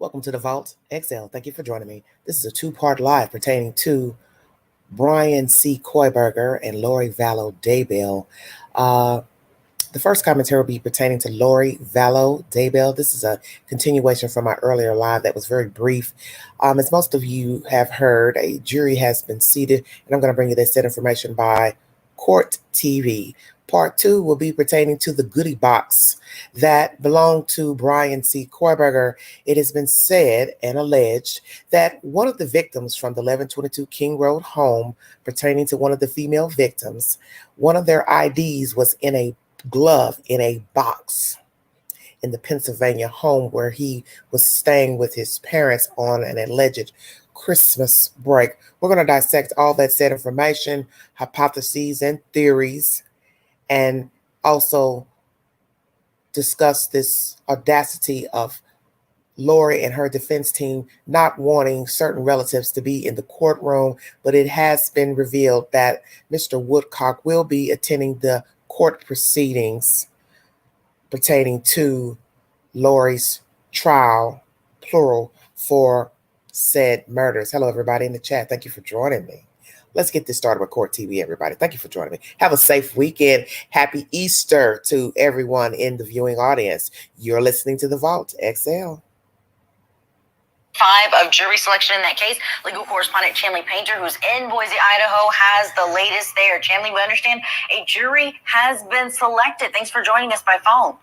Welcome to the Vault XL. Thank you for joining me. This is a two-part live pertaining to Bryan C. Kohberger and Lori Vallow Daybell. The first commentary will be pertaining to Lori Vallow Daybell. This is a continuation from my earlier live that was very brief. As most of you have heard, a jury has been seated, and I'm going to bring you this information by Court TV. Part 2 will be pertaining to the Goodie box that belonged to Bryan C. Kohberger. It has been said and alleged that one of the victims from the 1122 King Road home pertaining to one of the female victims, one of their IDs was in a glove in a box in the Pennsylvania home where he was staying with his parents on an alleged Christmas break. We're going to dissect all that said information, hypotheses, and theories, and also discuss this audacity of Lori and her defense team not wanting certain relatives to be in the courtroom, but it has been revealed that Mr. Woodcock will be attending the court proceedings pertaining to Lori's trial, plural, for said murders. Hello, everybody in the chat. Thank you for joining me. Let's get this started with Court TV, everybody. Thank you for joining me. Have a safe weekend. Happy Easter to everyone in the viewing audience. You're listening to The Vault XL. 5 of jury selection in that case. Legal correspondent Chanley Painter, who's in Boise, Idaho, has the latest there. Chanley, we understand a jury has been selected. Thanks for joining us by phone.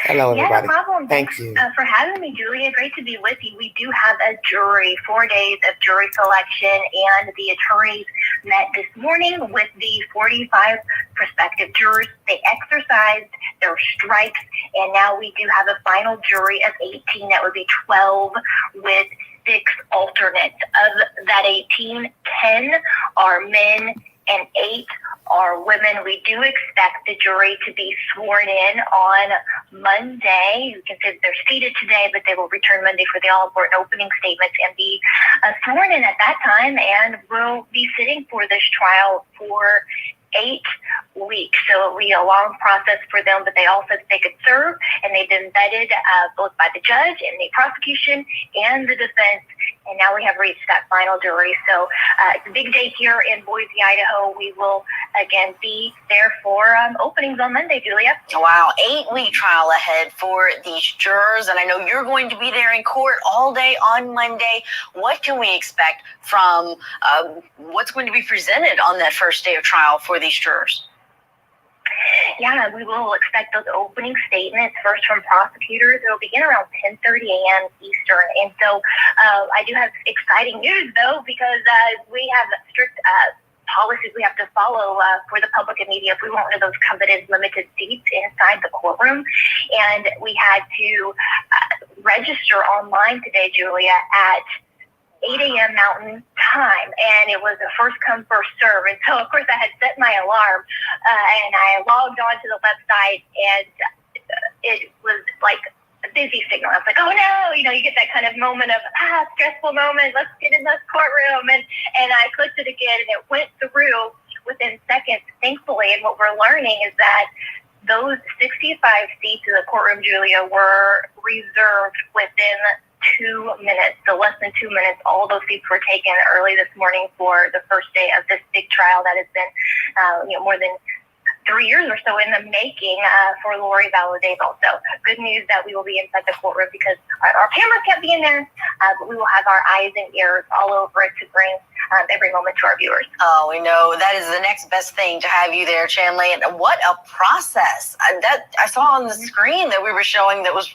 Hello, everybody. Yeah, no problem. Thank you for having me, Julia. Great to be with you. We do have a jury, 4 days of jury selection, and the attorneys met this morning with the 45 prospective jurors. They exercised their strikes, and now we do have a final jury of 18. That would be 12 with 6 alternates. Of that 18, 10 are men and 8 are women. We do expect the jury to be sworn in on Monday. You can say that they're seated today, but they will return Monday for the all-important opening statements and be sworn in at that time, and will be sitting for this trial for 8 weeks. So it'll be a long process for them, but they all said that they could serve, and they've been vetted both by the judge and the prosecution and the defense. And now we have reached that final jury. So it's a big day here in Boise, Idaho. We will, again, be there for openings on Monday, Julia. Wow, 8-week trial ahead for these jurors. And I know you're going to be there in court all day on Monday. What can we expect from what's going to be presented on that first day of trial for these jurors? Yeah, we will expect those opening statements first from prosecutors. It'll begin around 10:30 a.m. Eastern. And so I do have exciting news, though, because we have strict policies we have to follow for the public and media if we want one of those coveted limited seats inside the courtroom. And we had to register online today, Julia, at 8 a.m. Mountain Time, and it was a first come, first serve. And so, of course, I had set my alarm, and I logged on to the website, and it was like a busy signal. I was like, oh no, you get that kind of moment of, stressful moment, let's get in this courtroom. And I clicked it again, and it went through within seconds, thankfully. And what we're learning is that those 65 seats in the courtroom, Julia, were reserved within 2 minutes, so less than 2 minutes. All those seats were taken early this morning for the first day of this big trial that has been, more than 3 years or so in the making for Lori Vallow Daybell. So good news that we will be inside the courtroom because our cameras can't be in there, but we will have our eyes and ears all over it to bring every moment to our viewers. Oh, we know that is the next best thing to have you there, Chanley. And what a process. That I saw on the screen that we were showing that was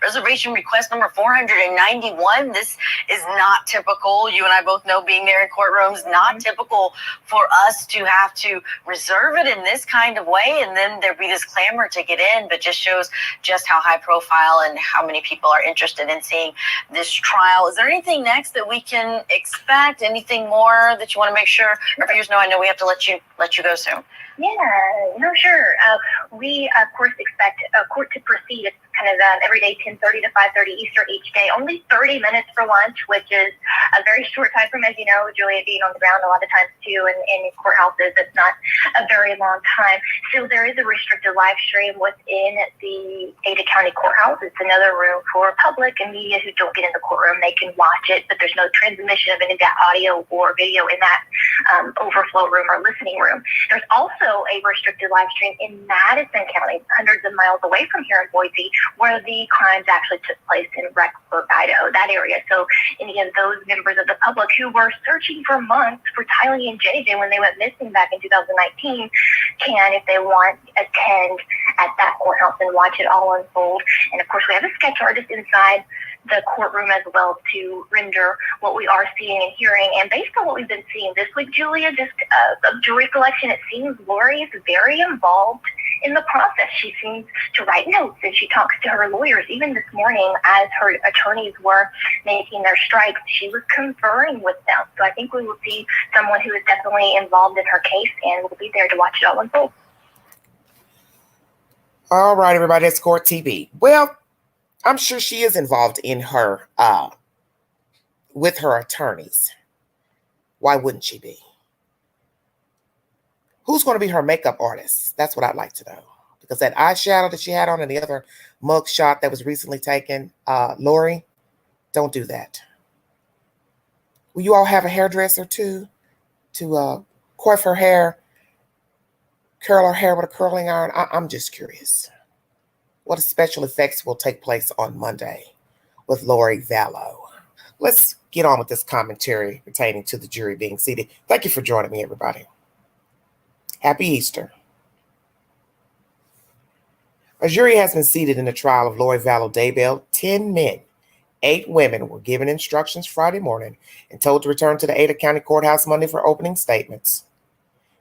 reservation request number 491. This is not typical. You and I both know being there in courtrooms, not typical for us to have to reserve it in this kind of way. And then there'd be this clamor to get in, but just shows just how high profile and how many people are interested in seeing this trial. Is there anything next that we can expect? Anything more that you want to make sure our viewers know? I know we have to let you go soon. Yeah, no, sure. We, of course, expect a court to proceed. It's kind kind of every day, 10:30 to 5:30 Eastern each day. Only 30 minutes for lunch, which is a very short time frame, as you know, Julia, being on the ground a lot of times too, and in courthouses, it's not a very long time. So there is a restricted live stream within the Ada County Courthouse. It's another room for public and media who don't get in the courtroom. They can watch it, but there's no transmission of any of that audio or video in that overflow room or listening room. There's also a restricted live stream in Madison County, hundreds of miles away from here in Boise, where the crimes actually took place in Rexburg, Idaho, that area. So any of those members of the public who were searching for months for Tylee and JJ when they went missing back in 2019 can, if they want, attend at that courthouse and watch it all unfold. And of course, we have a sketch artist inside the courtroom as well to render what we are seeing and hearing. And based on what we've been seeing this week, Julia, just of jury collection, it seems Lori is very involved in the process. She seems to write notes and she talks to her lawyers. Even this morning, as her attorneys were making their strikes, she was conferring with them. So I think we will see someone who is definitely involved in her case and will be there to watch it all unfold. All right, everybody, that's Court TV. Well, I'm sure she is involved in her, with her attorneys. Why wouldn't she be? Who's going to be her makeup artist? That's what I'd like to know. Because that eyeshadow that she had on and the other mug shot that was recently taken, Lori, don't do that. Will you all have a hairdresser too to coif her hair, curl her hair with a curling iron? I'm just curious. What special effects will take place on Monday with Lori Vallow? Let's get on with this commentary pertaining to the jury being seated. Thank you for joining me, everybody. Happy Easter. A jury has been seated in the trial of Lori Vallow Daybell. 10 men, 8 women were given instructions Friday morning and told to return to the Ada County Courthouse Monday for opening statements.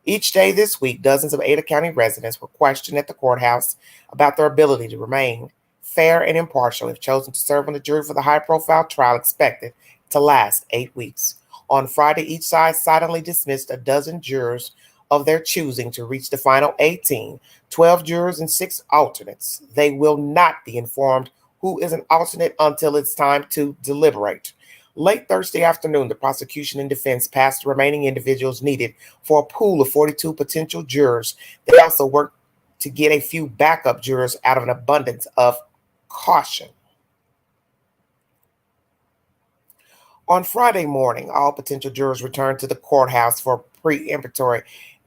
Each day this week, dozens of Ada County residents were questioned at the courthouse about their ability to remain fair and impartial if chosen to serve on the jury for the high-profile trial expected to last 8 weeks. On Friday, each side silently dismissed a dozen jurors of their choosing to reach the final 18, 12 jurors and 6 alternates. They will not be informed who is an alternate until it's time to deliberate. Late Thursday afternoon, the prosecution and defense passed the remaining individuals needed for a pool of 42 potential jurors. They also worked to get a few backup jurors out of an abundance of caution. On Friday morning, all potential jurors returned to the courthouse for preemptory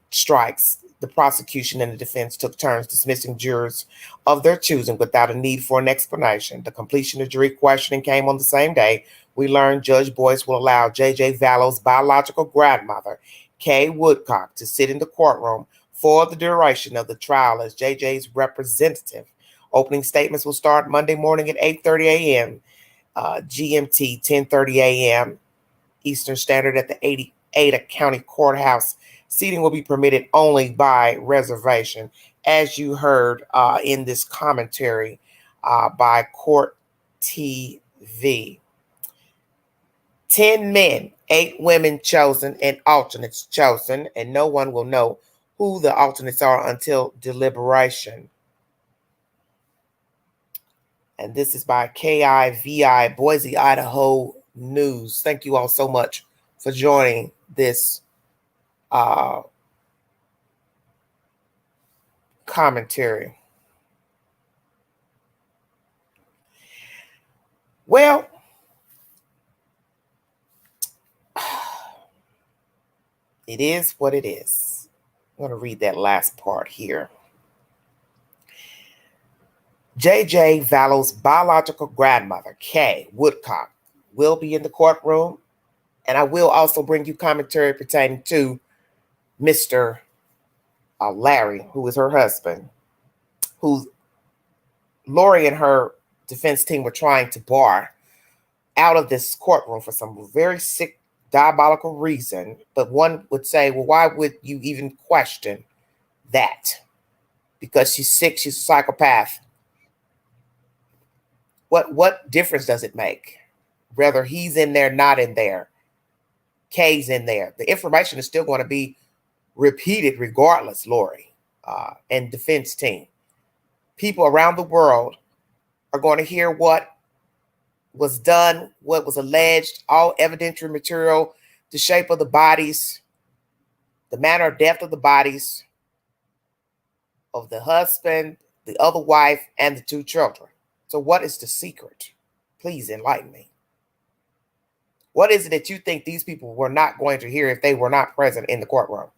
strikes. The prosecution and the defense took turns dismissing jurors of their choosing without a need for an explanation. The completion of jury questioning came on the same day. We learned Judge Boyce will allow J.J. Vallow's biological grandmother, Kay Woodcock, to sit in the courtroom for the duration of the trial as J.J.'s representative. Opening statements will start Monday morning at 8:30 a.m. GMT, 10:30 a.m. Eastern Standard at the Ada County Courthouse. Seating will be permitted only by reservation, as you heard in this commentary by Court TV. 10 men, 8 women chosen, and alternates chosen, and no one will know who the alternates are until deliberation. And this is by KIVI Boise, Idaho News. Thank you all so much for joining this commentary. Well, it is what it is. I'm going to read that last part here. J.J. Vallow's biological grandmother, Kay Woodcock, will be in the courtroom, and I will also bring you commentary pertaining to Mr. Larry, who is her husband, who Lori and her defense team were trying to bar out of this courtroom for some very sick, diabolical reason. But one would say, well, why would you even question that? Because she's sick, she's a psychopath. What difference does it make? Whether he's in there, not in there, Kay's in there. The information is still going to be repeated regardless, Lori and defense team. People around the world are going to hear what was done, what was alleged, all evidentiary material, the shape of the bodies, the manner of death of the bodies of the husband, the other wife, and the 2 children. So what is the secret? Please enlighten me. What is it that you think these people were not going to hear if they were not present in the courtroom?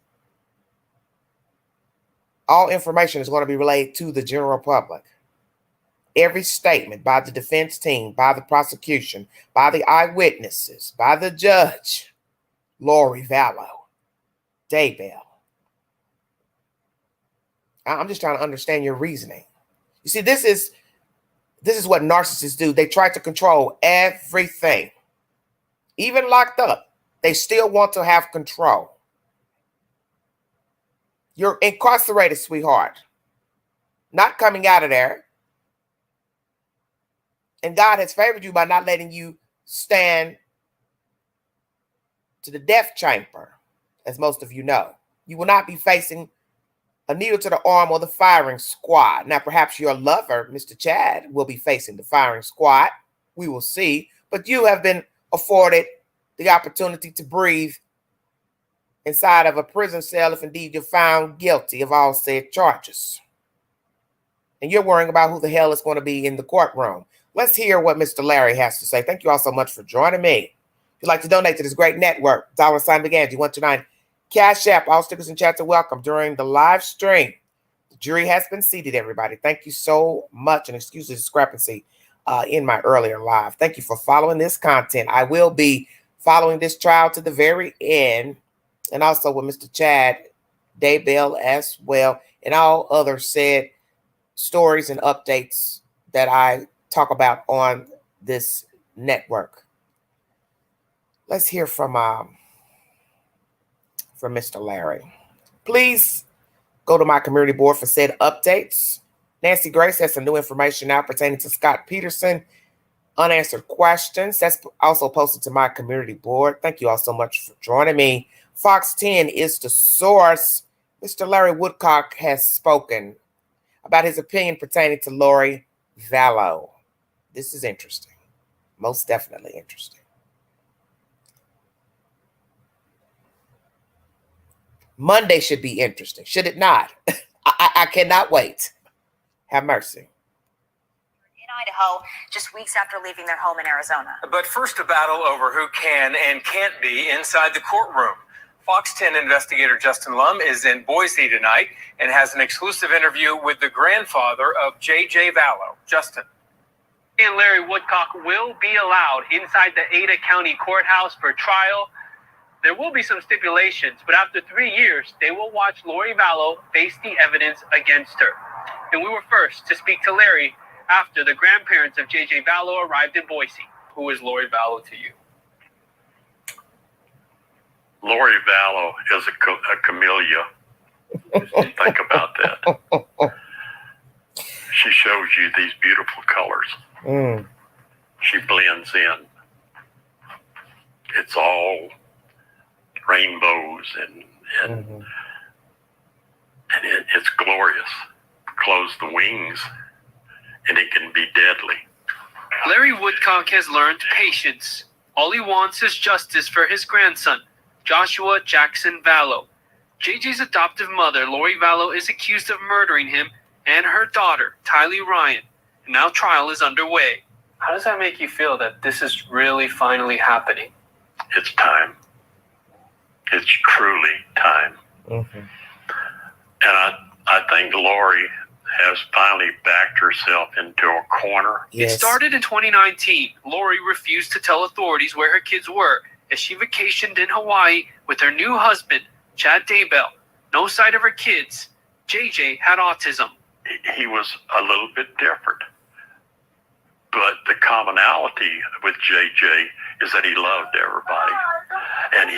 All information is going to be relayed to the general public. Every statement by the defense team, by the prosecution, by the eyewitnesses, by the judge, Lori Vallow, Daybell. I'm just trying to understand your reasoning. You see, this is what narcissists do. They try to control everything. Even locked up, they still want to have control. You're incarcerated, sweetheart. Not coming out of there. And God has favored you by not letting you stand to the death chamber, as most of you know. You will not be facing a needle to the arm or the firing squad. Now, perhaps your lover, Mr. Chad, will be facing the firing squad. We will see. But you have been afforded the opportunity to breathe inside of a prison cell if indeed you're found guilty of all said charges. And you're worrying about who the hell is going to be in the courtroom. Let's hear what Mr. Larry has to say. Thank you all so much for joining me. If you'd like to donate to this great network, $sign began. $129 Cash App. All stickers and chats are welcome during the live stream. The jury has been seated, everybody. Thank you so much. And excuse the discrepancy in my earlier live. Thank you for following this content. I will be following this trial to the very end. And also with Mr. Chad Daybell as well. And all other said stories and updates that I talk about on this network. Let's hear from Mr. Larry. Please go to my community board for said updates. Nancy Grace has some new information now pertaining to Scott Peterson. Unanswered questions. That's also posted to my community board. Thank you all so much for joining me. Fox 10 is the source. Mr. Larry Woodcock has spoken about his opinion pertaining to Lori Vallow. This is interesting. Most definitely interesting. Monday should be interesting, should it not? I cannot wait. Have mercy. In Idaho, just weeks after leaving their home in Arizona. But first, a battle over who can and can't be inside the courtroom. Fox 10 investigator Justin Lum is in Boise tonight and has an exclusive interview with the grandfather of J.J. Vallow. Justin. And Larry Woodcock will be allowed inside the Ada County Courthouse for trial. There will be some stipulations, but after 3 years, they will watch Lori Vallow face the evidence against her. And we were first to speak to Larry after the grandparents of J.J. Vallow arrived in Boise. Who is Lori Vallow to you? Lori Vallow is a camellia. Think about that. She shows you these beautiful colors. She blends in. It's all rainbows and it's glorious. Close the wings and it can be deadly. Larry Woodcock has learned patience. All he wants is justice for his grandson, Joshua Jackson Vallow. JJ's adoptive mother, Lori Vallow, is accused of murdering him and her daughter, Tylee Ryan. And now trial is underway. How does that make you feel that this is really finally happening? It's time. It's truly time. And I think Lori has finally backed herself into a corner. It started in 2019. Lori refused to tell authorities where her kids were as she vacationed in Hawaii with her new husband, Chad Daybell. No sight of her kids. JJ had autism. He was a little bit different. But the commonality with JJ is that he loved everybody. And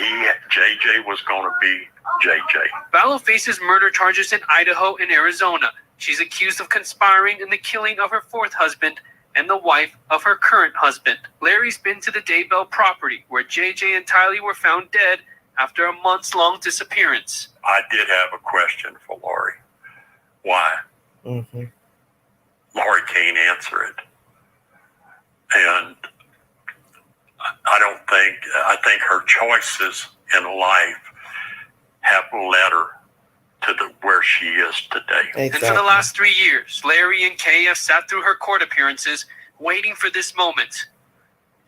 JJ was going to be JJ. Vallow faces murder charges in Idaho and Arizona. She's accused of conspiring in the killing of her fourth husband and the wife of her current husband. Larry's been to the Daybell property where JJ and Tylee were found dead after a months-long disappearance. I did have a question for Lori. Why? Lori can't answer it. And I think her choices in life have led her to where she is today. Exactly. And for the last 3 years, Larry and Kay have sat through her court appearances, waiting for this moment.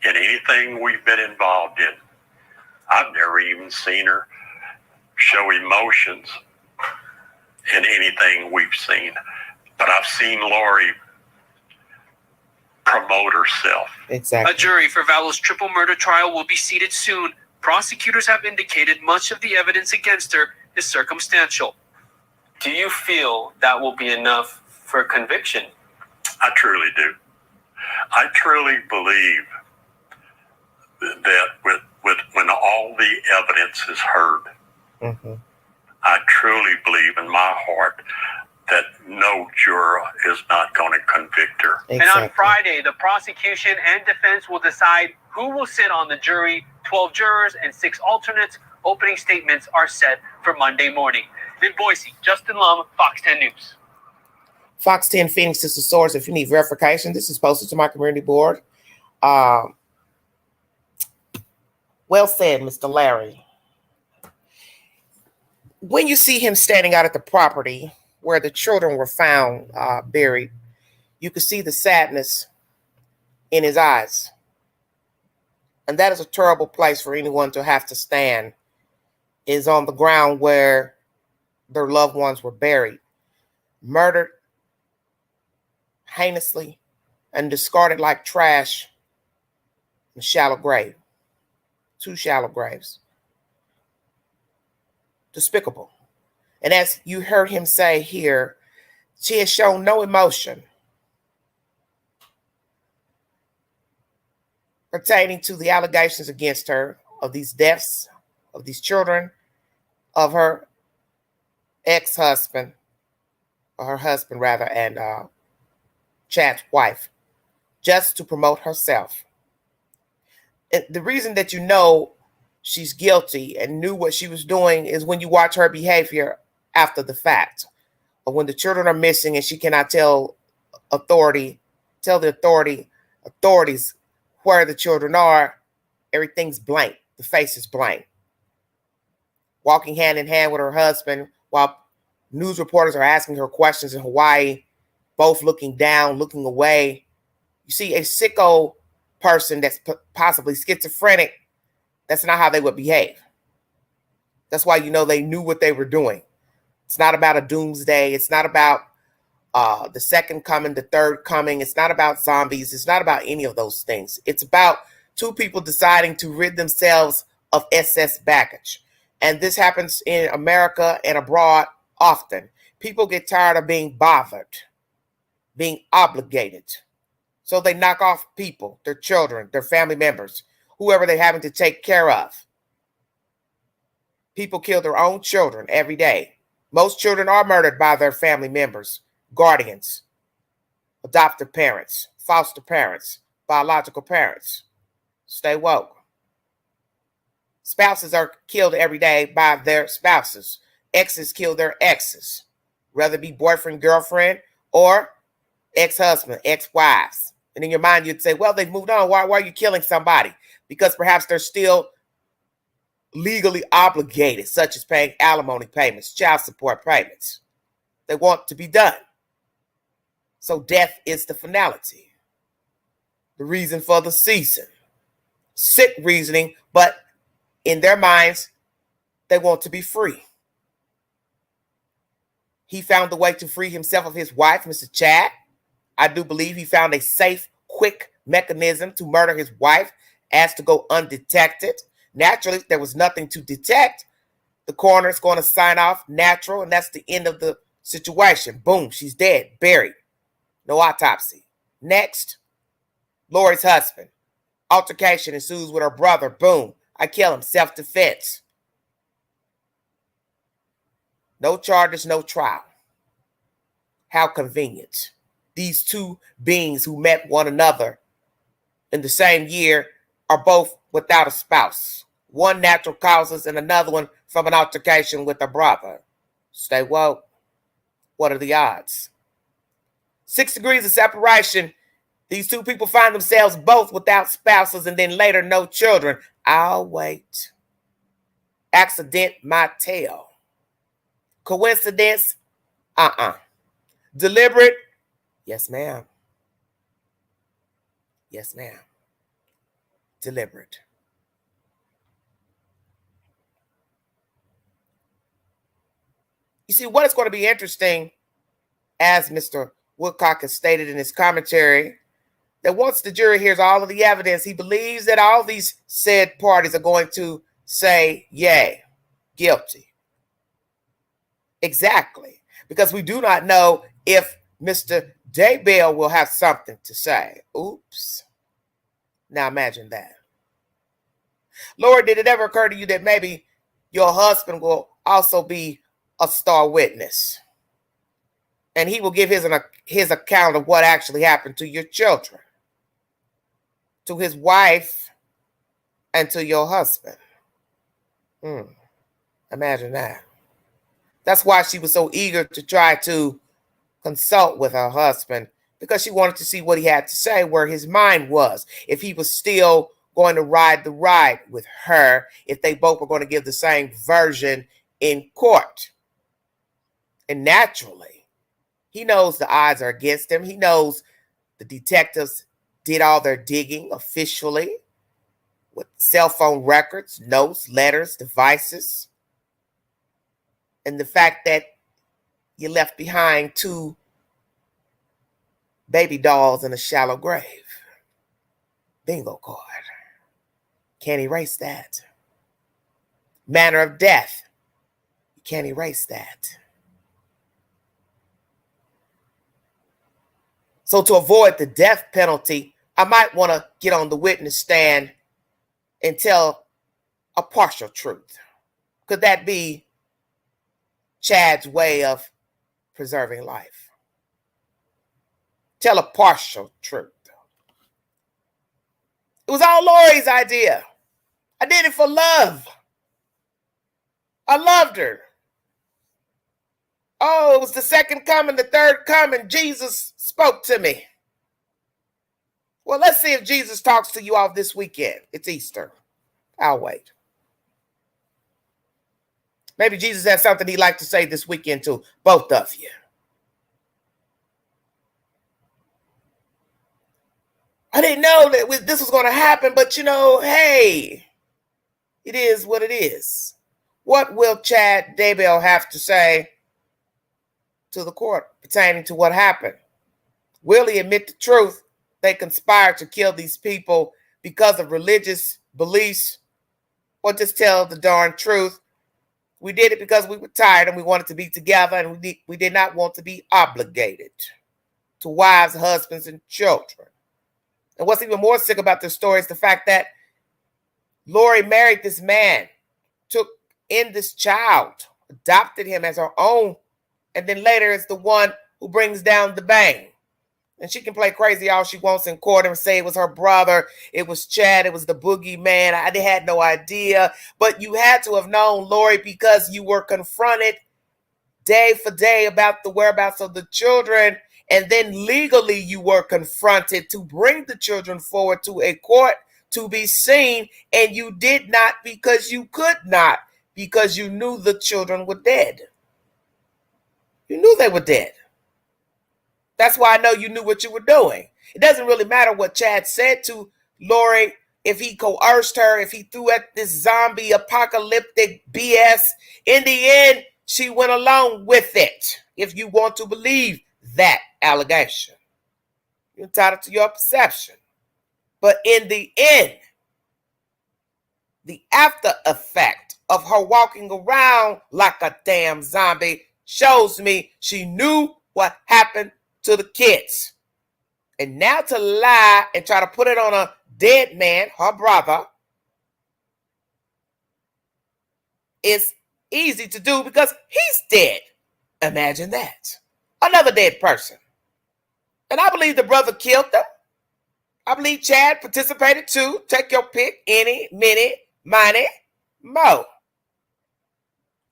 In anything we've been involved in, I've never even seen her show emotions in anything we've seen. But I've seen Lori promote herself. Exactly. A jury for Vallow's triple murder trial will be seated soon. Prosecutors have indicated much of the evidence against her is circumstantial. Do you feel that will be enough for conviction? I truly do. I truly believe that with when all the evidence is heard, I truly believe in my heart that no juror is not going to convict her. Exactly. And on Friday, the prosecution and defense will decide who will sit on the jury. 12 jurors and 6 alternates. Opening statements are set for Monday morning. In Boise, Justin Lum, Fox 10 News. Fox 10 Phoenix is the source. If you need verification, this is posted to my community board. Well said, Mr. Larry. When you see him standing out at the property where the children were found buried, you can see the sadness in his eyes. And that is a terrible place for anyone to have to stand, is on the ground where their loved ones were buried, murdered heinously, and discarded like trash in a shallow grave. 2 shallow graves. Despicable. And as you heard him say here, she has shown no emotion pertaining to the allegations against her of these deaths, of these children, of her ex-husband, or her husband rather, and Chad's wife, just to promote herself. And the reason that you know she's guilty and knew what she was doing is when you watch her behavior after the fact, or when the children are missing and she cannot tell the authorities where the children are. Everything's blank. The face is blank. Walking hand in hand with her husband while news reporters are asking her questions in Hawaii, both looking down, looking away. You see a sicko person that's possibly schizophrenic. That's not how they would behave. That's why you know they knew what they were doing. It's not about a doomsday. It's not about the second coming, the third coming. It's not about zombies. It's not about any of those things. It's about 2 people deciding to rid themselves of SS baggage. And this happens in America and abroad often. People get tired of being bothered, being obligated. So they knock off people, their children, their family members, whoever they're having to take care of. People kill their own children every day. Most children are murdered by their family members, guardians, adoptive parents, foster parents, biological parents. Stay woke. Spouses are killed every day by their spouses. Exes kill their exes, whether it be boyfriend, girlfriend, or ex-husband, ex-wives. And in your mind, you'd say, well, they've moved on. Why are you killing somebody? Because perhaps they're still legally obligated, such as paying alimony payments, child support payments. They want to be done. So death is the finality, the reason for the season. Sick reasoning, but in their minds, they want to be free. He found the way to free himself of his wife, Mr. Chad. I do believe he found a safe, quick mechanism to murder his wife as to go undetected. Naturally, there was nothing to detect. The coroner is going to sign off natural, and that's the end of the situation. Boom, she's dead, buried. No autopsy. Next, Lori's husband. Altercation ensues with her brother. Boom, I kill him. Self-defense. No charges, no trial. How convenient. These 2 beings who met one another in the same year are both without a spouse. One natural causes and another one from an altercation with a brother. Stay woke. What are the odds? 6 degrees of separation These two people find themselves both without spouses and then later no children. I'll wait. Accident, my tale. Coincidence? Deliberate? Yes, ma'am. Yes, ma'am. Deliberate. You see, what is going to be interesting, as Mr. Woodcock has stated in his commentary, that once the jury hears all of the evidence, he believes that all these said parties are going to say, yay, guilty. Exactly. Because we do not know if Mr. Daybell will have something to say. Oops. Now imagine that. Lord, did it ever occur to you that maybe your husband will also be a star witness? And he will give his account of what actually happened to your children, to his wife, and to your husband. Imagine that. That's why she was so eager to try to consult with her husband, because she wanted to see what he had to say, where his mind was, if he was still going to ride the ride with her, if they both were going to give the same version in court. And naturally, he knows the odds are against him. He knows the detectives did all their digging officially with cell phone records, notes, letters, devices. And the fact that you left behind 2 baby dolls in a shallow grave. Bingo card. Can't erase that. Manner of death. You can't erase that. So to avoid the death penalty, I might want to get on the witness stand and tell a partial truth. Could that be Chad's way of preserving life? Tell a partial truth. It was all Lori's idea. I did it for love. I loved her. Oh, it was the second coming, the third coming. Jesus spoke to me. Well, let's see if Jesus talks to you all this weekend. It's Easter. I'll wait. Maybe Jesus has something he'd like to say this weekend to both of you. I didn't know that this was going to happen, but hey, it is what it is. What will Chad Daybell have to say to the court pertaining to what happened? Will he admit the truth? They conspired to kill these people because of religious beliefs, or just tell the darn truth? We did it because we were tired and we wanted to be together, and we did not want to be obligated to wives, husbands, and children. And what's even more sick about this story is the fact that Lori married this man, took in this child, adopted him as her own, and then later is the one who brings down the bang. And she can play crazy all she wants in court and say it was her brother, it was Chad, it was the boogeyman. I had no idea. But you had to have known, Lori, because you were confronted day for day about the whereabouts of the children. And then legally you were confronted to bring the children forward to a court to be seen. And you did not because you could not, because you knew the children were dead. You knew they were dead. That's why I know you knew what you were doing. It doesn't really matter what Chad said to Lori, if he coerced her, if he threw at this zombie apocalyptic BS. In the end, she went along with it, if you want to believe that allegation. You're entitled to your perception. But in the end, the after effect of her walking around like a damn zombie shows me she knew what happened to the kids. And now to lie and try to put it on a dead man, her brother, is easy to do because he's dead. Imagine that. Another dead person. And I believe the brother killed them. I believe Chad participated too. Take your pick, any, many, miny, mo.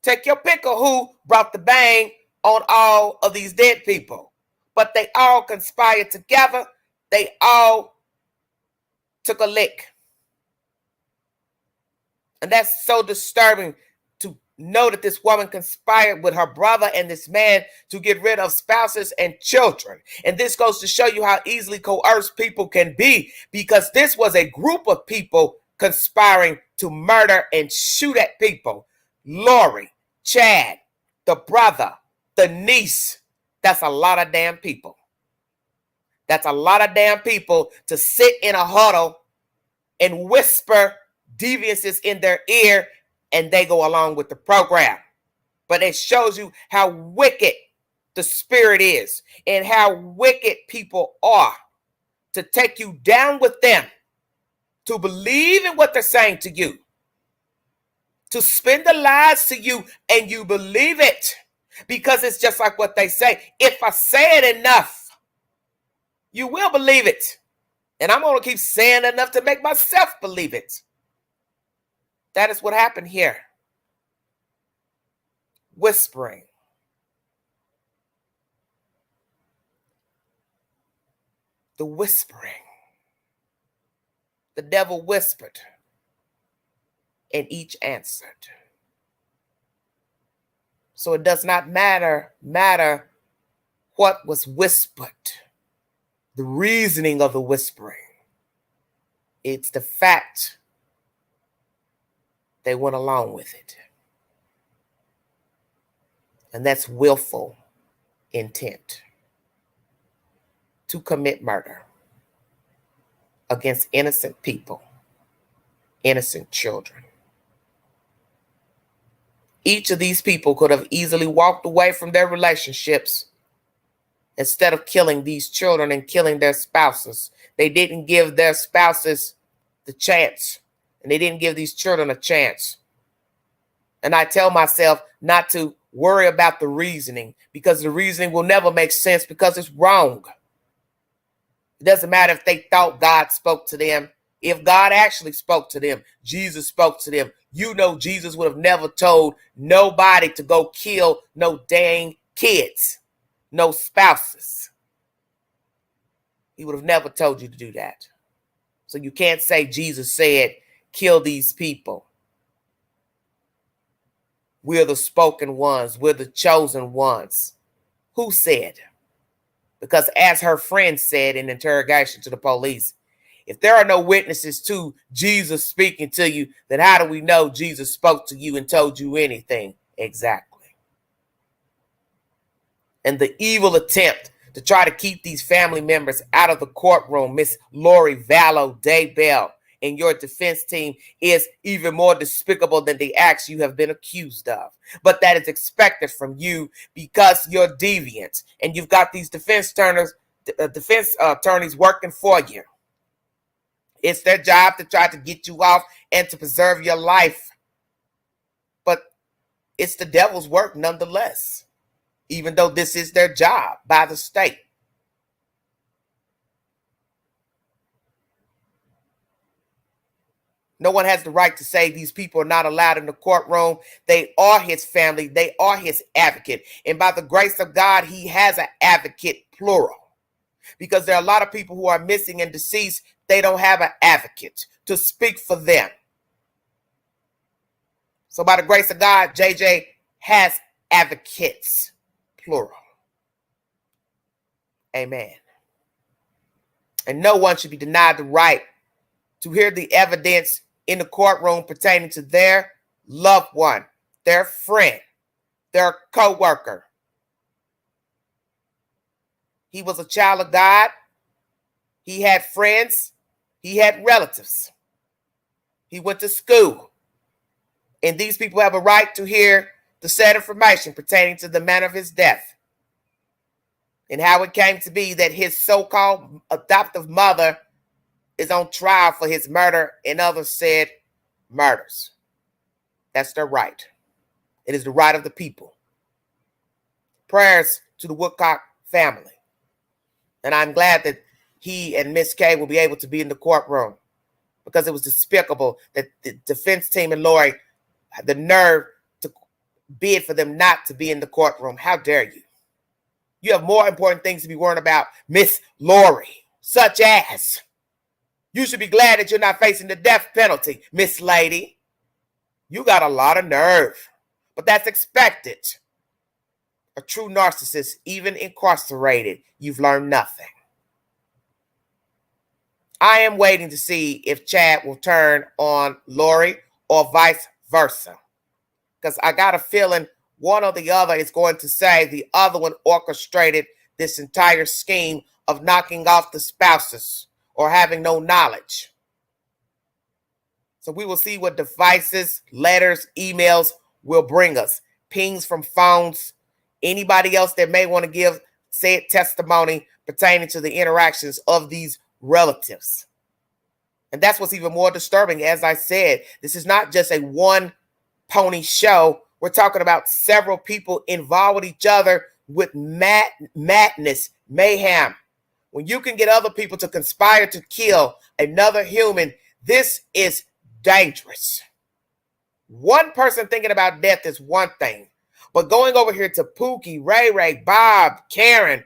Take your pick of who brought the bang on all of these dead people. But they all conspired together. They all took a lick. And that's so disturbing to know that this woman conspired with her brother and this man to get rid of spouses and children. And this goes to show you how easily coerced people can be, because this was a group of people conspiring to murder and shoot at people. Lori, Chad, the brother, the niece. That's a lot of damn people. That's a lot of damn people to sit in a huddle and whisper deviances in their ear, and they go along with the program. But it shows you how wicked the spirit is and how wicked people are, to take you down with them, to believe in what they're saying to you, to spin the lies to you, and you believe it, because it's just like what they say. If I say it enough, you will believe it. And I'm going to keep saying enough to make myself believe it. That is what happened here. Whispering. The whispering. The devil whispered, and each answered. So it does not matter what was whispered, the reasoning of the whispering. It's the fact they went along with it. And that's willful intent to commit murder against innocent people, innocent children. Each of these people could have easily walked away from their relationships instead of killing these children and killing their spouses. They didn't give their spouses the chance, and they didn't give these children a chance. And I tell myself not to worry about the reasoning, because the reasoning will never make sense, because it's wrong. It doesn't matter if they thought God spoke to them. If God actually spoke to them, Jesus spoke to them. You know, Jesus would have never told nobody to go kill no dang kids, no spouses. He would have never told you to do that. So you can't say Jesus said, kill these people. We're the spoken ones. We're the chosen ones. Who said? Because as her friend said in interrogation to the police, if there are no witnesses to Jesus speaking to you, then how do we know Jesus spoke to you and told you anything? Exactly. And the evil attempt to try to keep these family members out of the courtroom, Miss Lori Vallow Daybell, and your defense team, is even more despicable than the acts you have been accused of. But that is expected from you because you're deviant, and you've got these defense attorneys working for you. It's their job to try to get you off and to preserve your life. But it's the devil's work nonetheless, even though this is their job by the state. No one has the right to say these people are not allowed in the courtroom. They are his family. They are his advocate. And by the grace of God, he has an advocate, plural. Because there are a lot of people who are missing and deceased. They don't have an advocate to speak for them. So by the grace of God, JJ has advocates, plural. Amen. And no one should be denied the right to hear the evidence in the courtroom pertaining to their loved one, their friend, their co-worker. He was a child of God. He had friends. He had relatives. He went to school. And these people have a right to hear the said information pertaining to the manner of his death and how it came to be that his so-called adoptive mother is on trial for his murder and other said murders. That's their right. It is the right of the people. Prayers to the Woodcock family. And I'm glad that he and Miss K will be able to be in the courtroom, because it was despicable that the defense team and Lori had the nerve to bid for them not to be in the courtroom. How dare you? You have more important things to be worrying about, Miss Lori. such as, you should be glad that you're not facing the death penalty, Miss Lady. You got a lot of nerve, but that's expected. A true narcissist, even incarcerated, you've learned nothing. I am waiting to see if Chad will turn on Lori or vice versa, because I got a feeling one or the other is going to say the other one orchestrated this entire scheme of knocking off the spouses or having no knowledge. So we will see what devices, letters, emails will bring us. Pings from phones, anybody else that may want to give said testimony pertaining to the interactions of these relatives. And that's what's even more disturbing. As I said, this is not just a one pony show. We're talking about several people involved with each other with madness, mayhem. When you can get other people to conspire to kill another human, this is dangerous. One person thinking about death is one thing, but going over here to Pookie, Ray, Bob, Karen,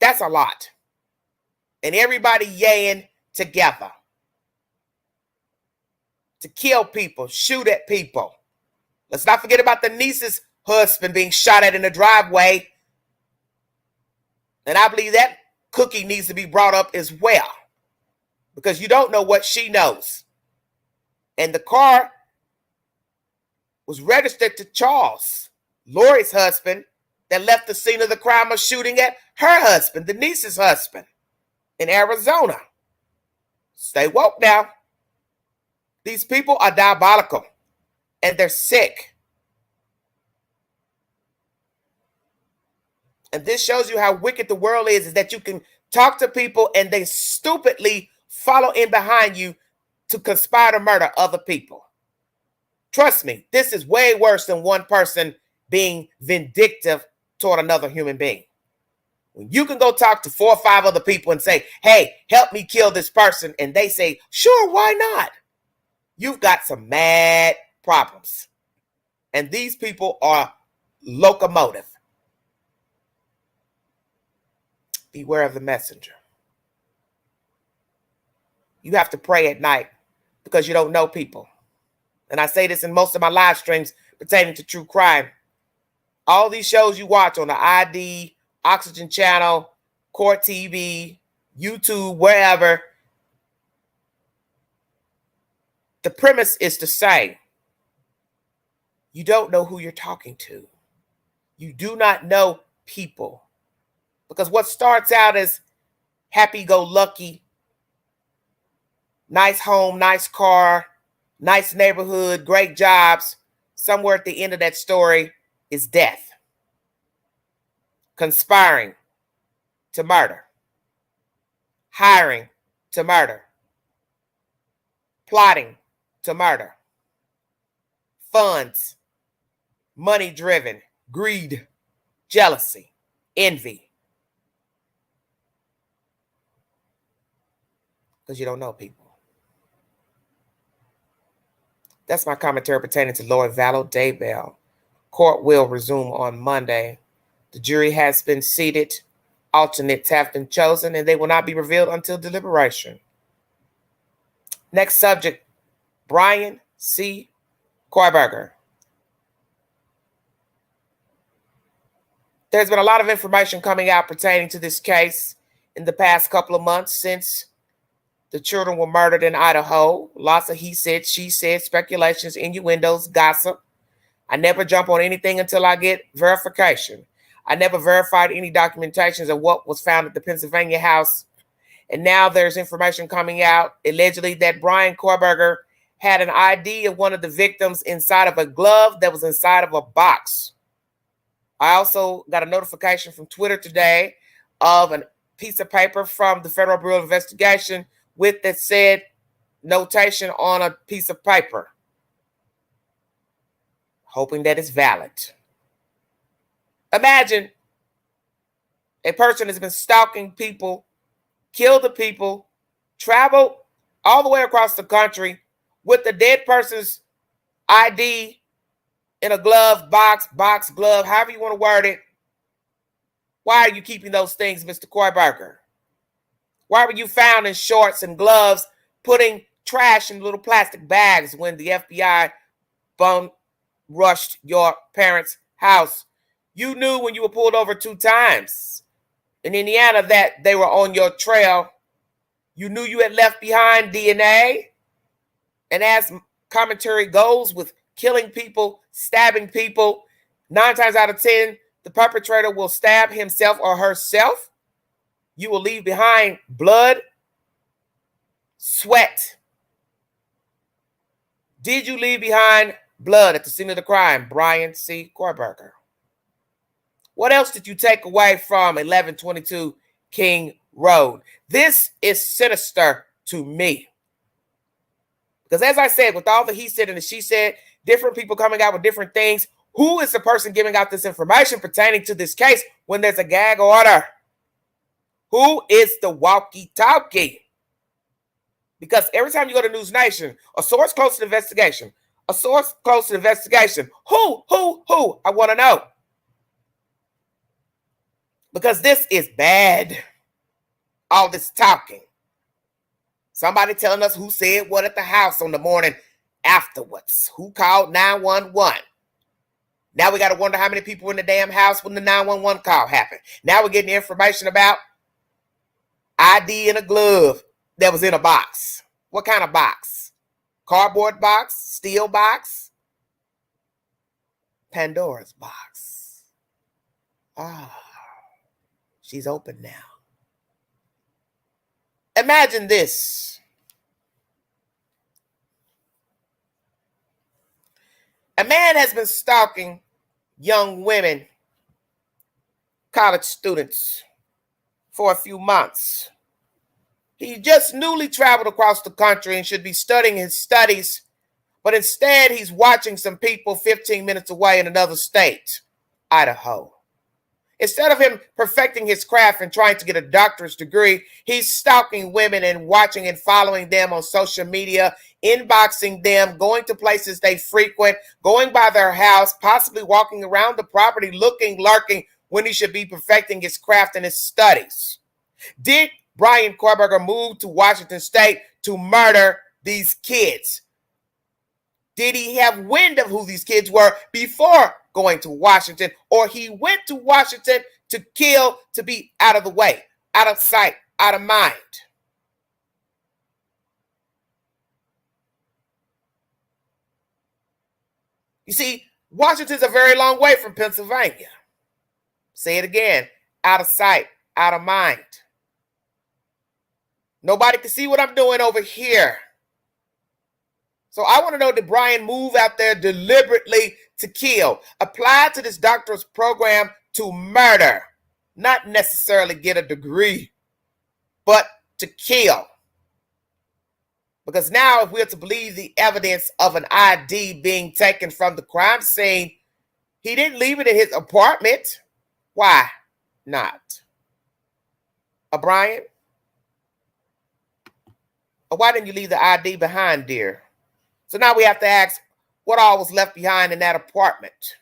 that's a lot. And everybody yaying together to kill people, shoot at people. Let's not forget about the niece's husband being shot at in the driveway. And I believe that cookie needs to be brought up as well, because you don't know what she knows. And the car was registered to Charles, Lori's husband, that left the scene of the crime of shooting at her husband, the niece's husband, in Arizona. Stay woke now. These people are diabolical and they're sick. And this shows you how wicked the world is that you can talk to people and they stupidly follow in behind you to conspire to murder other people. Trust me, this is way worse than one person being vindictive toward another human being. When you can go talk to 4 or 5 other people and say, hey, help me kill this person, and they say, sure, why not? You've got some mad problems. And these people are locomotive. Beware of the messenger. You have to pray at night because you don't know people. And I say this in most of my live streams pertaining to true crime. All these shows you watch on the ID, Oxygen Channel, Court TV, YouTube, wherever, the premise is to say, you don't know who you're talking to. You do not know people. Because what starts out as happy-go-lucky, nice home, nice car, nice neighborhood, great jobs, somewhere at the end of that story is death. Conspiring to murder. Hiring to murder. Plotting to murder. Funds. Money-driven. Greed. Jealousy. Envy. Because you don't know people. That's my commentary pertaining to Lori Vallow Daybell. Court will resume on Monday. The jury has been seated. Alternates have been chosen, and they will not be revealed until deliberation. Next subject, Bryan C. Kohberger. There's been a lot of information coming out pertaining to this case in the past couple of months since the children were murdered in Idaho. Lots of he said, she said, speculations, innuendos, gossip. I never jump on anything until I get verification. I never verified any documentations of what was found at the Pennsylvania house. And now there's information coming out allegedly that Bryan Kohberger had an ID of one of the victims inside of a glove that was inside of a box. I also got a notification from Twitter today of a piece of paper from the Federal Bureau of Investigation with that said notation on a piece of paper, hoping that it's valid. Imagine a person has been stalking people, killed the people, traveled all the way across the country with the dead person's ID in a glove, box, glove, however you want to word it. Why are you keeping those things, Mr. Kohberger? Why were you found in shorts and gloves putting trash in little plastic bags when the FBI bum rushed your parents' house? You knew when you were pulled over 2 times in Indiana that they were on your trail. You knew you had left behind DNA. And as commentary goes with killing people, stabbing people, 9 times out of 10, the perpetrator will stab himself or herself. You will leave behind blood, sweat. Did you leave behind blood at the scene of the crime, Bryan C. Kohberger? What else did you take away from 1122 King Road? This is sinister to me. Because as I said, with all the he said and the she said, different people coming out with different things, who is the person giving out this information pertaining to this case when there's a gag order? Who is the walkie-talkie? Because every time you go to News Nation, a source close to the investigation, a source close to the investigation, who? I want to know. Because this is bad. All this talking. Somebody telling us who said what at the house on the morning afterwards. Who called 911? Now we got to wonder how many people were in the damn house when the 911 call happened. Now we're getting information about ID in a glove that was in a box. What kind of box? Cardboard box? Steel box? Pandora's box. Ah, she's open now. Imagine this. A man has been stalking young women, college students, for a few months. He just newly traveled across the country and should be studying his studies, but instead he's watching some people 15 minutes away in another state, Idaho. Instead of him perfecting his craft and trying to get a doctorate degree, he's stalking women and watching and following them on social media, inboxing them, going to places they frequent, going by their house, possibly walking around the property, looking, lurking, when he should be perfecting his craft and his studies. Did Bryan Kohberger move to Washington State to murder these kids? Did he have wind of who these kids were before going to Washington, or he went to Washington to kill, to be out of the way, out of sight, out of mind? You see, Washington's a very long way from Pennsylvania. Say it again, out of sight, out of mind. Nobody can see what I'm doing over here. So I want to know, did Bryan move out there deliberately to kill? Apply to this doctor's program to murder. Not necessarily get a degree, but to kill. Because now if we're to believe the evidence of an ID being taken from the crime scene, he didn't leave it in his apartment. Why not? Bryan? Or why didn't you leave the ID behind, dear? So now we have to ask, what all was left behind in that apartment?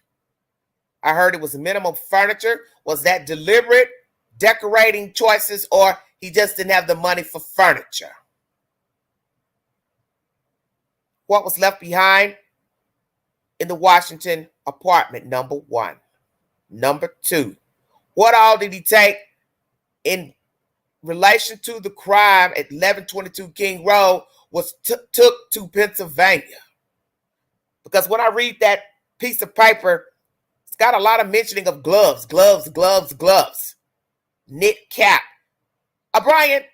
I heard it was minimal furniture. Was that deliberate decorating choices, or he just didn't have the money for furniture? What was left behind in the Washington apartment, number 1? Number 2, what all did he take in relation to the crime at 1122 King Road was took to Pennsylvania? Because when I read that piece of paper, it's got a lot of mentioning of gloves, knit cap. Bryan,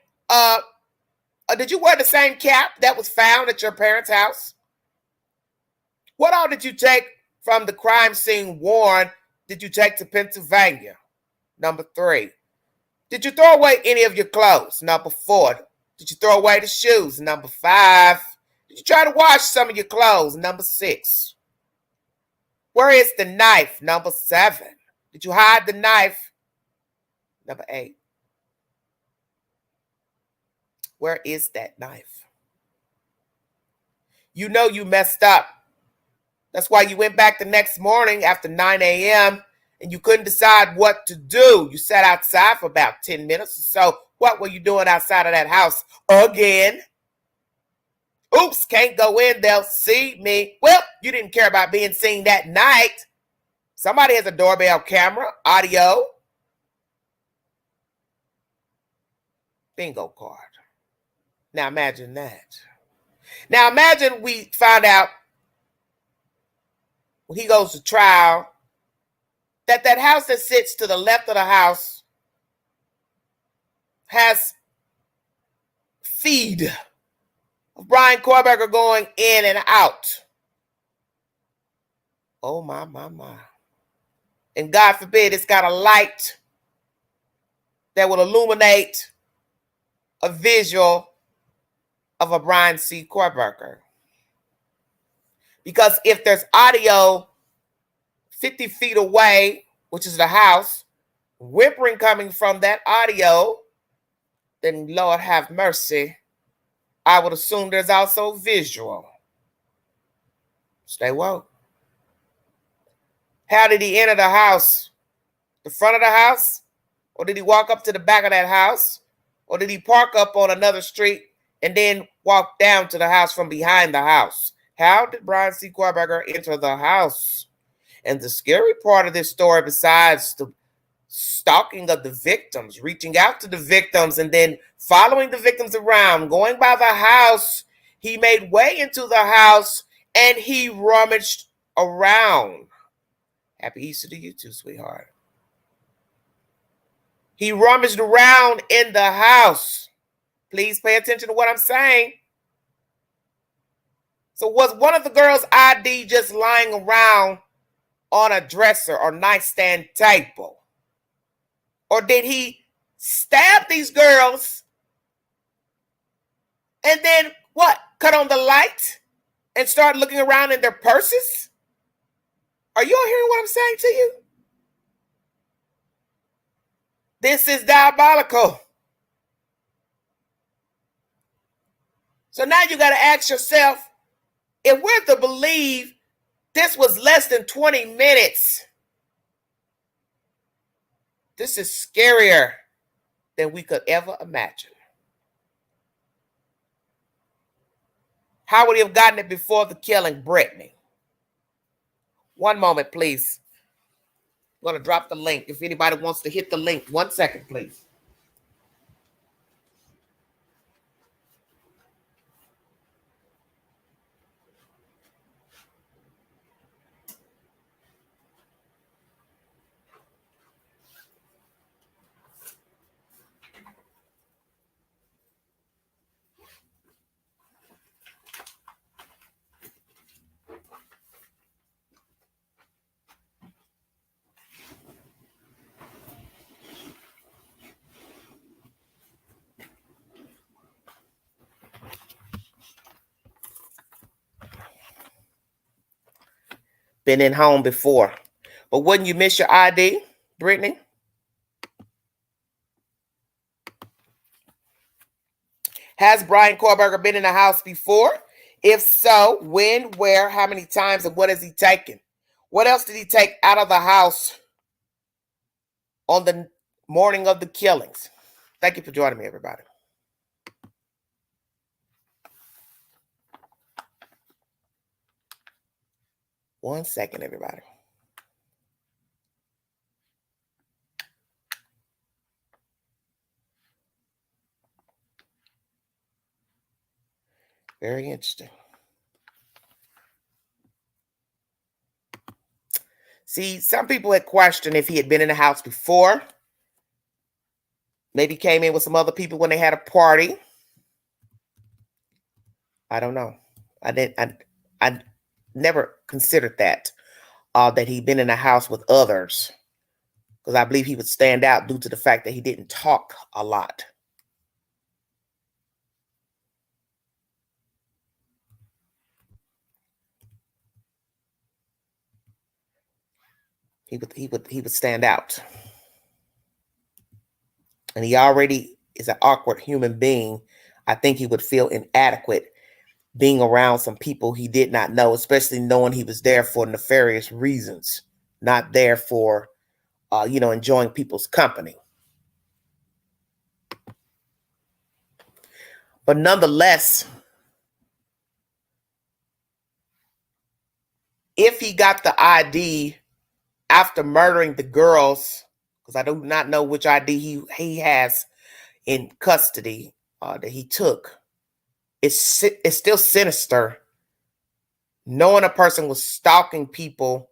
did you wear the same cap that was found at your parents' house? What all did you take from the crime scene worn did you take to Pennsylvania? Number 3. Did you throw away any of your clothes? Number 4. Did you throw away the shoes? Number 5. Did you try to wash some of your clothes? Number 6. Where is the knife? Number 7. Did you hide the knife? Number 8. Where is that knife? You know you messed up. That's why you went back the next morning after 9 a.m. and you couldn't decide what to do. You sat outside for about 10 minutes or so What were you doing outside of that house again? Oops, can't go in. They'll see me. Well, you didn't care about being seen that night. Somebody has a doorbell camera, audio. Bingo card. Now imagine that. Now imagine we found out when he goes to trial that house that sits to the left of the house has feed of Bryan Kohberger going in and out. Oh, my. And God forbid it's got a light that will illuminate a visual of a Bryan C. Kohberger. Because if there's audio 50 feet away, which is the house, whimpering coming from that audio, then Lord have mercy, I would assume there's also visual. Stay woke. How did he enter the house? The front of the house? Or did he walk up to the back of that house? Or did he park up on another street and then walk down to the house from behind the house? How did Bryan C. Kohberger enter the house? And the scary part of this story, besides the stalking of the victims, reaching out to the victims and then following the victims around, going by the house, he made way into the house and he rummaged around. Happy Easter to you too, sweetheart. He rummaged around in the house. Please pay attention to what I'm saying. So was one of the girls' ID just lying around on a dresser or nightstand table? Or did he stab these girls and then what? Cut on the light and start looking around in their purses? Are you all hearing what I'm saying to you? This is diabolical. So now you got to ask yourself, if we're to believe this was less than 20 minutes, this is scarier than we could ever imagine. How would he have gotten it before the killing, Brittany? One moment, please. I'm going to drop the link. If anybody wants to hit the link, 1 second, please. Been in home before. But wouldn't you miss your ID, Brittany? Has Bryan Kohberger been in the house before? If so, when, where, how many times, and what has he taken? What else did he take out of the house on the morning of the killings? Thank you for joining me, everybody. One second, everybody. Very interesting. See, some people had questioned if he had been in the house before. Maybe came in with some other people when they had a party. I don't know. I never considered that he'd been in a house with others, because I believe he would stand out due to the fact that he didn't talk a lot. He would stand out. And he already is an awkward human being. I think he would feel inadequate being around some people he did not know, especially knowing he was there for nefarious reasons, not there for, enjoying people's company. But nonetheless, if he got the ID after murdering the girls, because I do not know which ID he has in custody that he took, it's still sinister knowing a person was stalking people,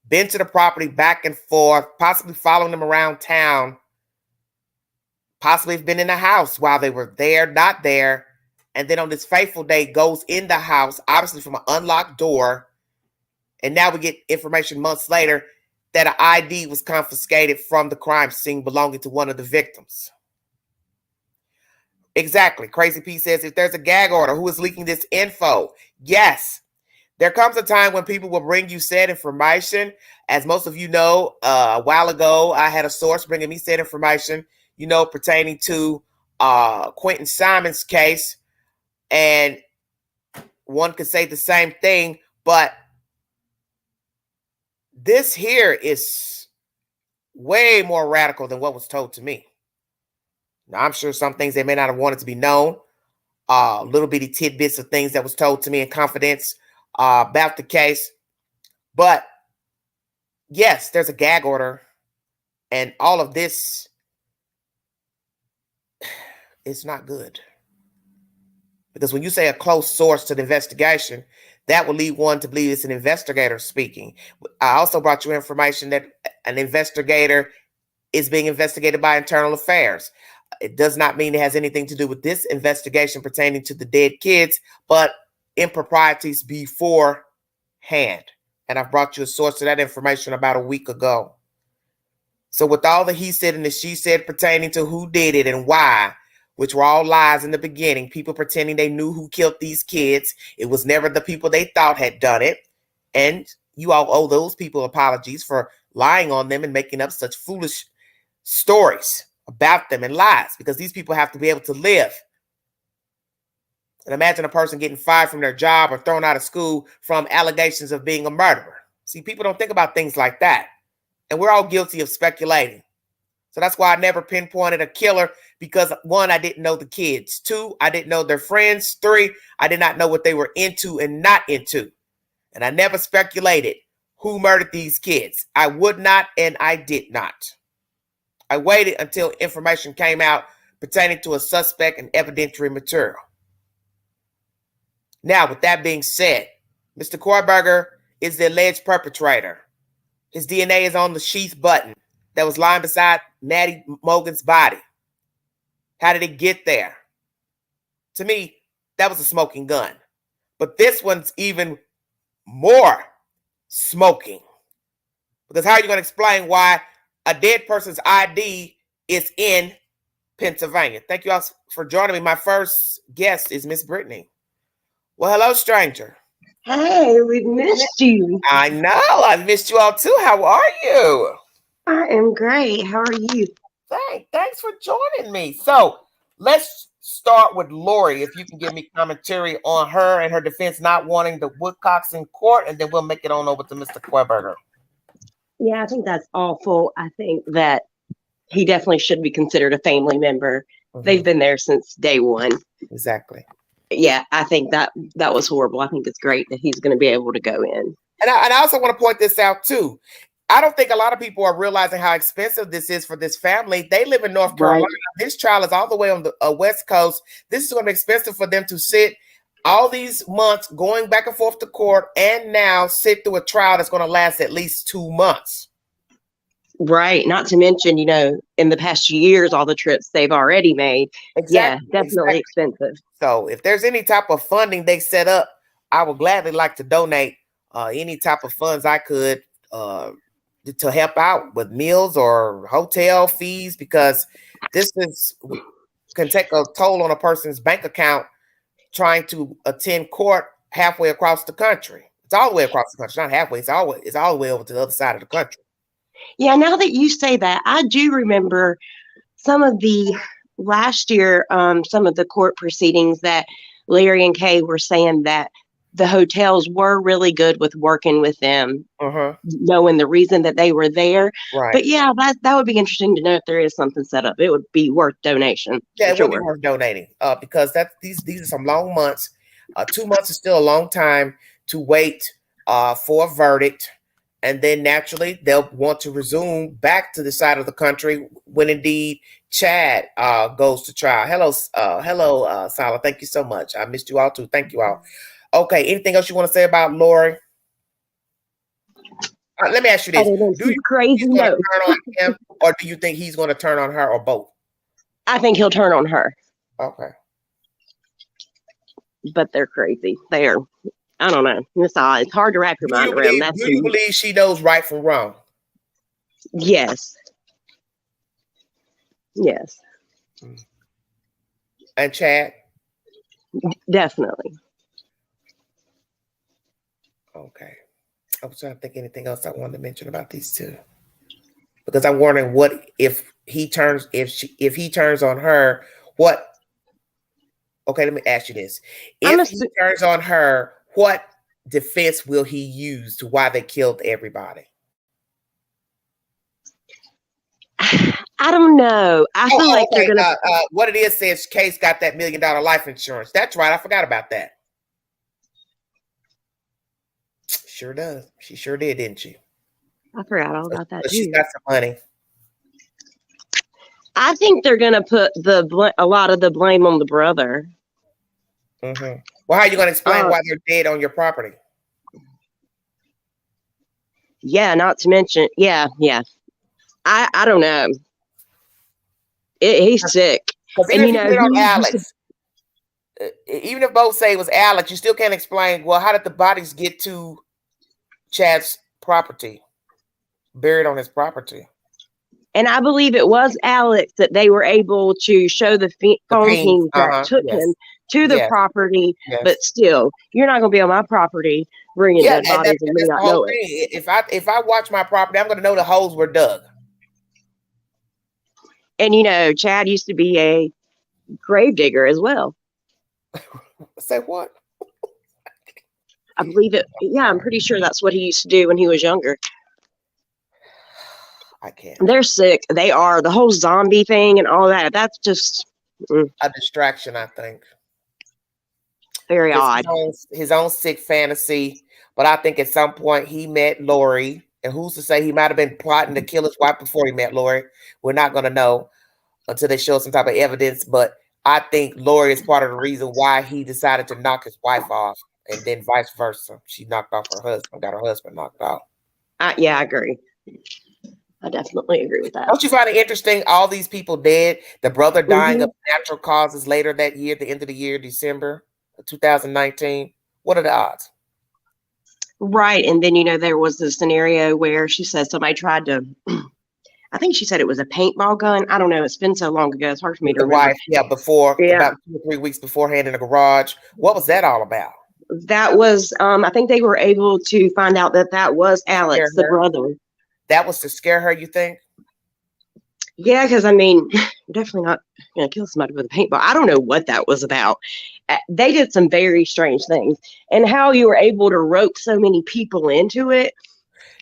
been to the property back and forth, possibly following them around town, possibly have been in the house while they were there, not there, and then on this fateful day goes in the house, obviously from an unlocked door, and now we get information months later that an ID was confiscated from the crime scene belonging to one of the victims. Exactly. Crazy P says, if there's a gag order, who is leaking this info? Yes. There comes a time when people will bring you said information. As most of you know, a while ago, I had a source bringing me said information, pertaining to Quentin Simon's case. And one could say the same thing, but this here is way more radical than what was told to me. Now, I'm sure some things they may not have wanted to be known, little bitty tidbits of things that was told to me in confidence about the case. But yes, there's a gag order, and all of this is not good. Because when you say a close source to the investigation, that will lead one to believe it's an investigator speaking. I also brought you information that an investigator is being investigated by Internal Affairs. It does not mean it has anything to do with this investigation pertaining to the dead kids, but improprieties beforehand. And I've brought you a source of that information about a week ago. So with all the he said and the she said pertaining to who did it and why, which were all lies in the beginning, people pretending they knew who killed these kids. It was never the people they thought had done it. And you all owe those people apologies for lying on them and making up such foolish stories about them and lies, because these people have to be able to live. And imagine a person getting fired from their job or thrown out of school from allegations of being a murderer. See, people don't think about things like that. And we're all guilty of speculating. So that's why I never pinpointed a killer, because 1, I didn't know the kids. 2, I didn't know their friends. 3, I did not know what they were into and not into. And I never speculated who murdered these kids. I would not, and I did not. I waited until information came out pertaining to a suspect and evidentiary material. Now, with that being said, Mr. Kohberger is the alleged perpetrator. His DNA is on the sheath button that was lying beside Maddie Mogen's body. How did it get there? To me, that was a smoking gun. But this one's even more smoking. Because how are you going to explain why a dead person's ID is in Pennsylvania? Thank you all for joining me. My first guest is Miss Brittany. Well, hello, stranger. Hey, we missed you. I know. I missed you all too. How are you? I am great. How are you? Thanks for joining me. So let's start with Lori. If you can give me commentary on her and her defense not wanting the Woodcocks in court, and then we'll make it on over to Mr. Kohberger. Yeah, I think that's awful. I think that he definitely should be considered a family member. Mm-hmm. They've been there since day one. Exactly. Yeah, I think that was horrible. I think it's great that he's going to be able to go in. And I also want to point this out too. I don't think a lot of people are realizing how expensive this is for this family. They live in North Carolina. Right. This trial is all the way on the West Coast. This is going to be expensive for them to sit all these months going back and forth to court and now sit through a trial that's going to last at least 2 months. Right. Not to mention, in the past years, all the trips they've already made. Exactly. Yeah, definitely expensive. So if there's any type of funding they set up, I would gladly like to donate any type of funds I could to help out with meals or hotel fees, because this can take a toll on a person's bank account trying to attend court halfway across the country. It's all the way across the country, not halfway. It's all the way over to the other side of the country. Yeah, now that you say that, I do remember some of the last year, some of the court proceedings that Larry and Kay were saying that the hotels were really good with working with them, knowing the reason that they were there. Right. But yeah, that would be interesting to know if there is something set up. It would be worth donation. Yeah, it sure. would be worth donating because these are some long months. 2 months is still a long time to wait for a verdict. And then naturally they'll want to resume back to the side of the country when indeed Chad goes to trial. Hello, Sala. Thank you so much. I missed you all too. Thank you all. Okay, anything else you want to say about Lori? Let me ask you this: do you think he's going to turn on him, or do you think he's going to turn on her, or both? I think he'll turn on her. Okay. But they're crazy. I don't know. It's hard to wrap your mind around. Do you believe she knows right from wrong? Yes. Yes. And Chad? Definitely. Okay. I was trying to think anything else I wanted to mention about these two. Because I'm wondering what if he turns on her, what okay, let me ask you this. If he turns on her, what defense will he use to why they killed everybody? I don't know. I feel like they're gonna what it is says Case got that $1 million life insurance. That's right. I forgot about that. Sure does. She sure did, didn't she? I forgot all about that too. She's got some money. I think they're gonna put a lot of the blame on the brother. Well, how are you gonna explain why they're dead on your property? Yeah, not to mention, yeah. I don't know. He's sick. And even if you put it on Alex, even if both say it was Alex, you still can't explain, well, how did the bodies get to Chad's property, buried on his property? And I believe it was Alex that they were able to show the phone pings that took him to the property. But still, you're not going to be on my property bringing dead bodies and me not know it. If I watch my property, I'm going to know the holes were dug. And Chad used to be a grave digger as well. Say what? I believe it. Yeah, I'm pretty sure that's what he used to do when he was younger. I can't. They're sick. They are. The whole zombie thing and all that. That's just a distraction, I think. Very odd. His own sick fantasy. But I think at some point he met Lori. And who's to say he might have been plotting to kill his wife before he met Lori? We're not going to know until they show some type of evidence. But I think Lori is part of the reason why he decided to knock his wife off. And then vice versa. She knocked off her husband, got her husband knocked off. Yeah, I agree. I definitely agree with that. Don't you find it interesting? All these people dead, the brother dying of natural causes later that year, the end of the year, December 2019. What are the odds? Right. And then, there was the scenario where she said somebody tried to, I think she said it was a paintball gun. I don't know. It's been so long ago. It's hard for me to remember. Wife, about 2 or 3 weeks beforehand in the garage. What was that all about? That was, I think they were able to find out that was Alex, the brother. That was to scare her, you think? Yeah, because you're definitely not going to kill somebody with a paintball. I don't know what that was about. They did some very strange things. And how you were able to rope so many people into it.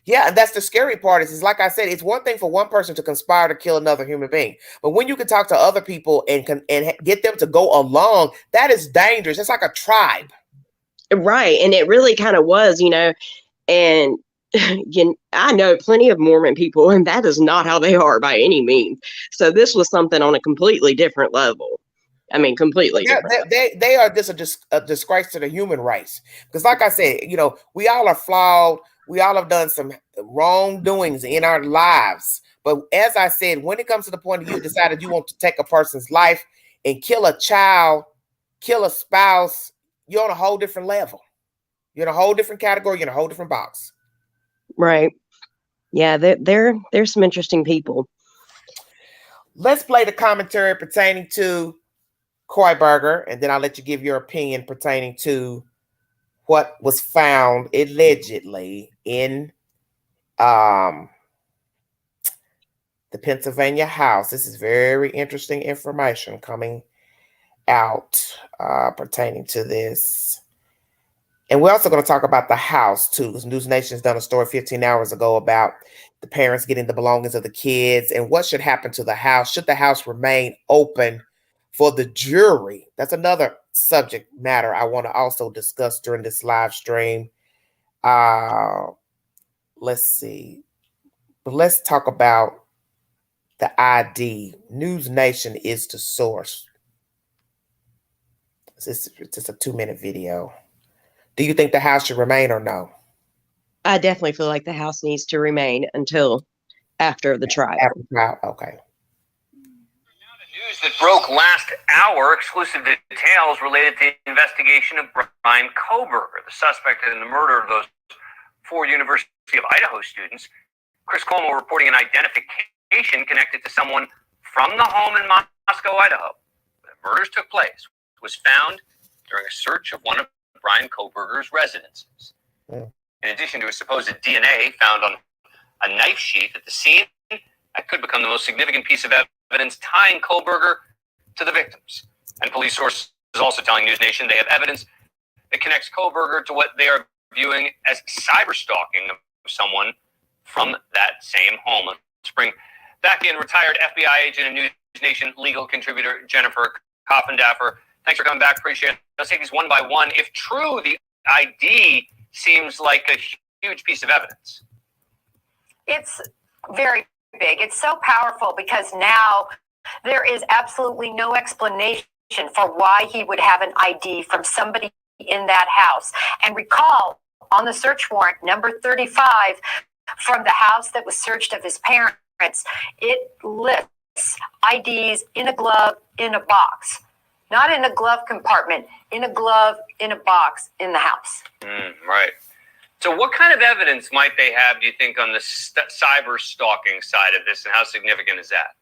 Yeah, and that's the scary part. Is like I said, it's one thing for one person to conspire to kill another human being. But when you can talk to other people and get them to go along, that is dangerous. It's like a tribe. Right. And it really kind of was, and I know plenty of Mormon people, and that is not how they are by any means. So this was something on a completely different level. Completely different. They are just a disgrace to the human race. Because like I said, we all are flawed. We all have done some wrongdoings in our lives. But as I said, when it comes to the point that you decided you want to take a person's life and kill a child, kill a spouse, you're on a whole different level. You're in a whole different category. You're in a whole different box. Right. Yeah, they're some interesting people. Let's play the commentary pertaining to Kohberger, and then I'll let you give your opinion pertaining to what was found allegedly in the Pennsylvania house. This is very interesting information coming out pertaining to this. And we're also going to talk about the house too, because News Nation's done a story 15 hours ago about the parents getting the belongings of the kids and what should happen to the house. Should the house remain open for the jury? That's another subject matter I want to also discuss during this live stream. Let's see. But let's talk about the ID. News Nation is the source. It's just a 2-minute video. Do you think the house should remain or no? I definitely feel like the house needs to remain until after the trial. After the trial, okay. Now the news that broke last hour, exclusive details related to the investigation of Bryan Kohberger, the suspect in the murder of those 4 University of Idaho students. Chris Cuomo reporting an identification connected to someone from the home in Moscow, Idaho. The murders took place was found during a search of one of Bryan Kohberger's residences. Mm. In addition to a supposed DNA found on a knife sheath at the scene, that could become the most significant piece of evidence tying Kohberger to the victims. And police sources also telling News Nation they have evidence that connects Kohberger to what they are viewing as cyber stalking of someone from that same home. Let's bring back in retired FBI agent and News Nation legal contributor Jennifer Coffindaffer. Thanks for coming back. Appreciate it. Let's take these one by one. If true, the ID seems like a huge piece of evidence. It's very big. It's so powerful because now there is absolutely no explanation for why he would have an ID from somebody in that house. And recall, on the search warrant, number 35, from the house that was searched of his parents, it lists IDs in a glove, in a box. Not in a glove compartment, in a glove, in a box, in the house. Right. So what kind of evidence might they have, do you think, on the cyber stalking side of this, and how significant is that?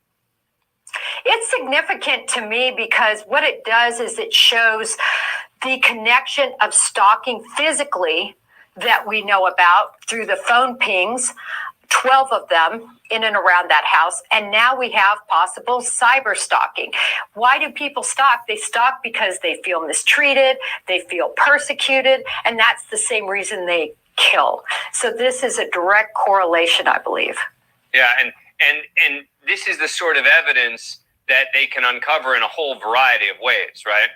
It's significant to me because what it does is it shows the connection of stalking physically that we know about through the phone pings, 12 of them in and around that house. And now we have possible cyber stalking. Why do people stalk? They stalk because they feel mistreated, they feel persecuted, and that's the same reason they kill. So this is a direct correlation, I believe. Yeah, and this is the sort of evidence that they can uncover in a whole variety of ways, right?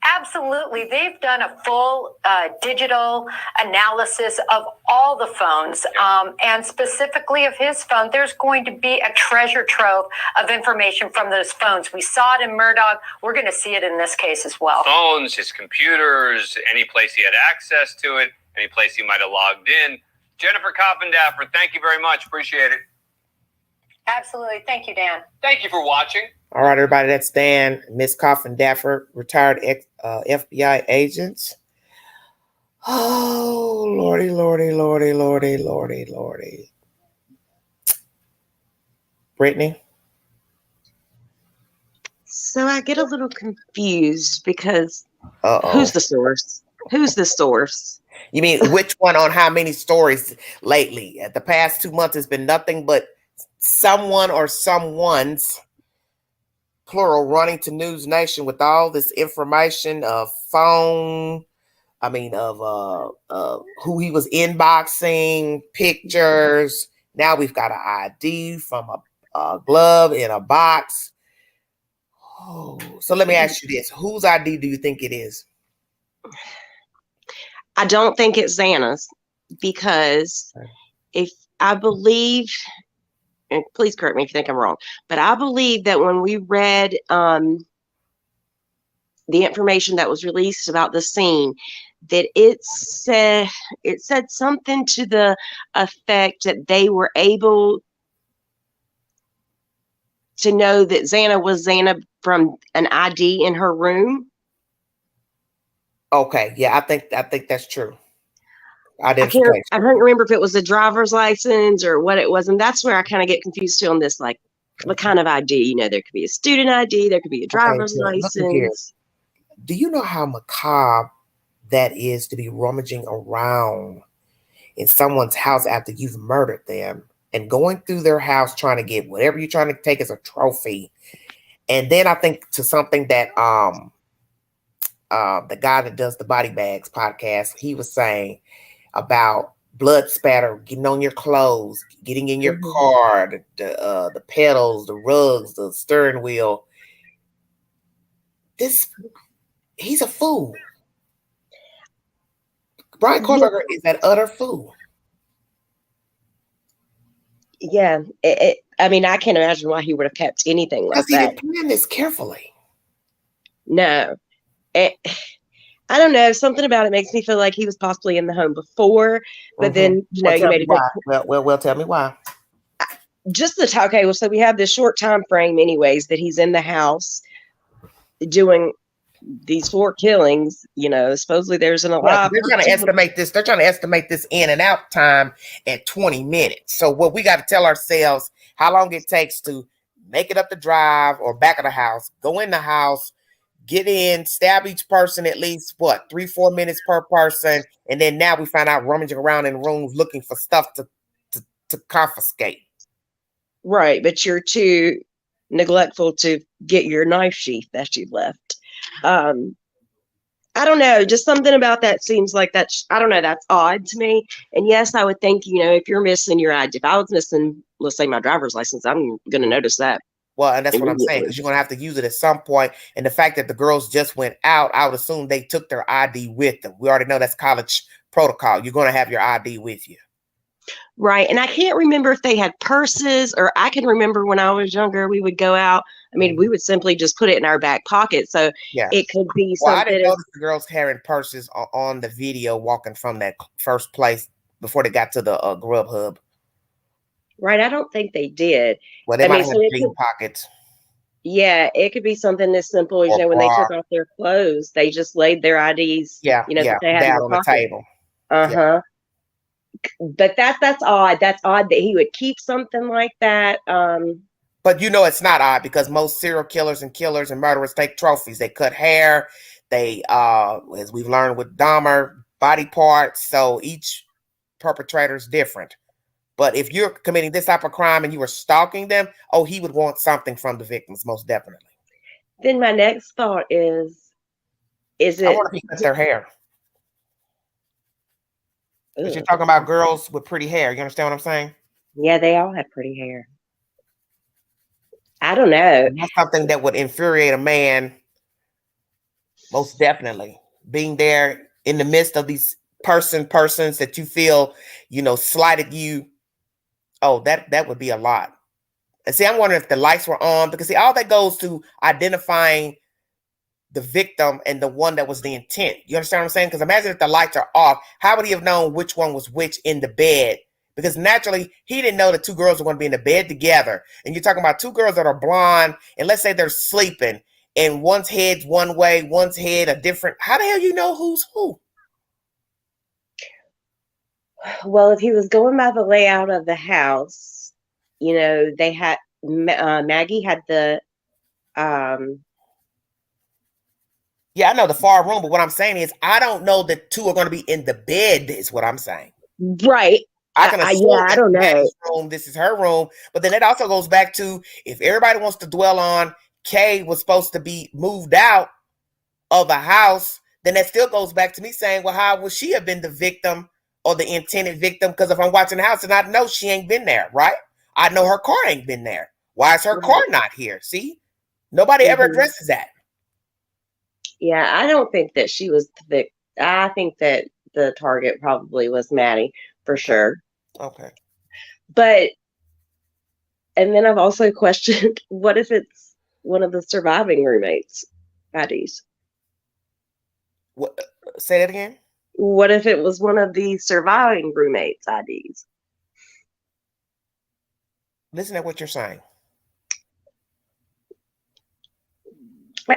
Absolutely. They've done a full digital analysis of all the phones, and specifically of his phone. There's going to be a treasure trove of information from those phones. We saw it in Murdoch. We're going to see it in this case as well. Phones, his computers, any place he had access to it, any place he might have logged in. Jennifer Coffindaffer, thank you very much. Appreciate it. Absolutely. Thank you, Dan. Thank you for watching. All right, everybody, that's Dan, Miss Coffindaffer, retired FBI agent. Oh, Lordy, Lordy, Lordy, Lordy, Lordy, Lordy. Brittany? So I get a little confused because Uh-oh. Who's the source? Who's the source? You mean which one on how many stories lately? The past 2 months has been nothing but someone or someone's, plural, running to News Nation with all this information of phone, of who he was inboxing, pictures. Now we've got an ID from a glove in a box. Oh, so let me ask you this. Whose ID do you think it is? I don't think it's Xana's, because if I believe, and please correct me if you think I'm wrong, but I believe that when we read the information that was released about the scene, that it said something to the effect that they were able to know that Xana was Xana from an ID in her room. Okay, yeah, I think that's true. I don't remember if it was a driver's license or what it was, and that's where I kind of get confused too on this, like what kind of ID. You know, there could be a student ID, there could be a driver's license. Do you know how macabre that is to be rummaging around in someone's house after you've murdered them and going through their house trying to get whatever you're trying to take as a trophy? And then I think to something that the guy that does the Body Bags podcast, he was saying about blood spatter, getting on your clothes, getting in your car, the pedals, the rugs, the steering wheel. He's a fool. Bryan Kohberger is an utter fool. Yeah, I mean, I can't imagine why he would have kept anything like that. Because he didn't plan this carefully. No. I don't know. Something about it makes me feel like he was possibly in the home before, but then, you know, you made a good point. Well, tell me why. Just okay, well, so we have this short time frame anyways that he's in the house doing these 4 killings. You know, supposedly there's an alive. They're trying to estimate this. They're trying to estimate this in and out time at 20 minutes. So what we got to tell ourselves how long it takes to make it up the drive or back of the house, go in the house, get in, stab each person at least 3-4 minutes per person, and then now we find out rummaging around in rooms looking for stuff to confiscate. Right, but you're too neglectful to get your knife sheath that you've left. I don't know, just something about that seems like that's odd to me. And yes, I would think, you know, if you're missing your ID, if I was missing, let's say, my driver's license, I'm going to notice that. Well, and that's what I'm saying, because you're going to have to use it at some point. And the fact that the girls just went out, I would assume they took their ID with them. We already know that's college protocol. You're going to have your ID with you. Right. And I can't remember if they had purses, or I can remember when I was younger, we would go out. I mean, we would simply just put it in our back pocket. So it could be something. I didn't notice the girls carrying purses on the video walking from that first place before they got to the Grub Hub. Right. I don't think they did. Well, they might have jean pockets. Yeah, it could be something as simple as, you know, when they took off their clothes, they just laid their IDs, you know, that they had down on the table. But that's odd. That's odd that he would keep something like that. But you know, it's not odd, because most serial killers and murderers take trophies. They cut hair. They, as we've learned with Dahmer, body parts. So each perpetrator is different. But if you're committing this type of crime and you were stalking them, he would want something from the victims, most definitely. Then my next thought is it? I want to cut their hair. Because you're talking about girls with pretty hair. You understand what I'm saying? Yeah, they all have pretty hair. I don't know. And that's something that would infuriate a man, most definitely. Being there in the midst of these persons that you feel, you know, slighted you. That would be a lot. And see, I'm wondering if the lights were on, because see, all that goes to identifying the victim and the one that was the intent. You understand what I'm saying? Because imagine if the lights are off, how would he have known which one was which in the bed? Because naturally, he didn't know that 2 girls were going to be in the bed together. And you're talking about 2 girls that are blonde, and let's say they're sleeping, and one's head's one way, one's head a different. How the hell you know who's who? Well, if he was going by the layout of the house, you know, they had Maggie had the Yeah, I know the far room, but what I'm saying is I don't know that 2 are going to be in the bed, is what I'm saying. Right. I can assume I don't know. room, this is her room, but then it also goes back to, if everybody wants to dwell on Kay was supposed to be moved out of the house, then that still goes back to me saying, well, how would she have been the victim or the intended victim? Because if I'm watching the house and I know she ain't been there, right? I know her car ain't been there. Why is her car not here? See, nobody ever addresses that. Yeah, I don't think that she was the victim. I think that the target probably was Maddie for sure. Okay. But, and then I've also questioned, what if it's one of the surviving roommates' IDs? What? Say that again? What if it was one of the surviving roommates' IDs? Listen to what you're saying.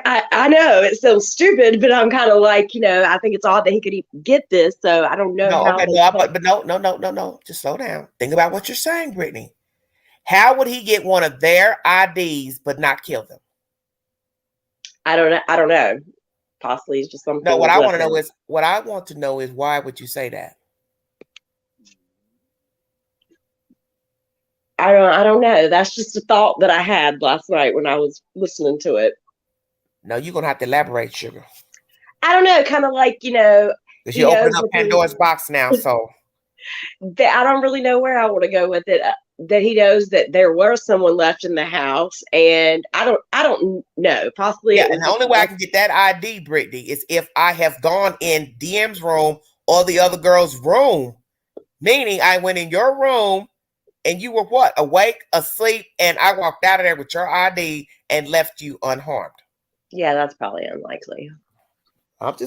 I know it sounds stupid, but I'm kind of like, you know, I think it's odd that he could even get this. So I don't know. No. Just slow down. Think about what you're saying, Brittany. How would he get one of their IDs but not kill them? I don't know. Possibly it's just something. No, what I want to know is why would you say that? I don't know. That's just a thought that I had last night when I was listening to it. No, you're gonna have to elaborate, sugar. I don't know, kind of like, Because he you're knows opening up that Pandora's box now, so. I don't really know where I want to go with it. That he knows that there was someone left in the house, and I don't know. Possibly Yeah, it was and the just only way I can get that ID, Brittany, is if I have gone in DM's room or the other girl's room. Meaning I went in your room and you were what? Awake, asleep, and I walked out of there with your ID and left you unharmed. Yeah, that's probably unlikely. I'm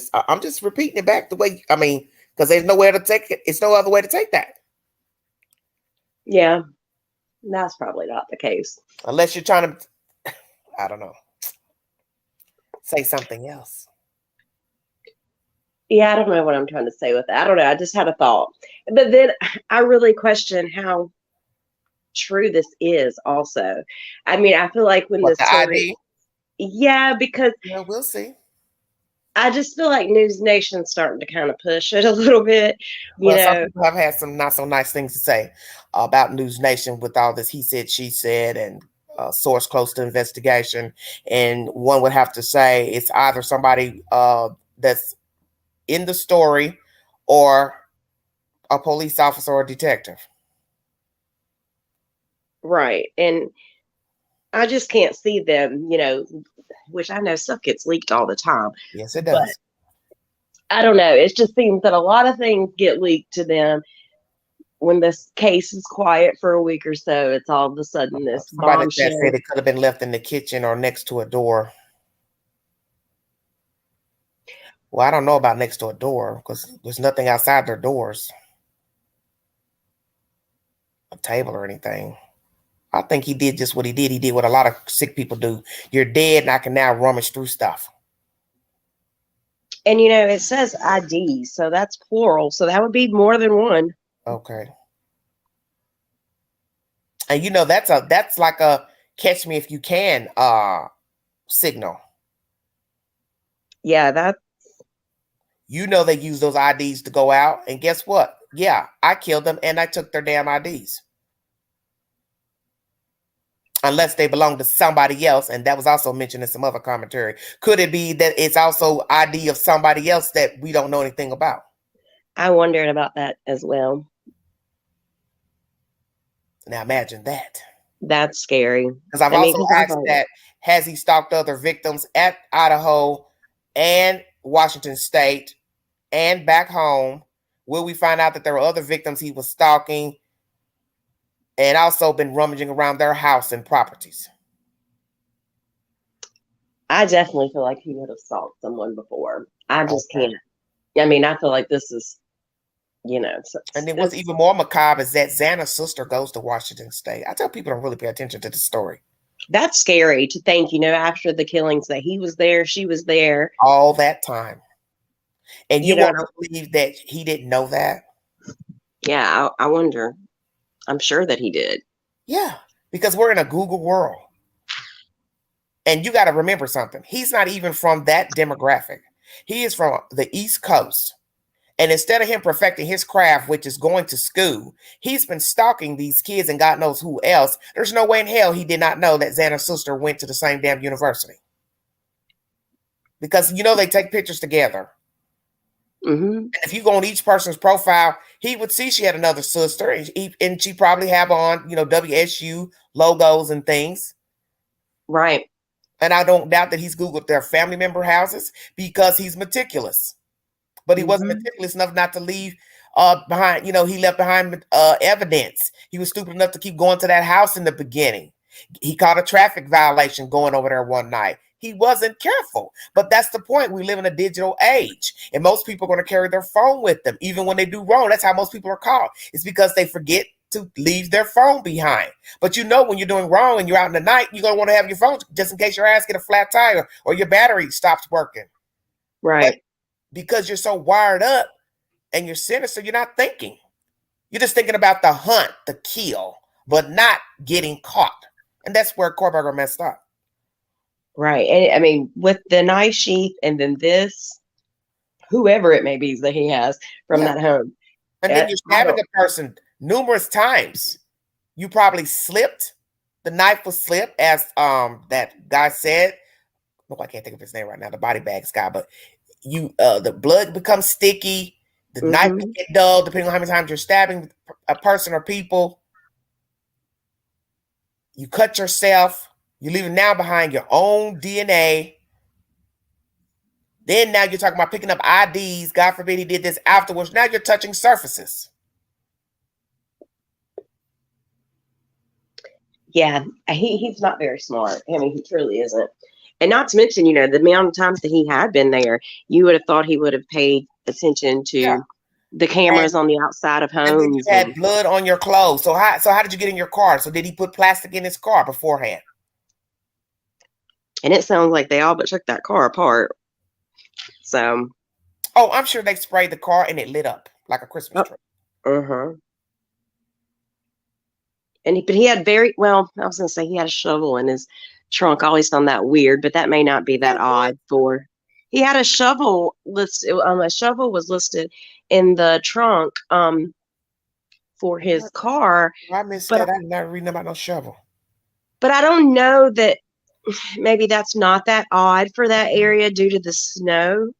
just repeating it back the way, because there's nowhere to take it. It's no other way to take that. Yeah, that's probably not the case. Unless you're trying to, I don't know, say something else. Yeah, I don't know what I'm trying to say with that. I don't know. I just had a thought. But then I really question how true this is also. I mean, I feel like when What, this the story, ID? yeah, because Yeah, we'll see. I just feel like News Nation's starting to kind of push it a little bit. Well, some people have had some not so nice things to say about News Nation with all this he said, she said, and source close to investigation. And one would have to say it's either somebody that's in the story or a police officer or a detective. Right. And I just can't see them, which I know stuff gets leaked all the time. Yes, it But does. I don't know. It just seems that a lot of things get leaked to them when this case is quiet for a week or so. It's all of a sudden this Somebody that bombshell. said it could have been left in the kitchen or next to a door. Well, I don't know about next to a door because there's nothing outside their doors, a table or anything. I think he did just what he did. He did what a lot of sick people do. You're dead, and I can now rummage through stuff. And it says ID, so that's plural. So that would be more than one. Okay. And that's like a catch me if you can signal. Yeah, They use those IDs to go out, and guess what? Yeah, I killed them and I took their damn IDs. Unless they belong to somebody else, and that was also mentioned in some other commentary. Could it be that it's also ID of somebody else that we don't know anything about? I wondered about that as well. Now imagine that. That's scary. Because I've also asked that, has he stalked other victims at Idaho and Washington State and back home? Will we find out that there were other victims he was stalking and also been rummaging around their house and properties? I definitely feel like he would have stalked someone before. I just can't. I mean, I feel like this is, And then what's even more macabre is that Xana's sister goes to Washington State. I tell people don't really pay attention to the story. That's scary to think, after the killings that he was there, she was there. All that time. And you want to believe that he didn't know that? Yeah, I wonder. I'm sure that he did. Yeah, because we're in a Google world. And you got to remember something. He's not even from that demographic. He is from the East Coast. And instead of him perfecting his craft, which is going to school, he's been stalking these kids and God knows who else. There's no way in hell he did not know that Xana's sister went to the same damn university. Because, they take pictures together. Mm-hmm. And if you go on each person's profile, he would see she had another sister. And she probably have on, WSU logos and things. Right. And I don't doubt that he's Googled their family member houses because he's meticulous. But he wasn't meticulous enough not to leave behind, he left behind evidence. He was stupid enough to keep going to that house in the beginning. He caught a traffic violation going over there one night. He wasn't careful. But that's the point. We live in a digital age. And most people are going to carry their phone with them, even when they do wrong. That's how most people are caught. It's because they forget to leave their phone behind. But when you're doing wrong and you're out in the night, you're going to want to have your phone just in case your ass get a flat tire or your battery stops working. Right. But because you're so wired up and you're sinister, you're not thinking. You're just thinking about the hunt, the kill, but not getting caught. And that's where Kohberger messed up. Right. And I mean, with the knife sheath and then this, whoever it may be that he has from that home. And then you're stabbing a person numerous times. You probably slipped. The knife was slipped, as that guy said. No, I can't think of his name right now, the body bags guy, but the blood becomes sticky, the knife can get dull, depending on how many times you're stabbing a person or people. You cut yourself, you're leaving now behind your own DNA. Then now you're talking about picking up IDs. God forbid he did this afterwards. Now you're touching surfaces. Yeah, he's not very smart. I mean, he truly isn't. And not to mention, you know, the amount of times that he had been there, you would have thought he would have paid attention to the cameras on the outside of homes. And then you had blood on your clothes. So how did you get in your car? So did he put plastic in his car beforehand? And it sounds like they all but took that car apart. So. Oh, I'm sure they sprayed the car and it lit up like a Christmas tree. But he had I was going to say he had a shovel in his trunk. I always found that weird, but that may not be that odd he had a shovel listed. A shovel was listed in the trunk for his car. I missed that. I'm not reading about no shovel. But I don't know that maybe that's not that odd for that area due to the snow.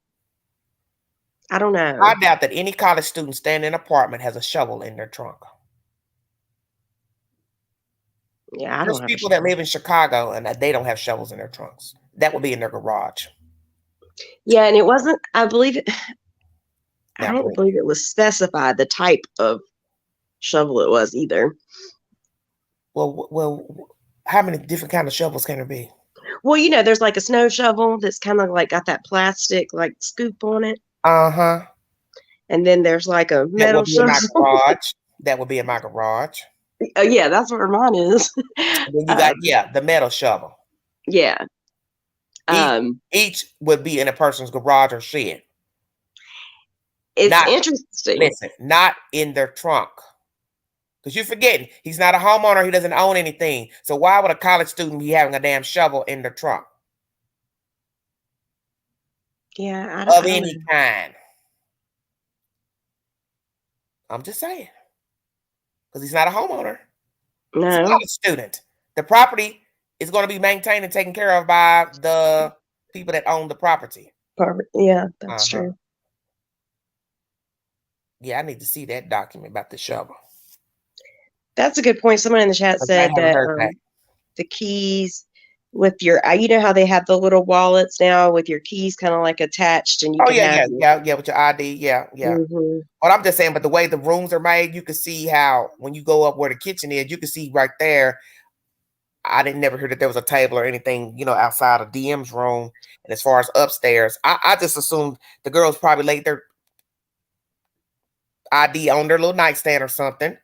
I don't know. I doubt that any college student staying in an apartment has a shovel in their trunk. Yeah, There's people that live in Chicago and they don't have shovels in their trunks. That would be in their garage. Yeah, and it wasn't, I don't believe it was specified the type of shovel it was either. Well, how many different kind of shovels can there be? Well, you know, there's like a snow shovel that's kind of like got that plastic like scoop on it. And then there's like a metal shovel. That would be in my garage. Oh yeah, that's where mine is. And then you got the metal shovel. Yeah. Each would be in a person's garage or shed. It's interesting. Listen, not in their trunk. Because you're forgetting, he's not a homeowner. He doesn't own anything. So why would a college student be having a damn shovel in their trunk? Yeah, of any kind. I'm just saying. Because he's not a homeowner. No. He's not a student. The property is going to be maintained and taken care of by the people that own the property. Yeah, that's true. Yeah, I need to see that document about the shovel. That's a good point. Someone in the chat said that the keys with your, you know how they have the little wallets now with your keys kind of like attached, and you with your ID, But I'm just saying, but the way the rooms are made, you can see how when you go up where the kitchen is, you can see right there. I didn't never hear that there was a table or anything, you know, outside of DM's room. And as far as upstairs, I just assumed the girls probably laid their ID on their little nightstand or something,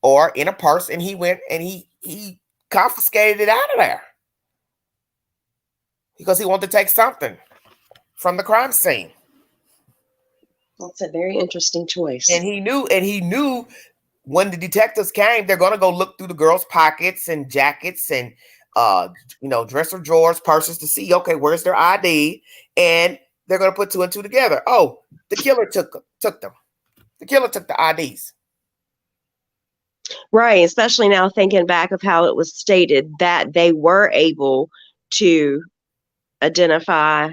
or in a purse, and he went and he confiscated it out of there because he wanted to take something from the crime scene. That's a very interesting choice. And he knew when the detectives came, they're going to go look through the girls' pockets and jackets and dresser drawers, purses to see, okay, where's their ID? And they're going to put two and two together. Oh, the killer took them. The killer took the IDs. Right, especially now thinking back of how it was stated that they were able to identify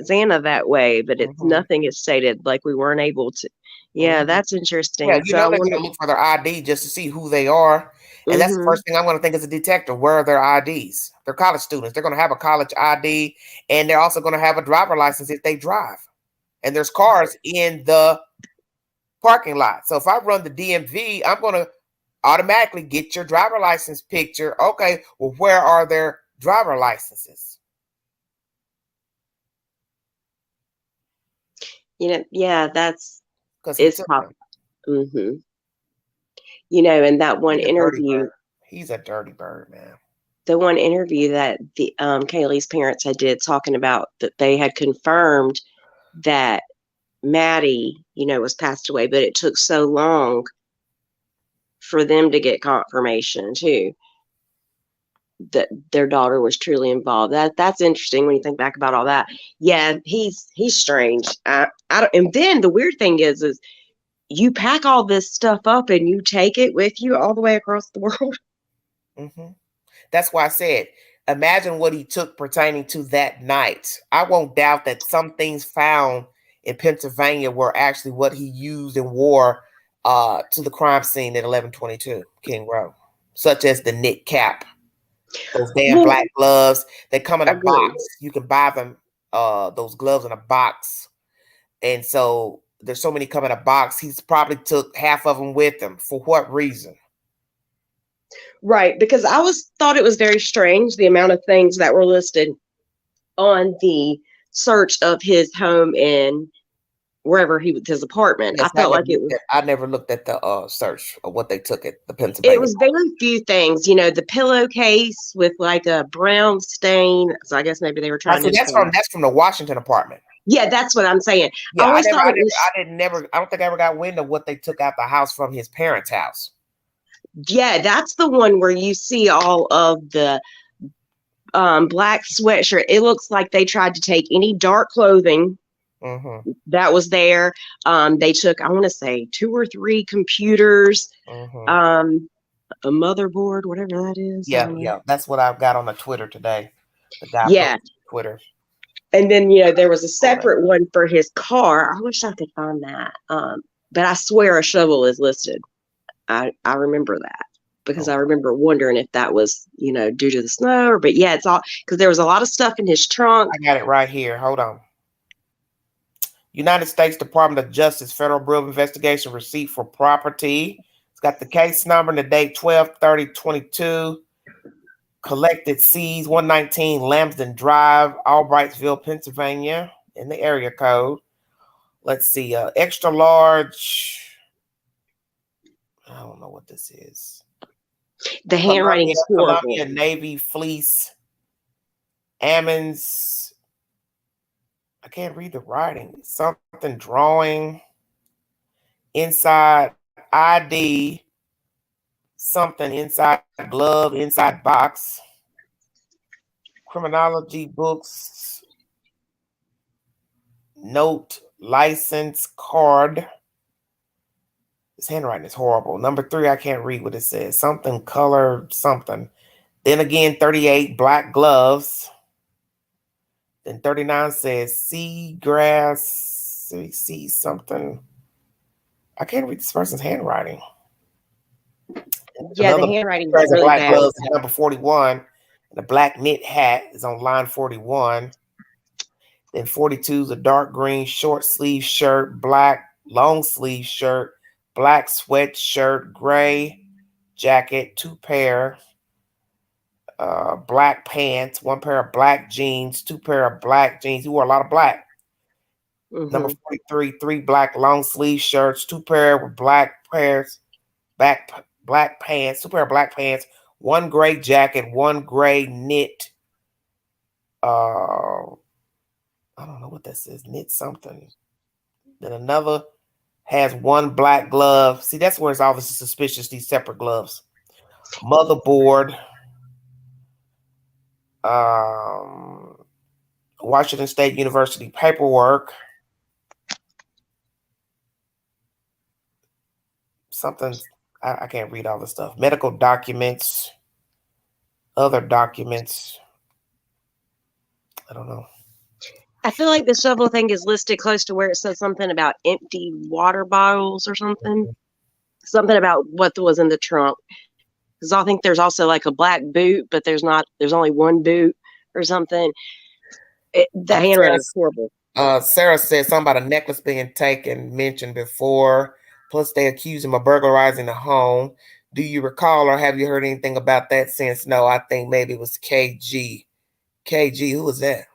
Xana that way, but it's nothing is stated like we weren't able to. Yeah, that's interesting. Yeah, they're going to look for their ID just to see who they are. And that's the first thing I'm going to think as a detective. Where are their IDs? They're college students. They're going to have a college ID, and they're also going to have a driver license if they drive. And there's cars in the parking lot. So if I run the DMV, I'm going to automatically get your driver license picture. Okay, well, where are their driver licenses? That's it's possible. In that one interview, he's a dirty bird, man. The one interview that the Kaylee's parents had did talking about that they had confirmed that Maddie, was passed away, but it took so long for them to get confirmation too that their daughter was truly involved. That's interesting when you think back about all that. Yeah, he's strange. I don't. And then the weird thing is you pack all this stuff up and you take it with you all the way across the world. That's why I said imagine what he took pertaining to that night. I won't doubt that some things found in Pennsylvania were actually what he used and wore to the crime scene at 1122 King Road, such as the knit cap, those damn black gloves. They come in a box. You can buy them, those gloves in a box. And so there's so many come in a box. He's probably took half of them with him. For what reason? Right, because I thought it was very strange the amount of things that were listed on the search of his home and wherever his apartment. Yes, I felt like it was. I never looked at the search of what they took at the Pennsylvania. It was very few things, the pillowcase with like a brown stain. So I guess maybe they were trying to. That's from the Washington apartment. Yeah, that's what I'm saying. Yeah, I don't think I ever got wind of what they took out the house from his parents' house. Yeah, that's the one where you see all of the black sweatshirt. It looks like they tried to take any dark clothing that was there. They took, I want to say, 2 or 3 computers, a motherboard, whatever that is. Yeah, that's what I've got on the Twitter today. The guy Twitter. And then, there was a separate one for his car. I wish I could find that. But I swear a shovel is listed. I remember that because I remember wondering if that was, due to the snow but yeah, it's all because there was a lot of stuff in his trunk. I got it right here. Hold on. United States Department of Justice Federal Bureau of Investigation receipt for property. It's got the case number and the date 12/30/22. Collected seized 119 Lambsden Drive, Albrightsville, Pennsylvania, in the area code. Let's see, extra large. I don't know what this is. The handwriting is horrible. Columbia Navy fleece. Ammons. I can't read the writing. Something drawing. Inside ID. Something inside glove, inside box. Criminology books. Note, license, card. His handwriting is horrible. Number 3, I can't read what it says. Something, color, something. Then again, 38, black gloves. Then 39 says seagrass, see something. I can't read this person's handwriting. Yeah, the handwriting is really black bad. gloves is number 41. And the black knit hat is on line 41. Then 42 is a dark green short sleeve shirt, black long sleeve shirt, black sweatshirt, gray jacket, 2 pair, black pants, 1 pair of black jeans, 2 pair of black jeans. He wore a lot of black. Number 43, 3 black long sleeve shirts, 2 pair with black pairs, black pants, 2 pair of black pants, 1 gray jacket, 1 gray knit. I don't know what that says. Knit something. Then another has 1 black glove. See, that's where it's obviously suspicious, these separate gloves. Motherboard. Washington State University paperwork. Something, I can't read all the stuff. Medical documents. Other documents. I don't know. I feel like the shovel thing is listed close to where it says something about empty water bottles or something. Something about what was in the trunk. Because I think there's also like a black boot, but there's only 1 boot or something. The handwriting is horrible. Sarah said something about a necklace being taken, mentioned before. Plus, they accused him of burglarizing the home. Do you recall or have you heard anything about that since? No, I think maybe it was KG. KG, who was that?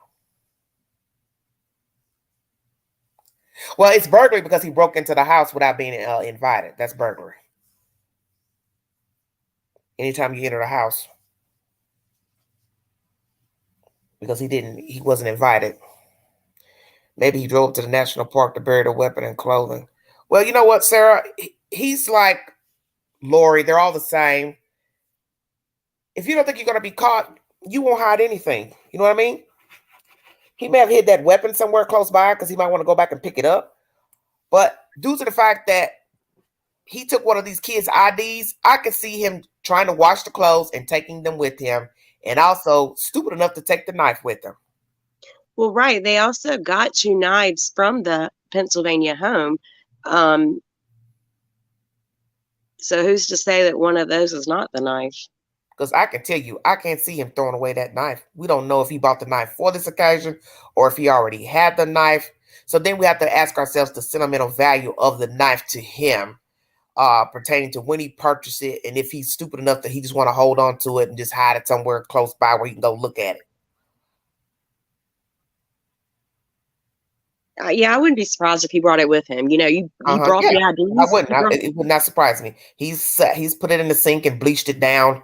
Well, it's burglary because he broke into the house without being invited. That's burglary. Anytime you enter a house. Because he wasn't invited. Maybe he drove to the national park to bury the weapon and clothing. Well, you know what, Sarah? He's like Lori. They're all the same. If you don't think you're going to be caught, you won't hide anything. You know what I mean? He may have hid that weapon somewhere close by because he might want to go back and pick it up. But due to the fact that he took one of these kids' IDs, I could see him trying to wash the clothes and taking them with him and also stupid enough to take the knife with him. Well, right. They also got 2 knives from the Pennsylvania home. So who's to say that one of those is not the knife? Because I can tell you, I can't see him throwing away that knife. We don't know if he bought the knife for this occasion or if he already had the knife. So then we have to ask ourselves the sentimental value of the knife to him, pertaining to when he purchased it, and if he's stupid enough that he just want to hold on to it and just hide it somewhere close by where he can go look at it. Yeah, I wouldn't be surprised if he brought it with him. You know, he brought Yeah, the IDs. I wouldn't. It would not surprise me. He's put it in the sink and bleached it down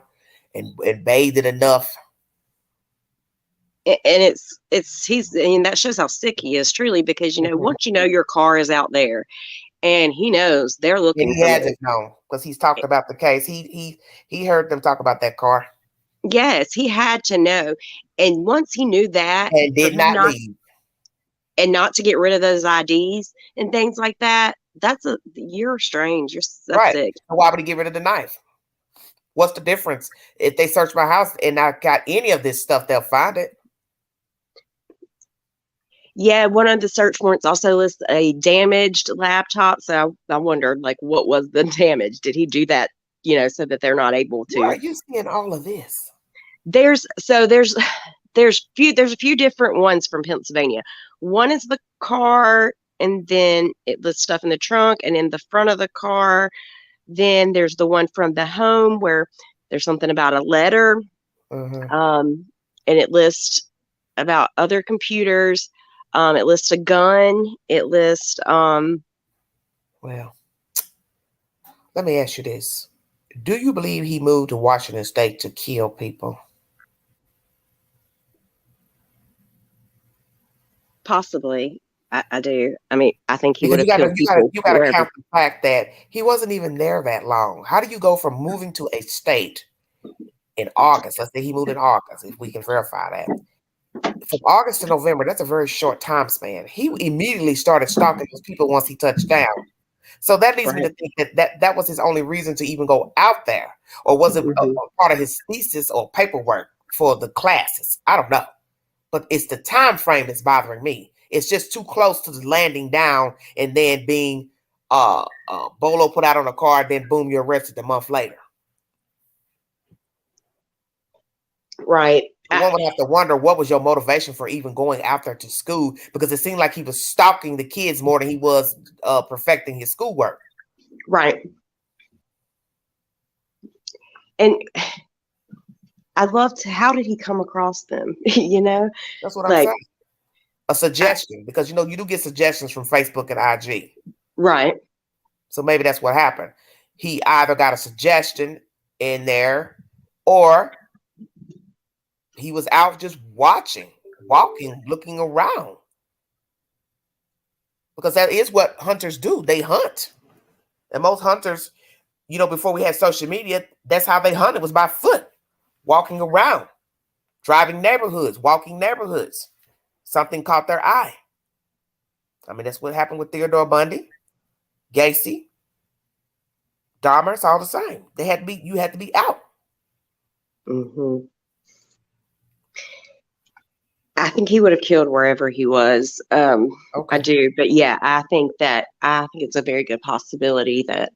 and bathed it enough. And that shows how sick he is, truly, because, you know, once you know your car is out there and he knows they're looking And he for hasn't known because he's talked about the case. He heard them talk about that car. Yes, he had to know. And once he knew that, And did not leave. And not to get rid of those IDs and things like that, you're strange. That's right. sick. So why would he get rid of the knife? What's the difference? If they search my house and I got any of this stuff, they'll find it. Yeah, one of the search warrants also lists a damaged laptop. So I wondered, like, what was the damage? Did he do that, you know, so that they're not able to? Why are you seeing all of this? There's a few different ones from Pennsylvania. One is the car, and then it lists stuff in the trunk and in the front of the car. Then there's the one from the home where there's something about a letter, and it lists about other computers. It lists a gun. It lists. Well, let me ask you this: do you believe he moved to Washington State to kill people? Possibly. I do. I mean, I think he would have killed people. You got to count the fact that he wasn't even there that long. How do you go from moving to a state in August? Let's say he moved in August, if we can verify that. From August to November, that's a very short time span. He immediately started stalking those people once he touched down. So that leads me to think that was his only reason to even go out there. Or was it part of his thesis or paperwork for the classes? I don't know. But it's the time frame that's bothering me. It's just too close to the landing down and then being bolo put out on a car, then boom, you're arrested a month later. Right. One would have to wonder, what was your motivation for even going out there to school? Because it seemed like he was stalking the kids more than he was perfecting his schoolwork. Right. And I loved, how did he come across them? You know? That's what I'm saying. A suggestion, because, you know, you do get suggestions from Facebook and IG. Right. So maybe that's what happened. He either got a suggestion in there, or he was out just walking, looking around. Because that is what hunters do. They hunt. And most hunters, you know, before we had social media, that's how they hunted, was by foot, walking around, driving neighborhoods, walking neighborhoods. Something caught their eye. I mean, that's what happened with Theodore Bundy, Gacy, Dahmer. It's all the same. You had to be out. Mm-hmm. I think he would have killed wherever he was. I do, but yeah, I think it's a very good possibility that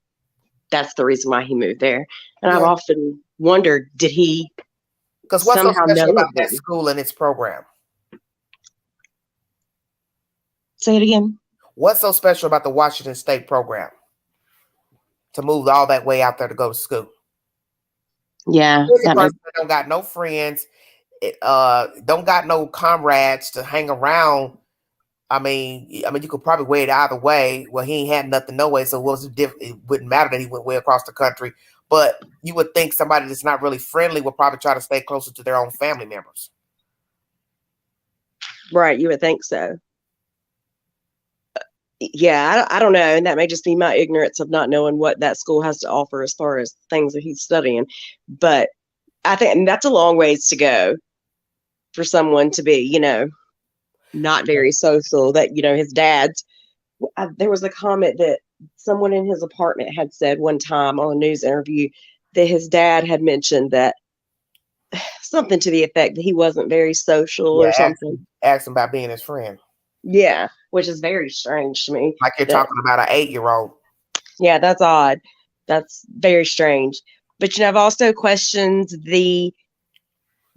that's the reason why he moved there. And I've often wondered, did he? Because what's so special about that school and its program? Say it again. What's so special about the Washington State program to move all that way out there to go to school? Yeah. Here's a person that don't got no friends, don't got no comrades to hang around. I mean, you could probably weigh it either way. Well, he ain't had nothing no way, so it wouldn't matter that he went way across the country. But you would think somebody that's not really friendly would probably try to stay closer to their own family members. Right, you would think so. Yeah, I don't know. And that may just be my ignorance of not knowing what that school has to offer as far as things that he's studying. But I think that's a long ways to go for someone to be, you know, not very social. That, you know, his dad's, there was a comment that someone in his apartment had said one time on a news interview that his dad had mentioned that something to the effect that he wasn't very social or something. Asked him about being his friend. Yeah, which is very strange to me. Like you're talking about an 8-year-old. Yeah, that's odd. That's very strange. But I've also questioned the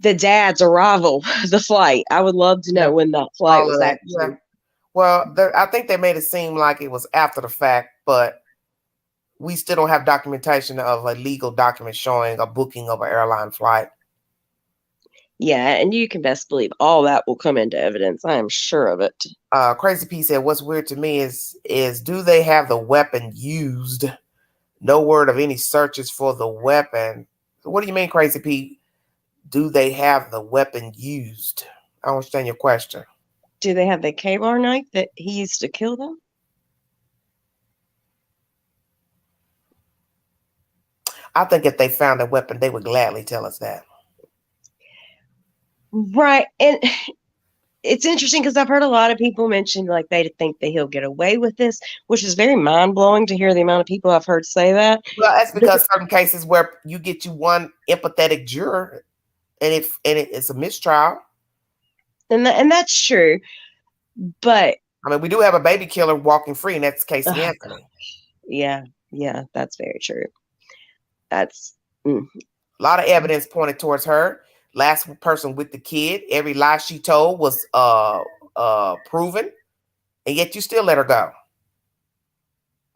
dad's arrival, the flight. I would love to know when that flight was actually. Yeah. Well, I think they made it seem like it was after the fact, but we still don't have documentation of a legal document showing a booking of an airline flight. Yeah, and you can best believe all that will come into evidence. I am sure of it. Crazy P said, what's weird to me is do they have the weapon used? No word of any searches for the weapon. What do you mean, Crazy P? Do they have the weapon used? I don't understand your question. Do they have the K-bar knife that he used to kill them? I think if they found a weapon, they would gladly tell us that. Right. And it's interesting because I've heard a lot of people mention like they think that he'll get away with this, which is very mind-blowing to hear the amount of people I've heard say that. Well, that's because certain cases where you get you one empathetic juror and it's a mistrial. And that's true. But I mean, we do have a baby killer walking free, and that's Casey Anthony. Yeah, that's very true. That's a lot of evidence pointed towards her. Last person with the kid, every lie she told was proven, and yet you still let her go.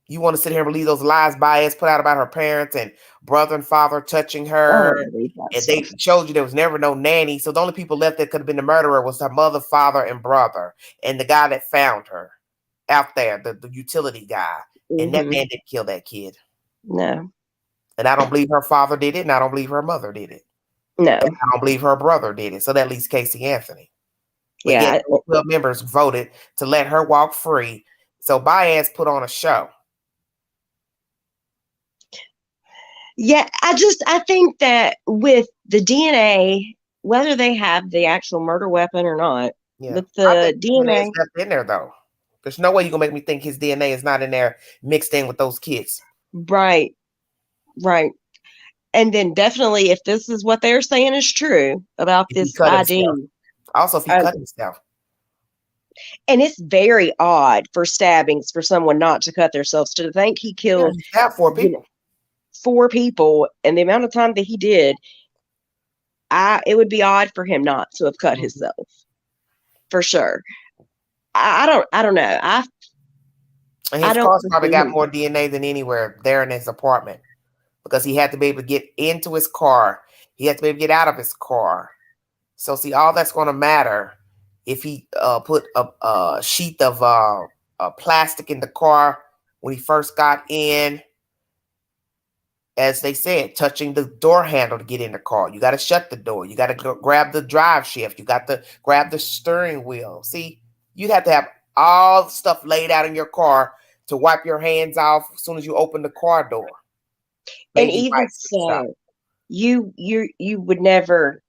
You want to sit here and believe those lies bias put out about her parents and brother and father touching her. And they showed you there was never no nanny. So the only people left that could have been the murderer was her mother, father, and brother. And the guy that found her out there, the utility guy. And that man didn't kill that kid. No. And I don't believe her father did it. And I don't believe her mother did it. No. And I don't believe her brother did it. So that leaves Casey Anthony. But yeah. 12 members voted to let her walk free. So Baez put on a show. Yeah, I think that with the DNA, whether they have the actual murder weapon or not, with the DNA is left in there though. There's no way you're gonna make me think his DNA is not in there mixed in with those kids. Right. And then definitely if this is what they're saying is true about this ID. Also, if he cut himself. And it's very odd for stabbings for someone not to cut themselves. To think he killed 4 people. 4 people, and the amount of time that he did, it would be odd for him not to have cut himself, for sure. I don't know. And his car probably got more DNA than anywhere there in his apartment, because he had to be able to get into his car. He had to be able to get out of his car. So see, all that's going to matter if he put a sheet of plastic in the car when he first got in. As they said, touching the door handle to get in the car. You got to shut the door. You got to grab the drive shift. You got to grab the steering wheel. See, you'd have to have all the stuff laid out in your car to wipe your hands off as soon as you open the car door. And even so, you would never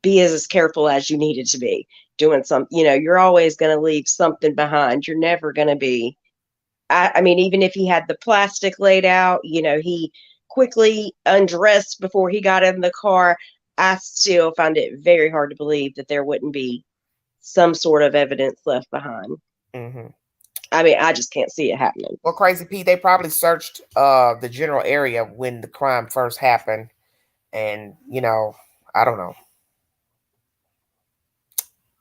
be as careful as you needed to be doing something. You're always going to leave something behind. You're never going to be. I mean, even if he had the plastic laid out, he quickly undressed before he got in the car. I still find it very hard to believe that there wouldn't be some sort of evidence left behind. I mean, I just can't see it happening. Well, Crazy Pete, they probably searched the general area when the crime first happened. And, I don't know.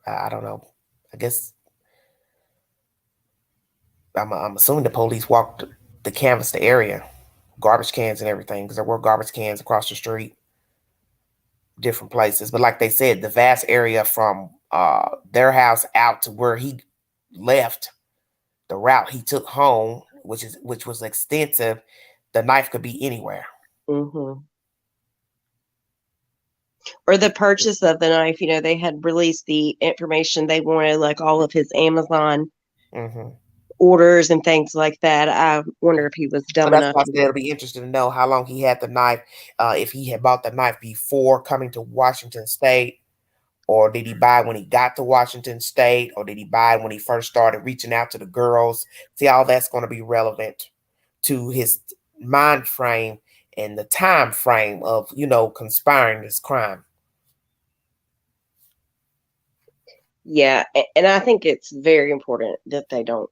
I don't know. I guess I'm assuming the police walked the canvas the area. Garbage cans and everything, because there were garbage cans across the street, different places. But like they said, the vast area from their house out to where he left, the route he took home, which was extensive, the knife could be anywhere. Or the purchase of the knife. They had released the information they wanted, like all of his Amazon orders and things like that. I wonder if he was dumb enough. It'll be interesting to know how long he had the knife. If he had bought the knife before coming to Washington State, or did he buy when he got to Washington State, or did he buy when he first started reaching out to the girls? See, all that's going to be relevant to his mind frame and the time frame of conspiring this crime. Yeah, and I think it's very important that they don't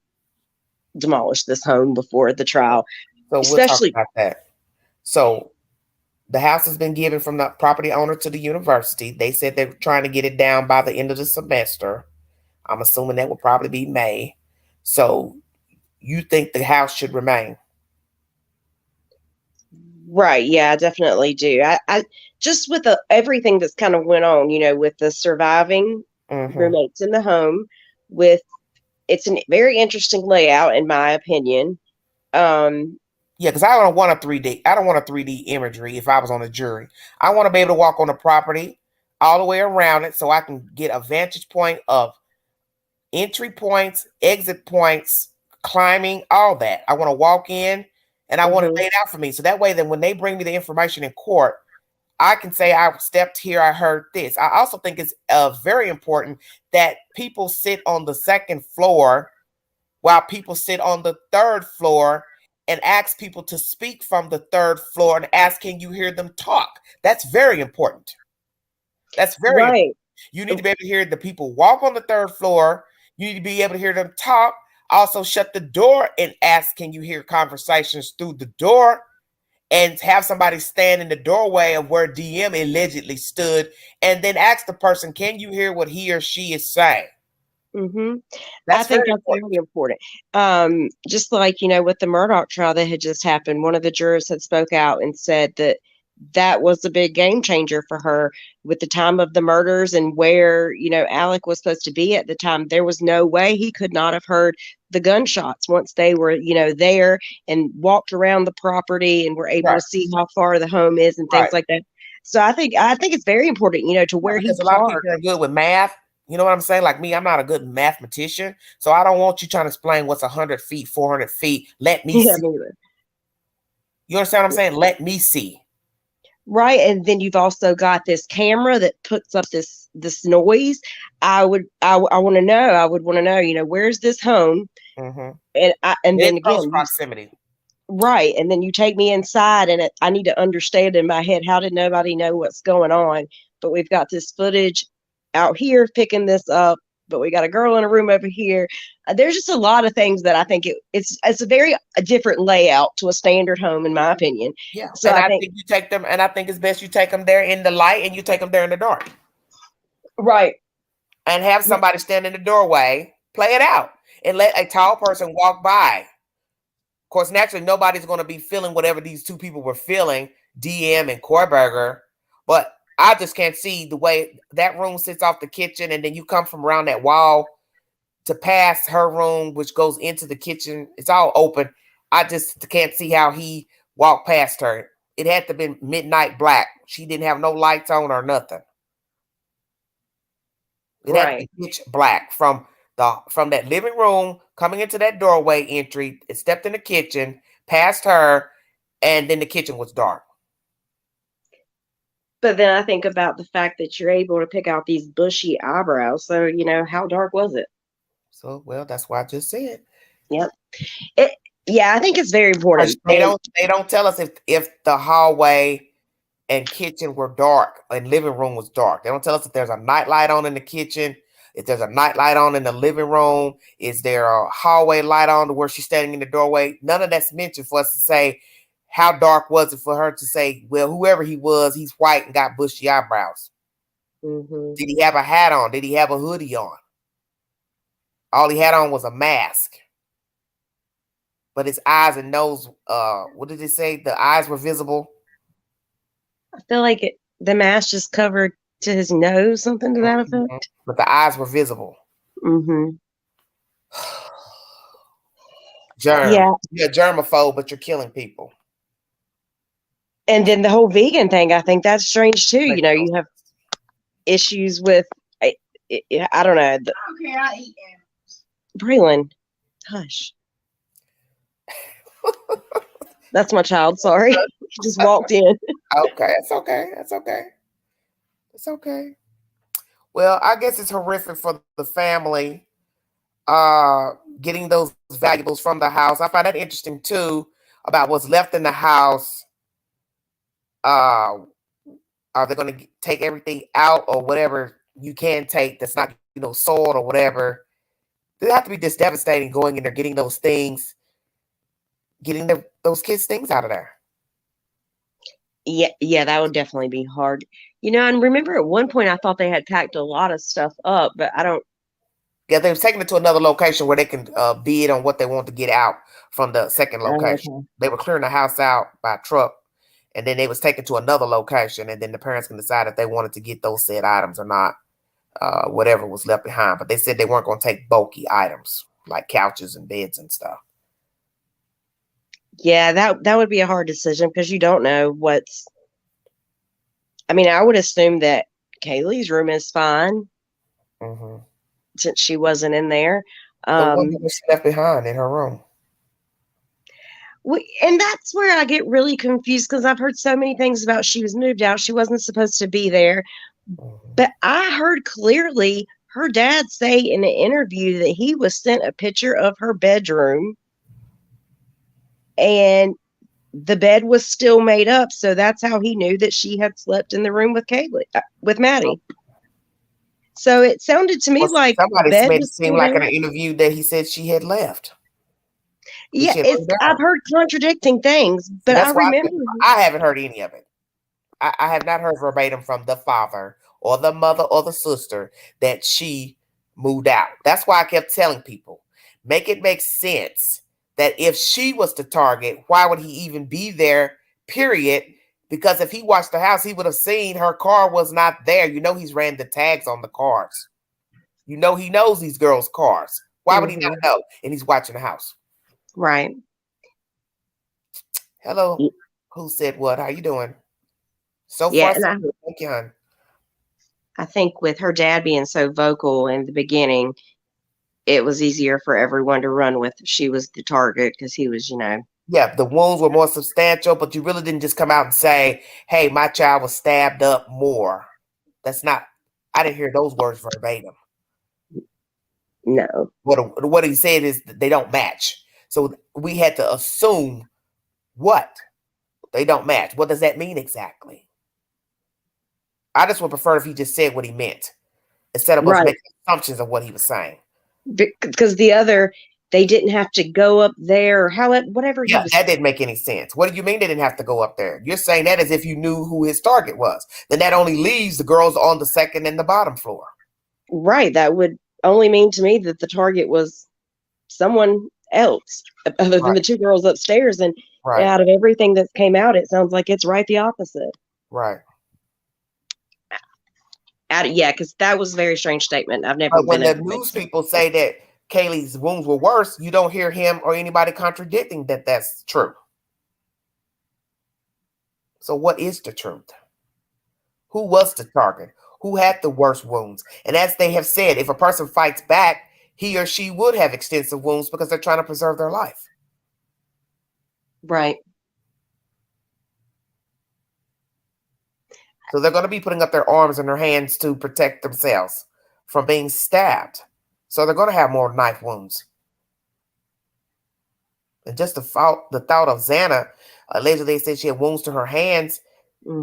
demolish this home before the trial, So we'll talk especially. about that. So the house has been given from the property owner to the university. They said they're trying to get it down by the end of the semester. I'm assuming that will probably be May. So you think the house should remain? Right, yeah, I definitely do. I just with everything that's kind of went on, with the surviving roommates in the home, it's a very interesting layout in my opinion. Yeah, because I don't want a 3D. I don't want a 3D imagery if I was on a jury. I want to be able to walk on the property all the way around it so I can get a vantage point of entry points, exit points, climbing, all that. I want to walk in and I want it laid out for me. So that way, then when they bring me the information in court, I can say I stepped here, I heard this. I also think it's very important that people sit on the second floor while people sit on the third floor and ask people to speak from the third floor and ask, can you hear them talk? That's very important. That's very important. Right. You need to be able to hear the people walk on the third floor. You need to be able to hear them talk. Also, shut the door and ask, can you hear conversations through the door? And have somebody stand in the doorway of where DM allegedly stood and then ask the person, can you hear what he or she is saying? I think that's really important. Just like, with the Murdaugh trial that had just happened, one of the jurors had spoke out and said that was a big game changer for her with the time of the murders and where, Alec was supposed to be at the time. There was no way he could not have heard the gunshots once they were, there and walked around the property and were able to see how far the home is and things like that. So I think it's very important, to where he parked. A lot of people are good with math. You know what I'm saying? Like me, I'm not a good mathematician. So I don't want you trying to explain what's 100 feet, 400 feet. Let me see. You understand what I'm saying? Let me see. Right. And then you've also got this camera that puts up this noise. I would want to know, where's this home? And then again, close proximity. Right. And then you take me inside and I need to understand in my head, how did nobody know what's going on? But we've got this footage out here picking this up, but we got a girl in a room over here. There's just a lot of things that I think it's a different layout to a standard home, in my opinion. Yeah. So I think you take them, and I think it's best you take them there in the light and you take them there in the dark. Right. And have somebody stand in the doorway, play it out, and let a tall person walk by. Of course, naturally, nobody's going to be feeling whatever these two people were feeling, DM and Kohberger, but I just can't see the way that room sits off the kitchen, and then you come from around that wall to pass her room, which goes into the kitchen. It's all open. I just can't see how he walked past her. It had to have been midnight black. She didn't have no lights on or nothing. It had to be pitch black from that living room coming into that doorway entry. It stepped in the kitchen, past her, and then the kitchen was dark. But then I think about the fact that you're able to pick out these bushy eyebrows. So, how dark was it? So, well, that's why I just said. Yep. Yeah, I think it's very important. They don't tell us if the hallway and kitchen were dark and living room was dark. They don't tell us if there's a night light on in the kitchen, if there's a night light on in the living room, is there a hallway light on to where she's standing in the doorway? None of that's mentioned for us to say how dark was it for her to say, well, whoever he was, he's white and got bushy eyebrows. Did he have a hat on? Did he have a hoodie on? All he had on was a mask. But his eyes and nose, what did it say? The eyes were visible. I feel like the mask just covered to his nose, something to that effect. But the eyes were visible. Germ. Yeah. You're a germaphobe, but you're killing people. And then the whole vegan thing, I think that's strange too. You have issues with, I don't know. Okay, I'll eat them. Braylon, hush. That's my child. Sorry. He just walked in. Okay. It's okay. It's okay. It's okay. Well, I guess it's horrific for the family getting those valuables from the house. I find that interesting too about what's left in the house. Are they going to take everything out or whatever you can take that's not soiled or whatever. It have to be just devastating going in there, getting those things, those kids' things out of there. Yeah, that would definitely be hard. And remember at one point I thought they had packed a lot of stuff up, but I don't. Yeah, they were taking it to another location where they can bid on what they want to get out from the second location. Okay. They were clearing the house out by truck, and then they was taken to another location, and then the parents can decide if they wanted to get those said items or not, whatever was left behind. But they said they weren't going to take bulky items like couches and beds and stuff. Yeah, that would be a hard decision because you don't know what's. I mean, I would assume that Kaylee's room is fine since she wasn't in there. So what was she left behind in her room? And that's where I get really confused because I've heard so many things about she was moved out. She wasn't supposed to be there. But I heard clearly her dad say in an interview that he was sent a picture of her bedroom and the bed was still made up. So that's how he knew that she had slept in the room with with Maddie. So it sounded to me like somebody made it seem like in an interview that he said she had left. Yeah, I've heard contradicting things, but I remember I haven't heard any of it. I have not heard verbatim from the father or the mother or the sister that she moved out. That's why I kept telling people, make it make sense that if she was the target, why would he even be there, period? Because if he watched the house, he would have seen her car was not there. He's ran the tags on the cars. He knows these girls' cars. Why would he not know? And he's watching the house. Right. Hello. Who said what? How you doing? So far, so good. Thank you, hon. I think with her dad being so vocal in the beginning, it was easier for everyone to run with if she was the target because he was, Yeah, the wounds were more substantial, but you really didn't just come out and say, hey, my child was stabbed up more. I didn't hear those words verbatim. No. What he said is they don't match. So we had to assume what? They don't match. What does that mean exactly? I just would prefer if he just said what he meant instead of us making assumptions of what he was saying. Because they didn't have to go up there or whatever. Yeah, that didn't make any sense. What do you mean they didn't have to go up there? You're saying that as if you knew who his target was. Then that only leaves the girls on the second and the bottom floor. Right. That would only mean to me that the target was someone else other than the two girls upstairs. And out of everything that came out, it sounds like it's right the opposite. Right. Yeah, because that was a very strange statement. I've never But when the news people say that Kaylee's wounds were worse, you don't hear him or anybody contradicting that that's true. So what is the truth? Who was the target? Who had the worst wounds? And as they have said, if a person fights back, he or she would have extensive wounds because they're trying to preserve their life. Right. So they're going to be putting up their arms and their hands to protect themselves from being stabbed. So they're going to have more knife wounds. And just the thought of Xana, allegedly they said she had wounds to her hands.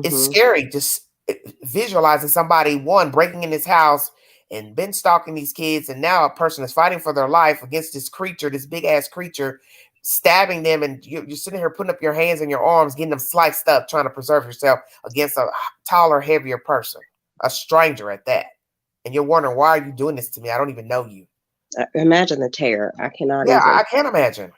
It's scary just visualizing somebody, one, breaking in his house and been stalking these kids. And now a person is fighting for their life against this creature, this big ass creature, stabbing them. And you're sitting here putting up your hands and your arms, getting them sliced up, trying to preserve yourself against a taller, heavier person, a stranger at that. And you're wondering, why are you doing this to me? I don't even know you. Imagine the terror. I cannot. Yeah, I can't imagine.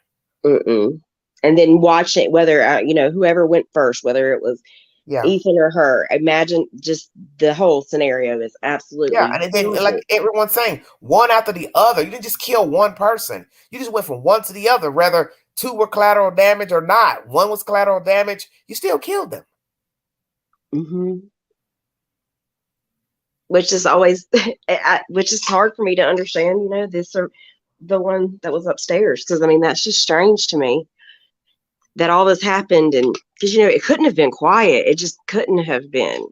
And then watch it, whether, whoever went first, whether it was Ethan or her. Imagine just the whole scenario is absolutely. Yeah, and then like everyone's saying, one after the other. You didn't just kill one person. You just went from one to the other, whether two were collateral damage or not. One was collateral damage. You still killed them. Which is always, which is hard for me to understand, this or the one that was upstairs. Because, that's just strange to me that all this happened. And because, it couldn't have been quiet. It just couldn't have been.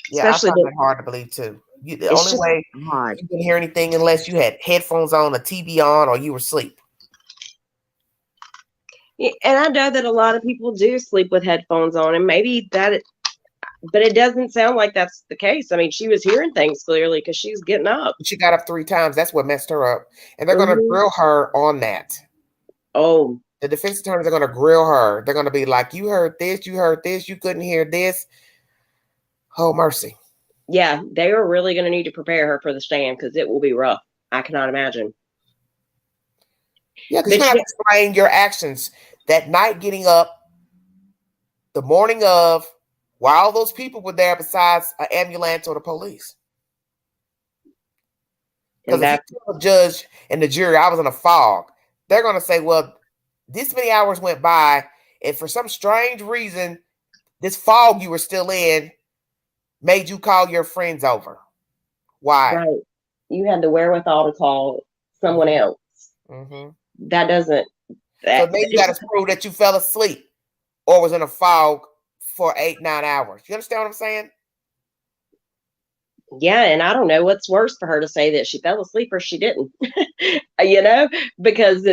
Yeah, especially I find that hard to believe, too. The only way you didn't hear anything unless you had headphones on, a TV on, or you were asleep. Yeah, and I know that a lot of people do sleep with headphones on. And maybe that But it doesn't sound like that's the case. I mean, she was hearing things clearly because she was getting up. She got up 3 times. That's what messed her up. And they're going to Mhm. grill her on that. Oh, The defense attorneys are going to grill her. They're going to be like, you heard this, you couldn't hear this. Oh, mercy. yeah, they are really going to need to prepare her for the stand because it will be rough. I cannot imagine. Yeah, because you're going to have to explain your actions that night, getting up, the morning of, while those people were there besides an ambulance or the police. Because if you tell the judge and the jury I was in a fog, they're going to say, well, this many hours went by, and for some strange reason, this fog you were still in made you call your friends over. Why? Right. You had the wherewithal to call someone else. Mm-hmm. That doesn't. So maybe you got to prove that you fell asleep or was in a fog for 8-9 hours. You understand what I'm saying? Yeah, and I don't know what's worse for her to say that she fell asleep or she didn't. Because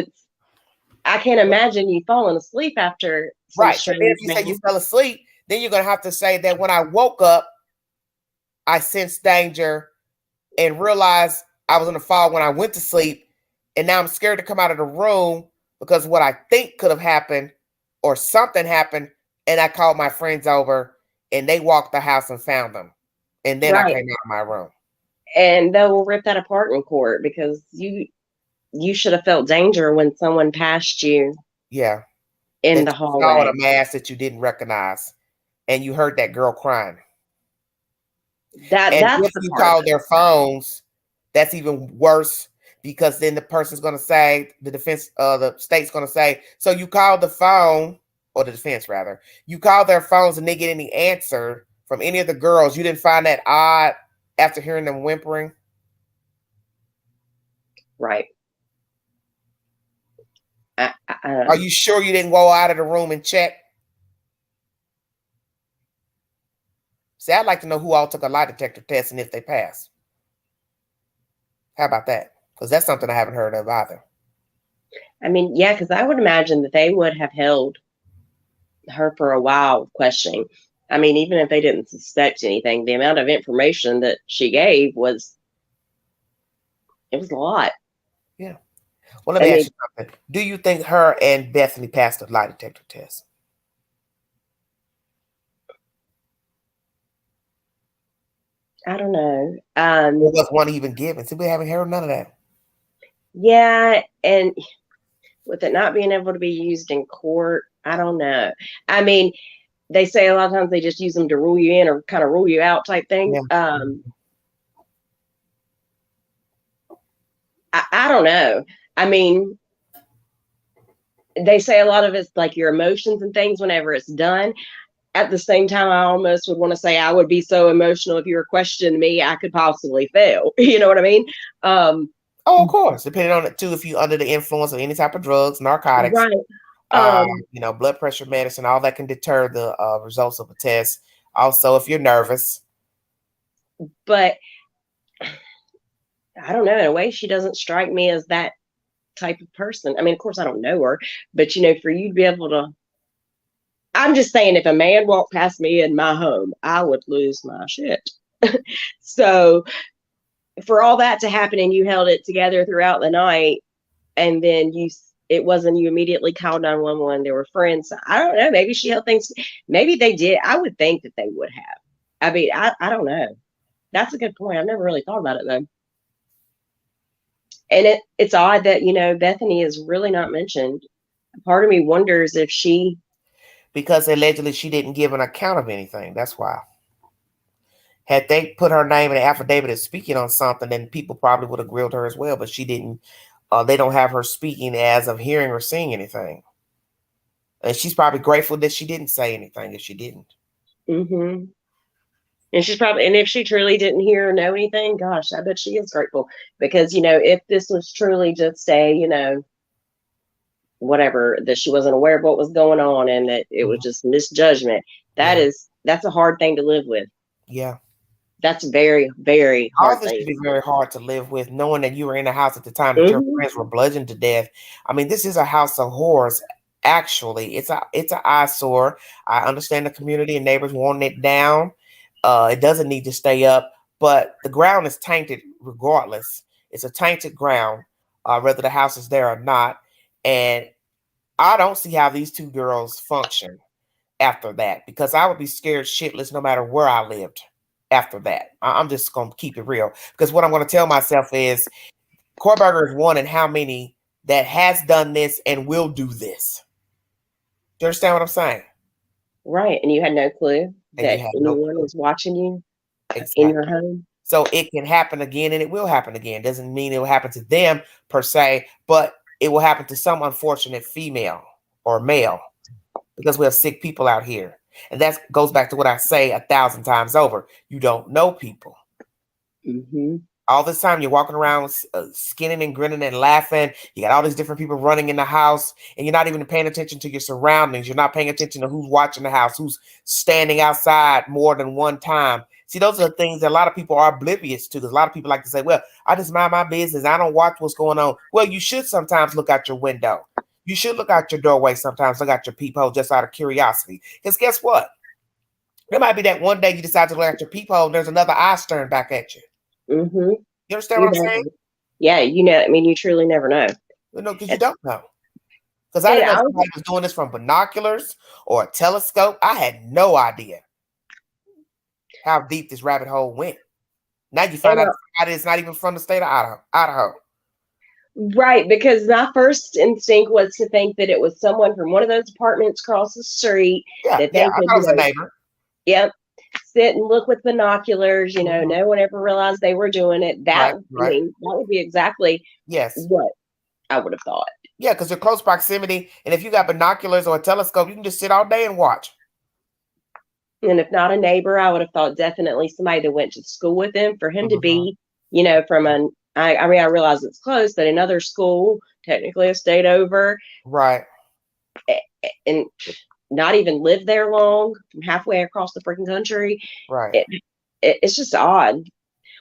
I can't imagine you falling asleep after. Right. So then if you say you fell asleep, then you're going to have to say that when I woke up, I sensed danger and realized I was in a fog when I went to sleep. And now I'm scared to come out of the room because what I think could have happened or something happened. And I called my friends over and they walked the house and found them. And then I came out of my room. And they will rip that apart in court because you should have felt danger when someone passed you. Yeah. In the hallway. Saw a mask that you didn't recognize. And you heard that girl crying. And if you call their phones, that's even worse because then the person's going to say, the state's going to say, so you called the phone, or the defense rather, you call their phones and they get any answer from any of the girls. You didn't find that odd after hearing them whimpering? Right. Are you sure you didn't go out of the room and check? See, I'd like to know who all took a lie detector test and if they passed. How about that? Because that's something I haven't heard of either. I mean, yeah, because I would imagine that they would have held her for a while questioning. I mean, even if they didn't suspect anything, the amount of information that she gave was a lot. Yeah. Well, let me ask you something. Do you think her and Bethany passed the lie detector test? I don't know. Was one even given? See, we haven't heard none of that. Yeah, and with it not being able to be used in court, I don't know. I mean, they say a lot of times they just use them to rule you in or kind of rule you out type thing. Yeah. I don't know. I mean, they say a lot of it's like your emotions and things whenever it's done. At the same time, I almost would want to say I would be so emotional if you were questioning me, I could possibly fail. You know what I mean? Oh, of course. Depending on it too, if you're under the influence of any type of drugs, narcotics, right. Blood pressure medicine, all that can deter the results of a test. Also, if you're nervous. But I don't know. In a way, she doesn't strike me as that type of person. I mean, of course, I don't know her, but for you to be able to. I'm just saying, if a man walked past me in my home, I would lose my shit. So for all that to happen and you held it together throughout the night and then it wasn't you immediately called 911, there were friends. I don't know. Maybe she held things. Maybe they did. I would think that they would have. I mean, I don't know. That's a good point. I've never really thought about it though. And it's odd that, Bethany is really not mentioned. Part of me wonders if because allegedly she didn't give an account of anything. That's why. Had they put her name in the affidavit as speaking on something, then people probably would have grilled her as well. But she didn't. They don't have her speaking as of hearing or seeing anything. And she's probably grateful that she didn't say anything if she didn't. Mm-hmm. And she's probably, and if she truly didn't hear or know anything, gosh, I bet she is grateful. Because, if this was truly just whatever, that she wasn't aware of what was going on and that it was just misjudgment, that's a hard thing to live with. Yeah. That's very, very hard. All this would be very hard to live with, knowing that you were in the house at the time that your friends were bludgeoned to death. I mean, this is a house of horrors. Actually, it's an eyesore. I understand the community and neighbors wanting it down, It doesn't need to stay up, but the ground is tainted regardless. It's a tainted ground, whether the house is there or not. And I don't see how these two girls function after that, because I would be scared shitless no matter where I lived after that. I'm just going to keep it real, because what I'm going to tell myself is Kohberger is one in how many that has done this and will do this. Do you understand what I'm saying? Right. And you had no clue that anyone was watching you in your home. So it can happen again, and it will happen again. Doesn't mean it will happen to them per se, but it will happen to some unfortunate female or male, because we have sick people out here. And that goes back to what I say 1,000 times over. You don't know people. Mm-hmm. All this time you're walking around skinning and grinning and laughing. You got all these different people running in the house, and you're not even paying attention to your surroundings. You're not paying attention to who's watching the house, who's standing outside more than one time. See, those are the things that a lot of people are oblivious to. Because a lot of people like to say, well, I just mind my business. I don't watch what's going on. Well, you should sometimes look out your window. You should look out your doorway sometimes, look out your peephole just out of curiosity. Because guess what? There might be that one day you decide to look at your peephole and there's another eye staring back at you. Mm-hmm. You understand what I'm saying? Yeah, you truly never know. Because you don't know. Because I didn't know somebody was doing this from binoculars or a telescope. I had no idea how deep this rabbit hole went. Now you find out it's not even from the state of Idaho. Right, because my first instinct was to think that it was someone from one of those apartments across the street. Yeah, that they I thought it was a neighbor. Yep. Sit and look with binoculars, no one ever realized they were doing it. That that would be exactly what I would have thought. Yeah, because they're close proximity, and if you got binoculars or a telescope, you can just sit all day and watch. And if not a neighbor, I would have thought definitely somebody that went to school with him, for him to be, from I realize it's close, but another school, technically a state over. Right. And not even live there long, from halfway across the freaking country. Right. It's just odd.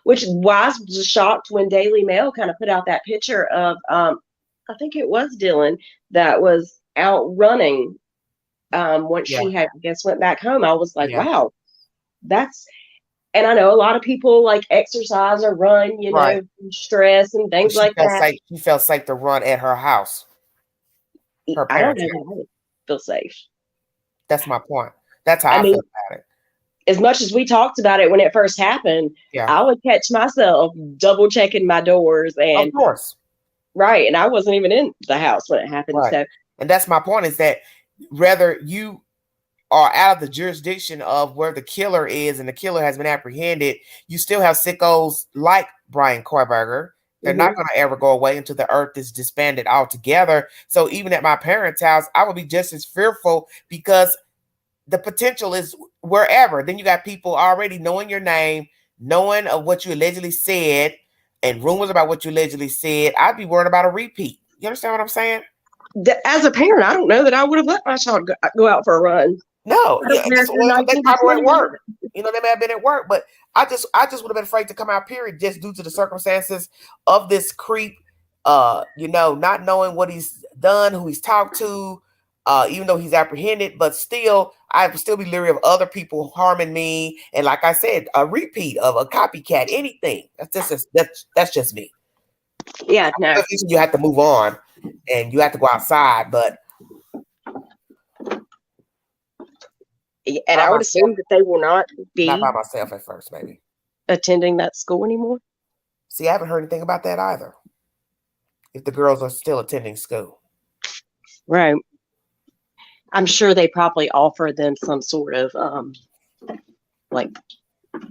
Which is why I was shocked when Daily Mail kind of put out that picture of, I think it was Dylan, that was out running once she had, went back home. I was like, wow, and I know a lot of people like exercise or run, stress and things like that. She felt safe to run at her house. I don't know how I would feel safe. That's my point. That's how I feel about it. As much as we talked about it when it first happened, I would catch myself double checking my doors. And of course. Right. And I wasn't even in the house when it happened. Right. So, and that's my point, is that whether you are out of the jurisdiction of where the killer is and the killer has been apprehended, you still have sickos like Bryan Kohberger. They're not going to ever go away until the earth is disbanded altogether. So even at my parents' house, I would be just as fearful, because the potential is wherever. Then you got people already knowing your name, knowing of what you allegedly said, and rumors about what you allegedly said. I'd be worried about a repeat. You understand what I'm saying? As a parent, I don't know that I would have let my child go out for a run. No, they probably were at work. They may have been at work, but I just would have been afraid to come out, period, just due to the circumstances of this creep. Not knowing what he's done, who he's talked to, even though he's apprehended, but still, I would still be leery of other people harming me. And like I said, a repeat of a copycat, anything. That's just me. Yeah, no. You have to move on, and you have to go outside, but. And I would assume that they will not be by myself at first, maybe attending that school anymore. See, I haven't heard anything about that either. If the girls are still attending school, right? I'm sure they probably offer them some sort of like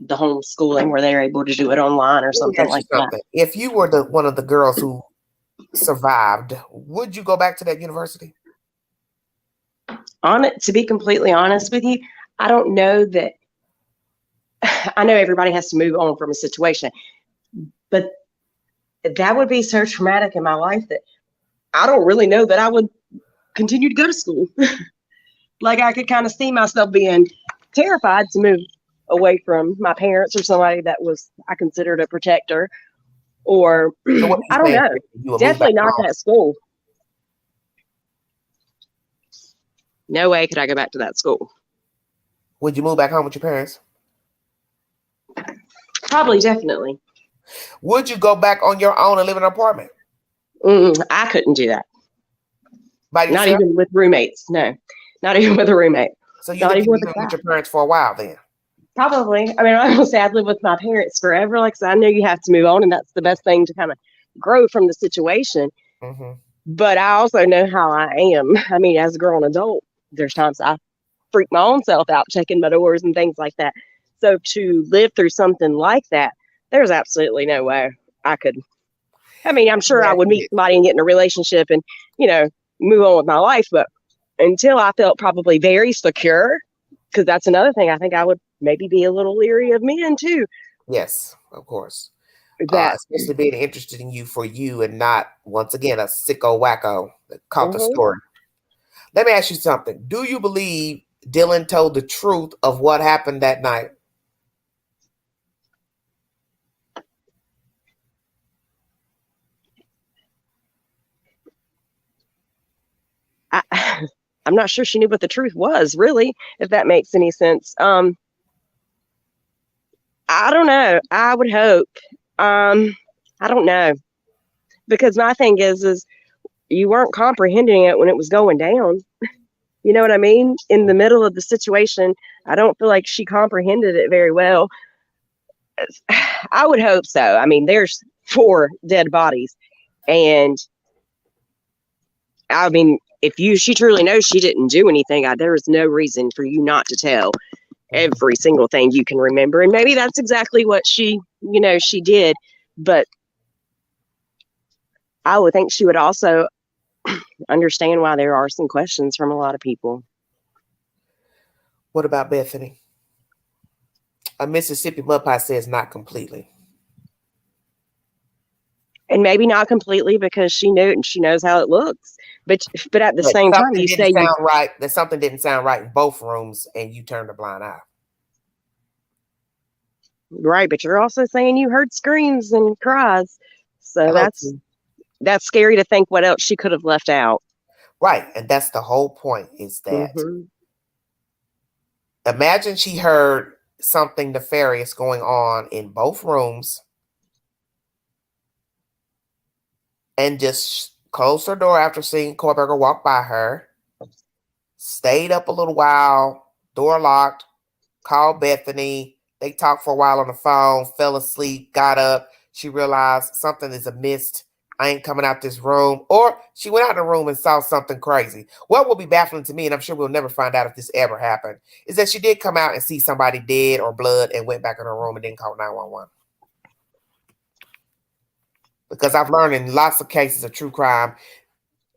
the homeschooling where they're able to do it online or something like that. If you were one of the girls who survived, would you go back to that university? To be completely honest with you, I don't know that. I know everybody has to move on from a situation, but that would be so traumatic in my life that I don't really know that I would continue to go to school. Like, I could kind of see myself being terrified to move away from my parents or somebody that I considered a protector, or I don't know. Definitely not that school. No way could I go back to that school. Would you move back home with your parents? Probably, definitely. Would you go back on your own and live in an apartment? I couldn't do that. By yourself? Not even with roommates. No, not even with a roommate. So you not think even you've been with your parents for a while then? Probably. I mean, I will say I've lived with my parents forever. Like I said, I know you have to move on, and that's the best thing to kind of grow from the situation. Mm-hmm. But I also know how I am. I mean, as a grown adult, there's times I freak my own self out checking my doors and things like that. So to live through something like that, there's absolutely no way I could. I mean, I'm sure I would meet somebody and get in a relationship and, move on with my life. But until I felt probably very secure, because that's another thing, I think I would maybe be a little leery of men too. Yes, of course. That especially being interested in you for you and not, once again, a sicko wacko that caught the story. Let me ask you something. Do you believe Dylan told the truth of what happened that night? I'm not sure she knew what the truth was, really, if that makes any sense. I don't know. I would hope. I don't know. Because my thing is you weren't comprehending it when it was going down. You know what I mean? In the middle of the situation, I don't feel like she comprehended it very well. I would hope so. I mean, there's 4 dead bodies. And I mean, if she truly knows she didn't do anything, there is no reason for you not to tell every single thing you can remember. And maybe that's exactly what she did. But I would think she would also understand why there are some questions from a lot of people. What about Bethany? A Mississippi Mud Pie says not completely. And maybe not completely because she knew it and she knows how it looks. But at the same time, you say that something didn't sound right in both rooms and you turned a blind eye. Right, but you're also saying you heard screams and cries. So that's scary to think what else she could have left out. Right, and that's the whole point is that imagine she heard something nefarious going on in both rooms and just closed her door after seeing Kohberger walk by her, stayed up a little while, door locked, called Bethany. They talked for a while on the phone, fell asleep, got up. She realized something is amiss. I ain't coming out this room. Or she went out in the room and saw something crazy. What will be baffling to me, and I'm sure we'll never find out if this ever happened, is that she did come out and see somebody dead or blood and went back in her room and didn't call 911. Because I've learned in lots of cases of true crime,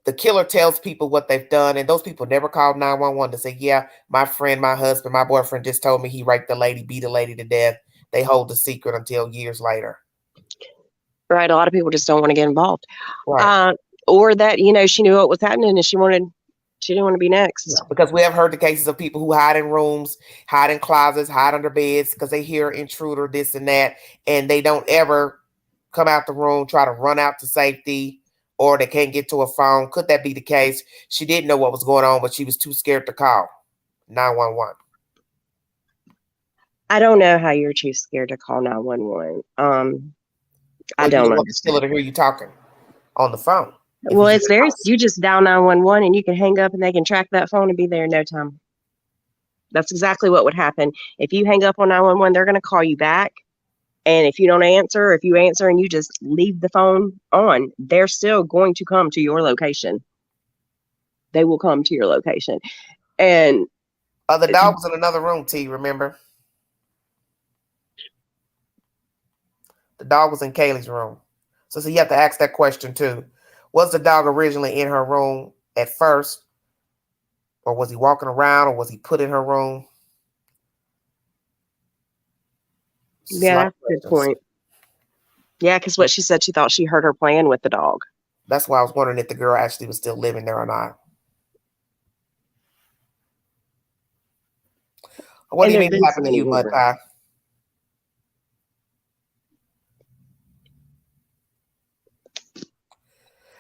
the killer tells people what they've done, and those people never called 911 to say, yeah, my friend, my husband, my boyfriend just told me he raped the lady, beat a lady to death. They hold the secret until years later. Right. A lot of people just don't want to get involved. Right. Or that, she knew what was happening and she didn't want to be next. Yeah, because we have heard the cases of people who hide in rooms, hide in closets, hide under beds because they hear intruder, this and that, and they don't ever come out the room, try to run out to safety, or they can't get to a phone. Could that be the case? She didn't know what was going on, but she was too scared to call 911. I don't know how you're too scared to call 911. I don't know. It's still to hear you talking on the phone. Well, it's you just dial 911 and you can hang up and they can track that phone and be there in no time. That's exactly what would happen. If you hang up on 911, they're going to call you back. And if you don't answer, or if you answer and you just leave the phone on, they're still going to come to your location. They will come to your location. And the dog was in another room, T, remember? The dog was in Kaylee's room. So you have to ask that question too. Was the dog originally in her room at first? Or was he walking around, or was he put in her room? Yeah, that's a good point. Yeah, because what she said, she thought she heard her playing with the dog. That's why I was wondering if the girl actually was still living there or not. What do you mean happened to you, Mud Pie?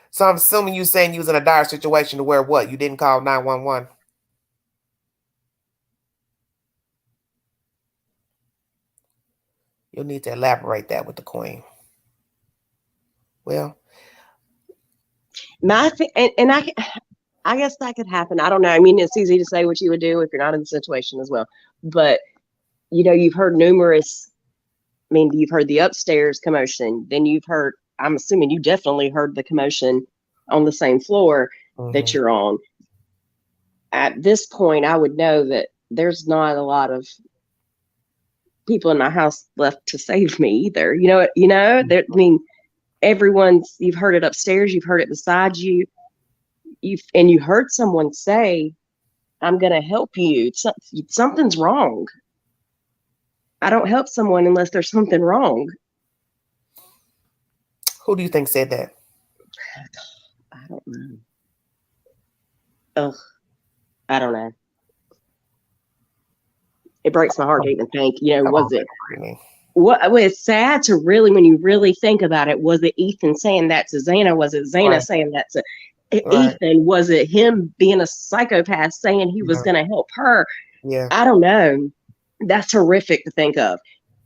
So I'm assuming you saying you was in a dire situation to where what? You didn't call 911? You'll need to elaborate that with the queen. Well, I guess that could happen. I don't know. I mean, it's easy to say what you would do if you're not in the situation as well. But, you've heard you've heard the upstairs commotion. Then I'm assuming you definitely heard the commotion on the same floor that you're on. At this point, I would know that there's not a lot of people in my house left to save me either. You've heard it upstairs, you've heard it beside you. You heard someone say, "I'm going to help you." Something's wrong. I don't help someone unless there's something wrong. Who do you think said that? I don't know. Ugh. I don't know. It breaks my heart to even think, was it? It's sad to really, when you really think about it, was it Ethan saying that to Xana? Was it Xana saying that to Ethan? Was it him being a psychopath saying he was going to help her? Yeah. I don't know. That's horrific to think of.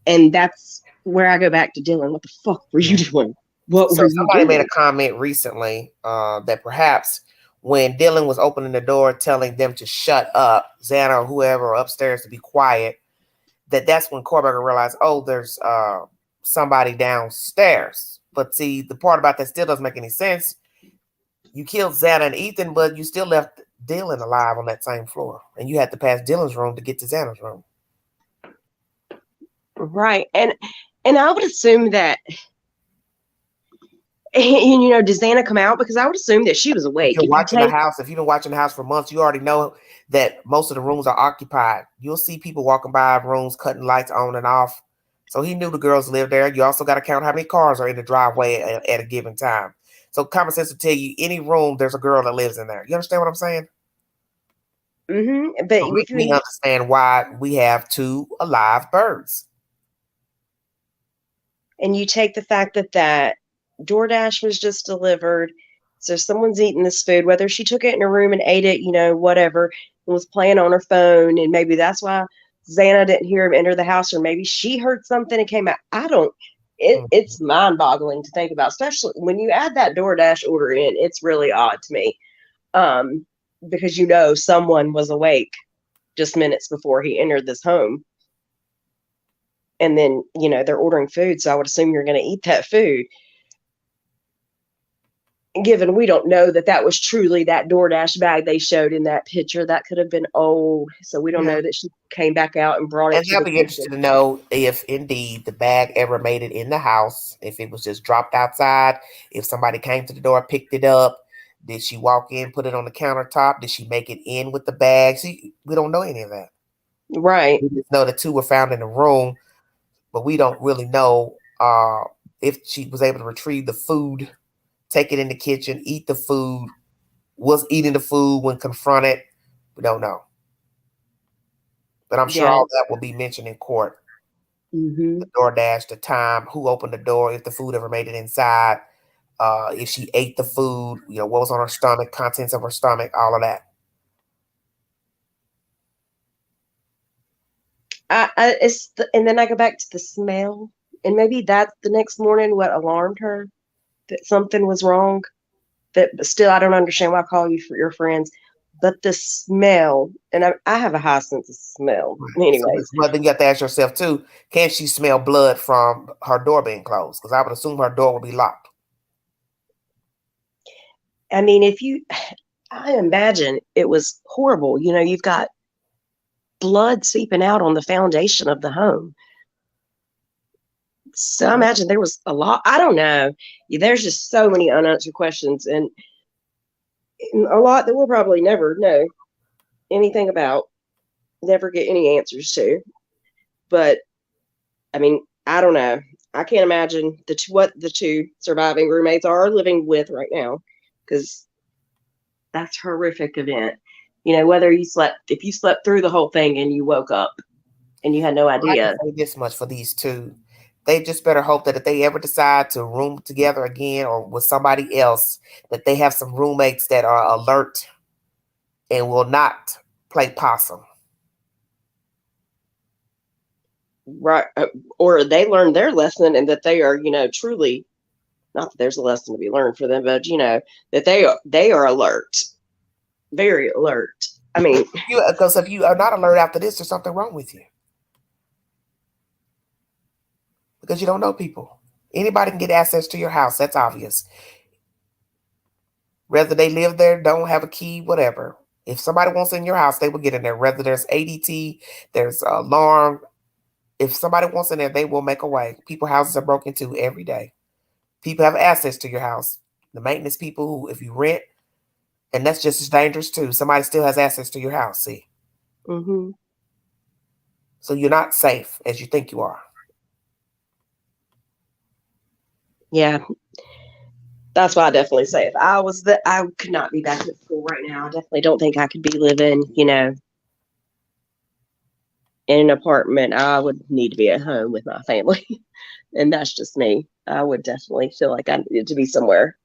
And that's where I go back to Dylan. What the fuck were you doing? Somebody made a comment recently that perhaps when Dylan was opening the door, telling them to shut up, Xana or whoever upstairs to be quiet, that's when Kohberger realized, there's somebody downstairs. But see, the part about that still doesn't make any sense. You killed Xana and Ethan, but you still left Dylan alive on that same floor. And you had to pass Dylan's room to get to Xana's room. Right. And I would assume that, does Xana come out? Because I would assume that she was awake. If you've been watching the house for months, you already know that most of the rooms are occupied. You'll see people walking by rooms, cutting lights on and off. So he knew the girls lived there. You also got to count how many cars are in the driveway at a given time. So common sense will tell you any room, there's a girl that lives in there. You understand what I'm saying? Mm-hmm. But we understand why we have 2 alive birds. And you take the fact that DoorDash was just delivered. So someone's eating this food, whether she took it in her room and ate it, whatever, and was playing on her phone. And maybe that's why Xana didn't hear him enter the house, or maybe she heard something and came out. It's mind boggling to think about, especially when you add that DoorDash order in. It's really odd to me. Because, someone was awake just minutes before he entered this home. And then, they're ordering food. So I would assume you're going to eat that food. Given we don't know that was truly that DoorDash bag they showed in that picture, that could have been old. So we don't know that she came back out and brought it. And I'll be interested to know if indeed the bag ever made it in the house, if it was just dropped outside, if somebody came to the door, picked it up. Did she walk in, put it on the countertop? Did she make it in with the bag? See, we don't know any of that. Right. We just know the 2 were found in the room, but we don't really know if she was able to retrieve the food, take it in the kitchen, eat the food, was eating the food when confronted. We don't know. But I'm sure all that will be mentioned in court. Mm-hmm. The DoorDash, the time, who opened the door, if the food ever made it inside, if she ate the food, what was on her stomach, contents of her stomach, all of that. And then I go back to the smell, and maybe that's the next morning what alarmed her, that something was wrong. But still, I don't understand why I call you for your friends. But the smell, and I have a high sense of smell. Anyways, but then you have to ask yourself too: can she smell blood from her door being closed? Because I would assume her door would be locked. I mean, I imagine it was horrible. You've got blood seeping out on the foundation of the home. So I imagine there was a lot. I don't know. There's just so many unanswered questions, and a lot that we'll probably never know anything about, never get any answers to. But I mean, I don't know. I can't imagine what the 2 surviving roommates are living with right now, because that's a horrific event. Whether if you slept through the whole thing and you woke up and you had no idea. I can say this much for these 2. They just better hope that if they ever decide to room together again or with somebody else, that they have some roommates that are alert and will not play possum. right, or they learned their lesson, and that they are, truly, not that there's a lesson to be learned for them, but that they are alert, very alert. I mean, Because if you are not alert after this, there's something wrong with you. Because you don't know people. Anybody can get access to your house. That's obvious. Whether they live there, don't have a key, whatever. If somebody wants in your house, they will get in there. Whether there's ADT, there's alarm. If somebody wants in there, they will make a way. People's houses are broken into every day. People have access to your house. The maintenance people who, if you rent, and that's just as dangerous too. Somebody still has access to your house. See, mm-hmm. So you're not safe as you think you are. Yeah, that's why I definitely say if I could not be back at school right now. I definitely don't think I could be living, in an apartment. I would need to be at home with my family, and that's just me. I would definitely feel like I needed to be somewhere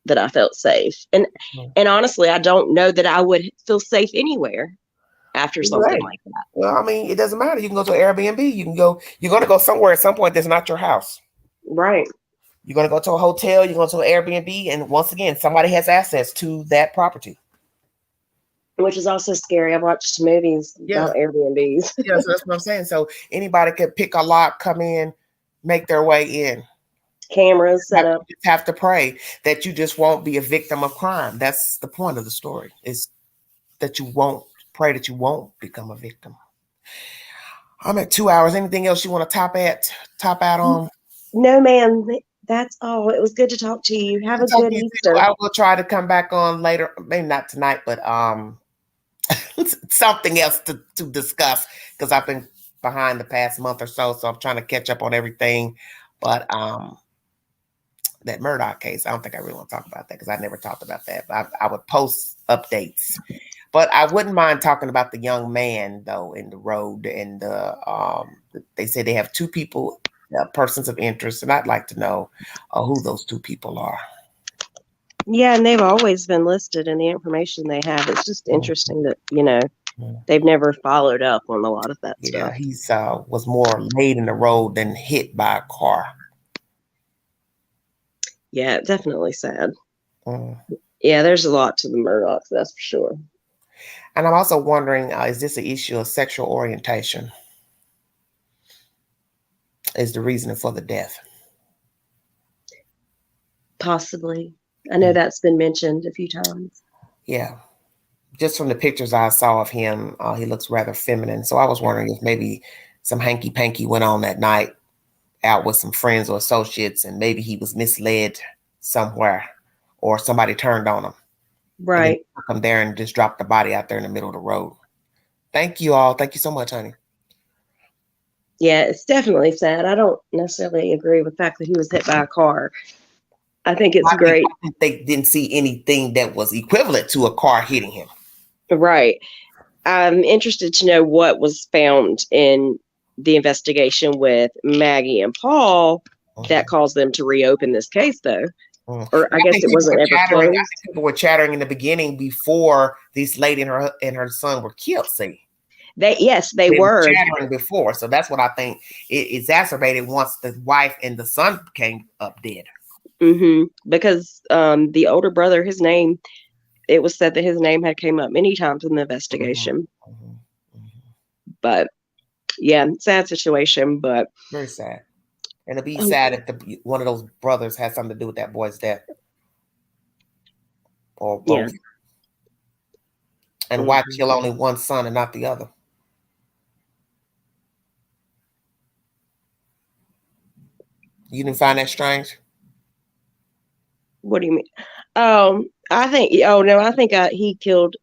that I felt safe. And honestly, I don't know that I would feel safe anywhere after something like that. Well, I mean, it doesn't matter. You can go to an Airbnb. You're going to go somewhere at some point that's not your house. Right. You're going to go to a hotel. You're going to an Airbnb. And once again, somebody has access to that property. Which is also scary. I've watched movies about Airbnbs. Yeah, so that's what I'm saying. So anybody could pick a lock, come in, make their way in. Cameras set up. You just have to pray that you just won't be a victim of crime. That's the point of the story, is that you won't pray that you won't become a victim. I'm at 2 hours. Anything else you want to top out on? No, ma'am. That's all. It was good to talk to you. Have a good Easter. I will try to come back on later. Maybe not tonight, but something else to discuss, because I've been behind the past month or so I'm trying to catch up on everything. But that Murdoch case, I don't think I really want to talk about that, because I never talked about that. But I would post updates. But I wouldn't mind talking about the young man, though, in the road. And they say they have two people, persons of interest, and I'd like to know who those two people are. Yeah, and they've always been listed in the information they have. It's just interesting that, they've never followed up on a lot of that stuff. Yeah, he's was more laid in the road than hit by a car. Yeah, definitely sad. Yeah, there's a lot to the Murdochs, that's for sure. And I'm also wondering, is this an issue of sexual orientation? Is the reason for the death? Possibly. I know that's been mentioned a few times. Yeah. Just from the pictures I saw of him, he looks rather feminine. So I was wondering if maybe some hanky-panky went on that night out with some friends or associates, and maybe he was misled somewhere, or somebody turned on him. Right. Come there and just drop the body out there in the middle of the road. Thank you all. Thank you so much, honey. Yeah, it's definitely sad. I don't necessarily agree with the fact that he was hit by a car. I think it's great. They didn't see anything that was equivalent to a car hitting him. Right. I'm interested to know what was found in the investigation with Maggie and Paul that caused them to reopen this case, though. Or I guess it wasn't ever closed. People were chattering in the beginning before this lady and her son were killed. See, they were chattering before, so that's what I think it exacerbated once the wife and the son came up dead. Because the older brother, his name, it was said that his name had came up many times in the investigation. But yeah, sad situation, but very sad. And it'd be sad if one of those brothers had something to do with that boy's death. Or both. Yeah. And why kill only one son and not the other? You didn't find that strange? What do you mean? I think he killed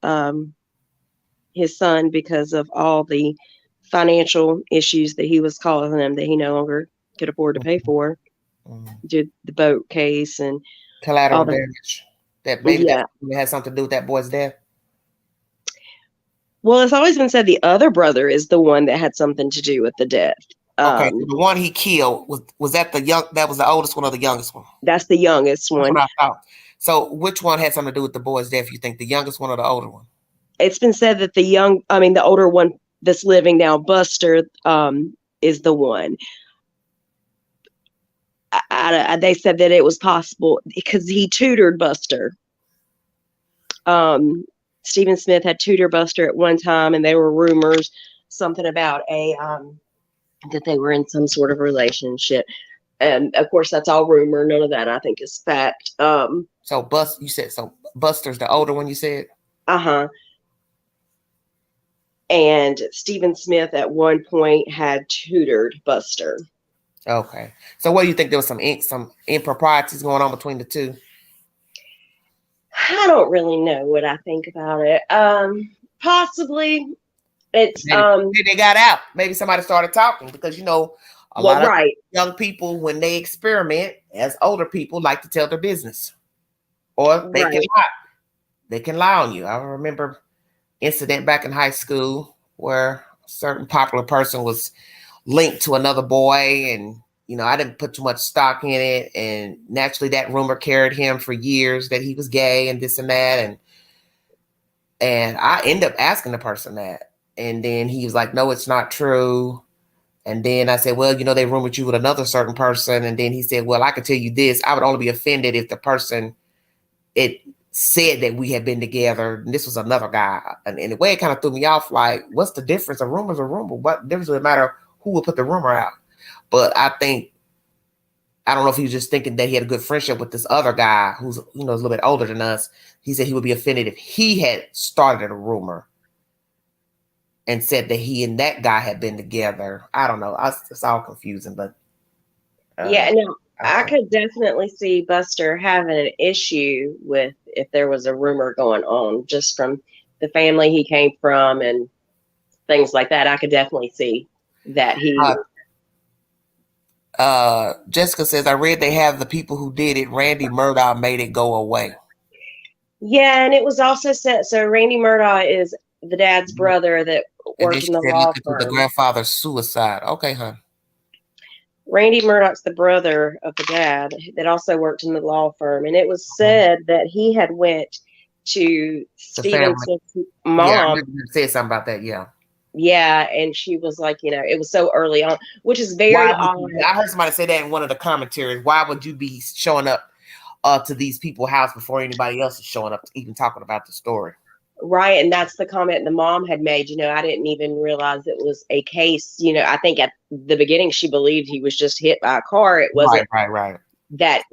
his son because of all the financial issues that he was causing him that he no longer could afford to pay for. Did the boat case and collateral damage that maybe that has something to do with that boy's death. Well, it's always been said the other brother is the one that had something to do with the death. Okay, so the one he killed was that that was the oldest one or the youngest one? That's the youngest one. That's what I thought. So which one had something to do with the boy's death? You think the youngest one or the older one? It's been said that the older one that's living now. Buster is the one. They said that it was possible because he tutored Buster. Stephen Smith had tutored Buster at one time, and there were rumors something about that they were in some sort of relationship. And of course, that's all rumor. None of that I think is fact. So you said so. Buster's the older one. You said. And Stephen Smith at one point had tutored Buster. Okay. So what do you think? There was some improprieties going on between the two? I don't really know what I think about it. Possibly it's maybe they got out. Maybe somebody started talking because a lot of young people, when they experiment as older people, like to tell their business. Or they can lie. They can lie on you. I remember incident back in high school where a certain popular person was linked to another boy, and I didn't put too much stock in it, and naturally that rumor carried him for years that he was gay and this and that, and I ended up asking the person that, and then he was like, no, it's not true. And then I said, well, they rumored you with another certain person. And then he said, well, I could tell you this, I would only be offended if the person it said that we had been together, and this was another guy. And in a way, it kind of threw me off. Like, what's the difference? A rumor's a rumor. What difference does it matter who will put the rumor out? But I don't know if he was just thinking that he had a good friendship with this other guy who's a little bit older than us. He said he would be offended if he had started a rumor and said that he and that guy had been together. I don't know. It's all confusing, but I could definitely see Buster having an issue with if there was a rumor going on just from the family he came from and things like that. I could definitely see that he. Jessica says, I read they have the people who did it. Randy Murdoch made it go away. Yeah, and it was also said, so Randy Murdoch is the dad's brother that worked in the law firm. The grandfather's suicide. Okay, huh? Randy Murdoch's the brother of the dad that also worked in the law firm, and it was said that he had went to Stephen Smith's mom. Yeah, I remember you said something about that. Yeah. Yeah, and she was like, it was so early on, which is very odd. I heard somebody say that in one of the commentaries. Why would you be showing up to these people's house before anybody else is showing up, even talking about the story? Right, and that's the comment the mom had made. I didn't even realize it was a case. I think at the beginning she believed he was just hit by a car. It wasn't right. That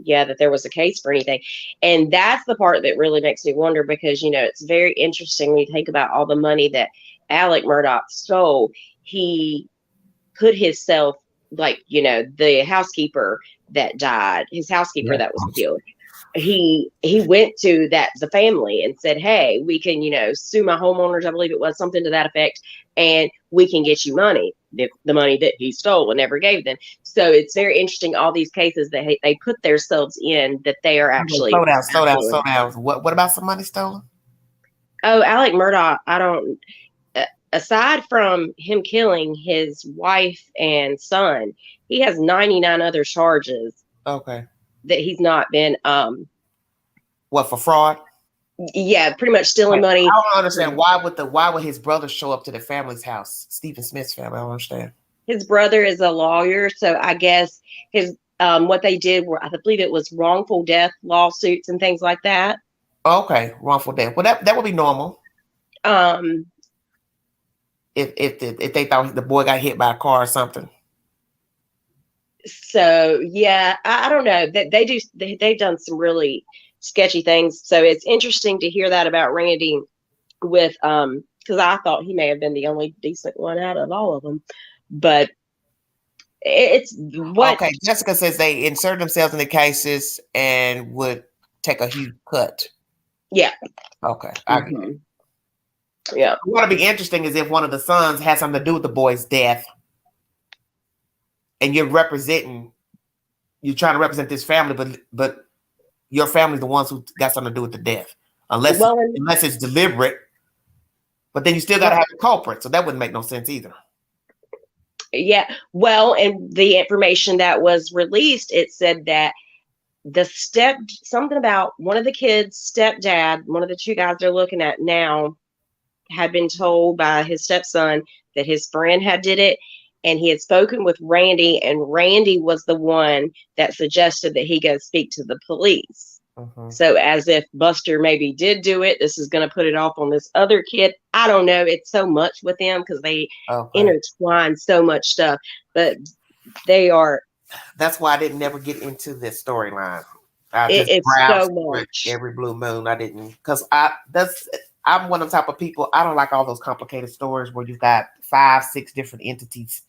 that there was a case for anything. And that's the part that really makes me wonder, because it's very interesting when you think about all the money that Alec Murdoch stole. He put himself, like, the housekeeper that died, his housekeeper that was killed. He went to the family and said, hey, we can, sue my homeowners. I believe it was something to that effect. And we can get you money, the money that he stole and never gave them. So it's very interesting. All these cases that they put themselves in, that they are actually. Slow down. What about some money stolen? Oh, Alec Murdoch. I don't, aside from him killing his wife and son, he has 99 other charges. Okay. That he's not been what, for fraud? Yeah, pretty much stealing money. I don't understand why would his brother show up to the family's house, Stephen Smith's family? I don't understand. His brother is a lawyer, so I guess his what they did were, I believe it was wrongful death lawsuits and things like that. Okay, wrongful death. Well, that would be normal. If they thought the boy got hit by a car or something. So yeah, I don't know. They've done some really sketchy things. So it's interesting to hear that about Randy with because I thought he may have been the only decent one out of all of them. But it's what. Okay, Jessica says they insert themselves in the cases and would take a huge cut. Yeah. Okay. I agree. Mm-hmm. Yeah. What would be interesting is if one of the sons had something to do with the boy's death, and you're trying to represent this family, but your family's the ones who got something to do with the death, unless it's deliberate. But then you still got to have a culprit, so that wouldn't make no sense either. Yeah, well, and the information that was released, it said that something about one of the kids' stepdad, one of the two guys they're looking at now, had been told by his stepson that his friend had did it, and he had spoken with Randy, and Randy was the one that suggested that he go speak to the police. So as if Buster maybe did do it, this is going to put it off on this other kid. I don't know. It's so much with them because they intertwine so much stuff, but they are. That's why I didn't never get into this storyline. I just It's browsed so much. every blue moon. I didn't, because I'm one of the type of people, I don't like all those complicated stories where you've got 5-6 different entities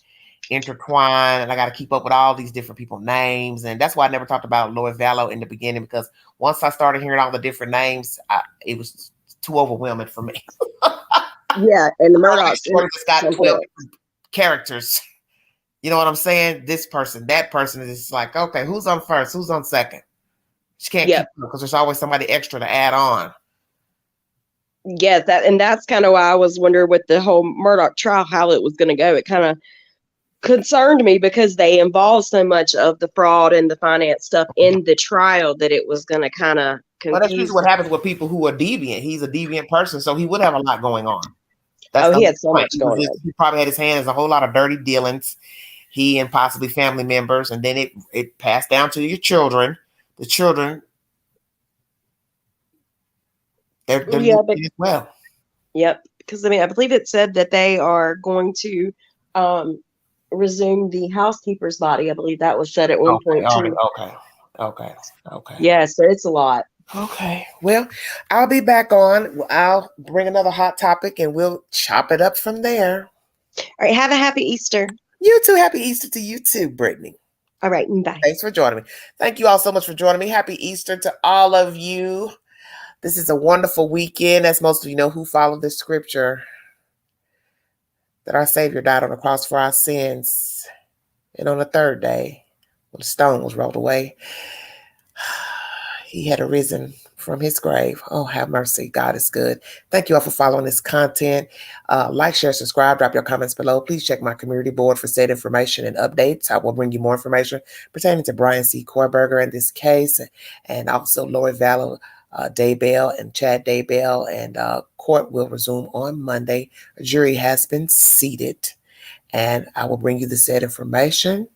intertwined, and I got to keep up with all these different people's names. And that's why I never talked about Lori Vallow in the beginning, because once I started hearing all the different names, it was too overwhelming for me. Yeah, and the Murdochs just got 12 different characters. You know what I'm saying? This person, that person, is just like, okay, who's on first? Who's on second? She can't keep up because there's always somebody extra to add on. Yeah, that's kind of why I was wondering with the whole Murdoch trial how it was going to go. It kind of concerned me because they involved so much of the fraud and the finance stuff in the trial that it was going to kind of confuse. Well, that's usually what happens with people who are deviant. He's a deviant person, so he would have a lot going on. He had so much going on. He probably had his hands in a whole lot of dirty dealings. He and possibly family members, and then it passed down to your children. The children, they're as well. Yep, because I believe it said that they are going to resume the housekeeper's body. I believe that was said at one point too. Okay. Yeah, so it's a lot. Okay, well, I'll be back on. I'll bring another hot topic, and we'll chop it up from there. All right, have a happy Easter. You too. Happy Easter to you too, Brittany. All right, bye. Thanks for joining me. Thank you all so much for joining me. Happy Easter to all of you. This is a wonderful weekend. As most of you know who follow this scripture, that our Savior died on the cross for our sins. And on the third day, when the stone was rolled away, he had arisen from his grave. Oh, have mercy. God is good. Thank you all for following this content. Like, share, subscribe, drop your comments below. Please check my community board for said information and updates. I will bring you more information pertaining to Bryan C. Kohberger in this case, and also Lori Vallow, Daybell, and Chad Daybell. And court will resume on Monday. A jury has been seated, and I will bring you the said information.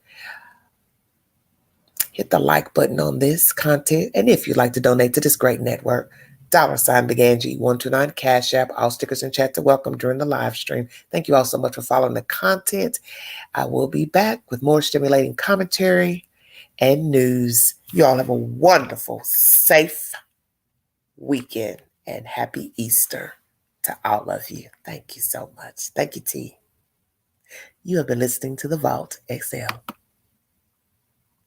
Hit the like button on this content. And if you'd like to donate to this great network, $BeganG129 Cash App, all stickers and chats are welcome during the live stream. Thank you all so much for following the content. I will be back with more stimulating commentary and news. You all have a wonderful, safe weekend, and happy Easter to all of you. Thank you so much. Thank you, T. You have been listening to The Vault XL.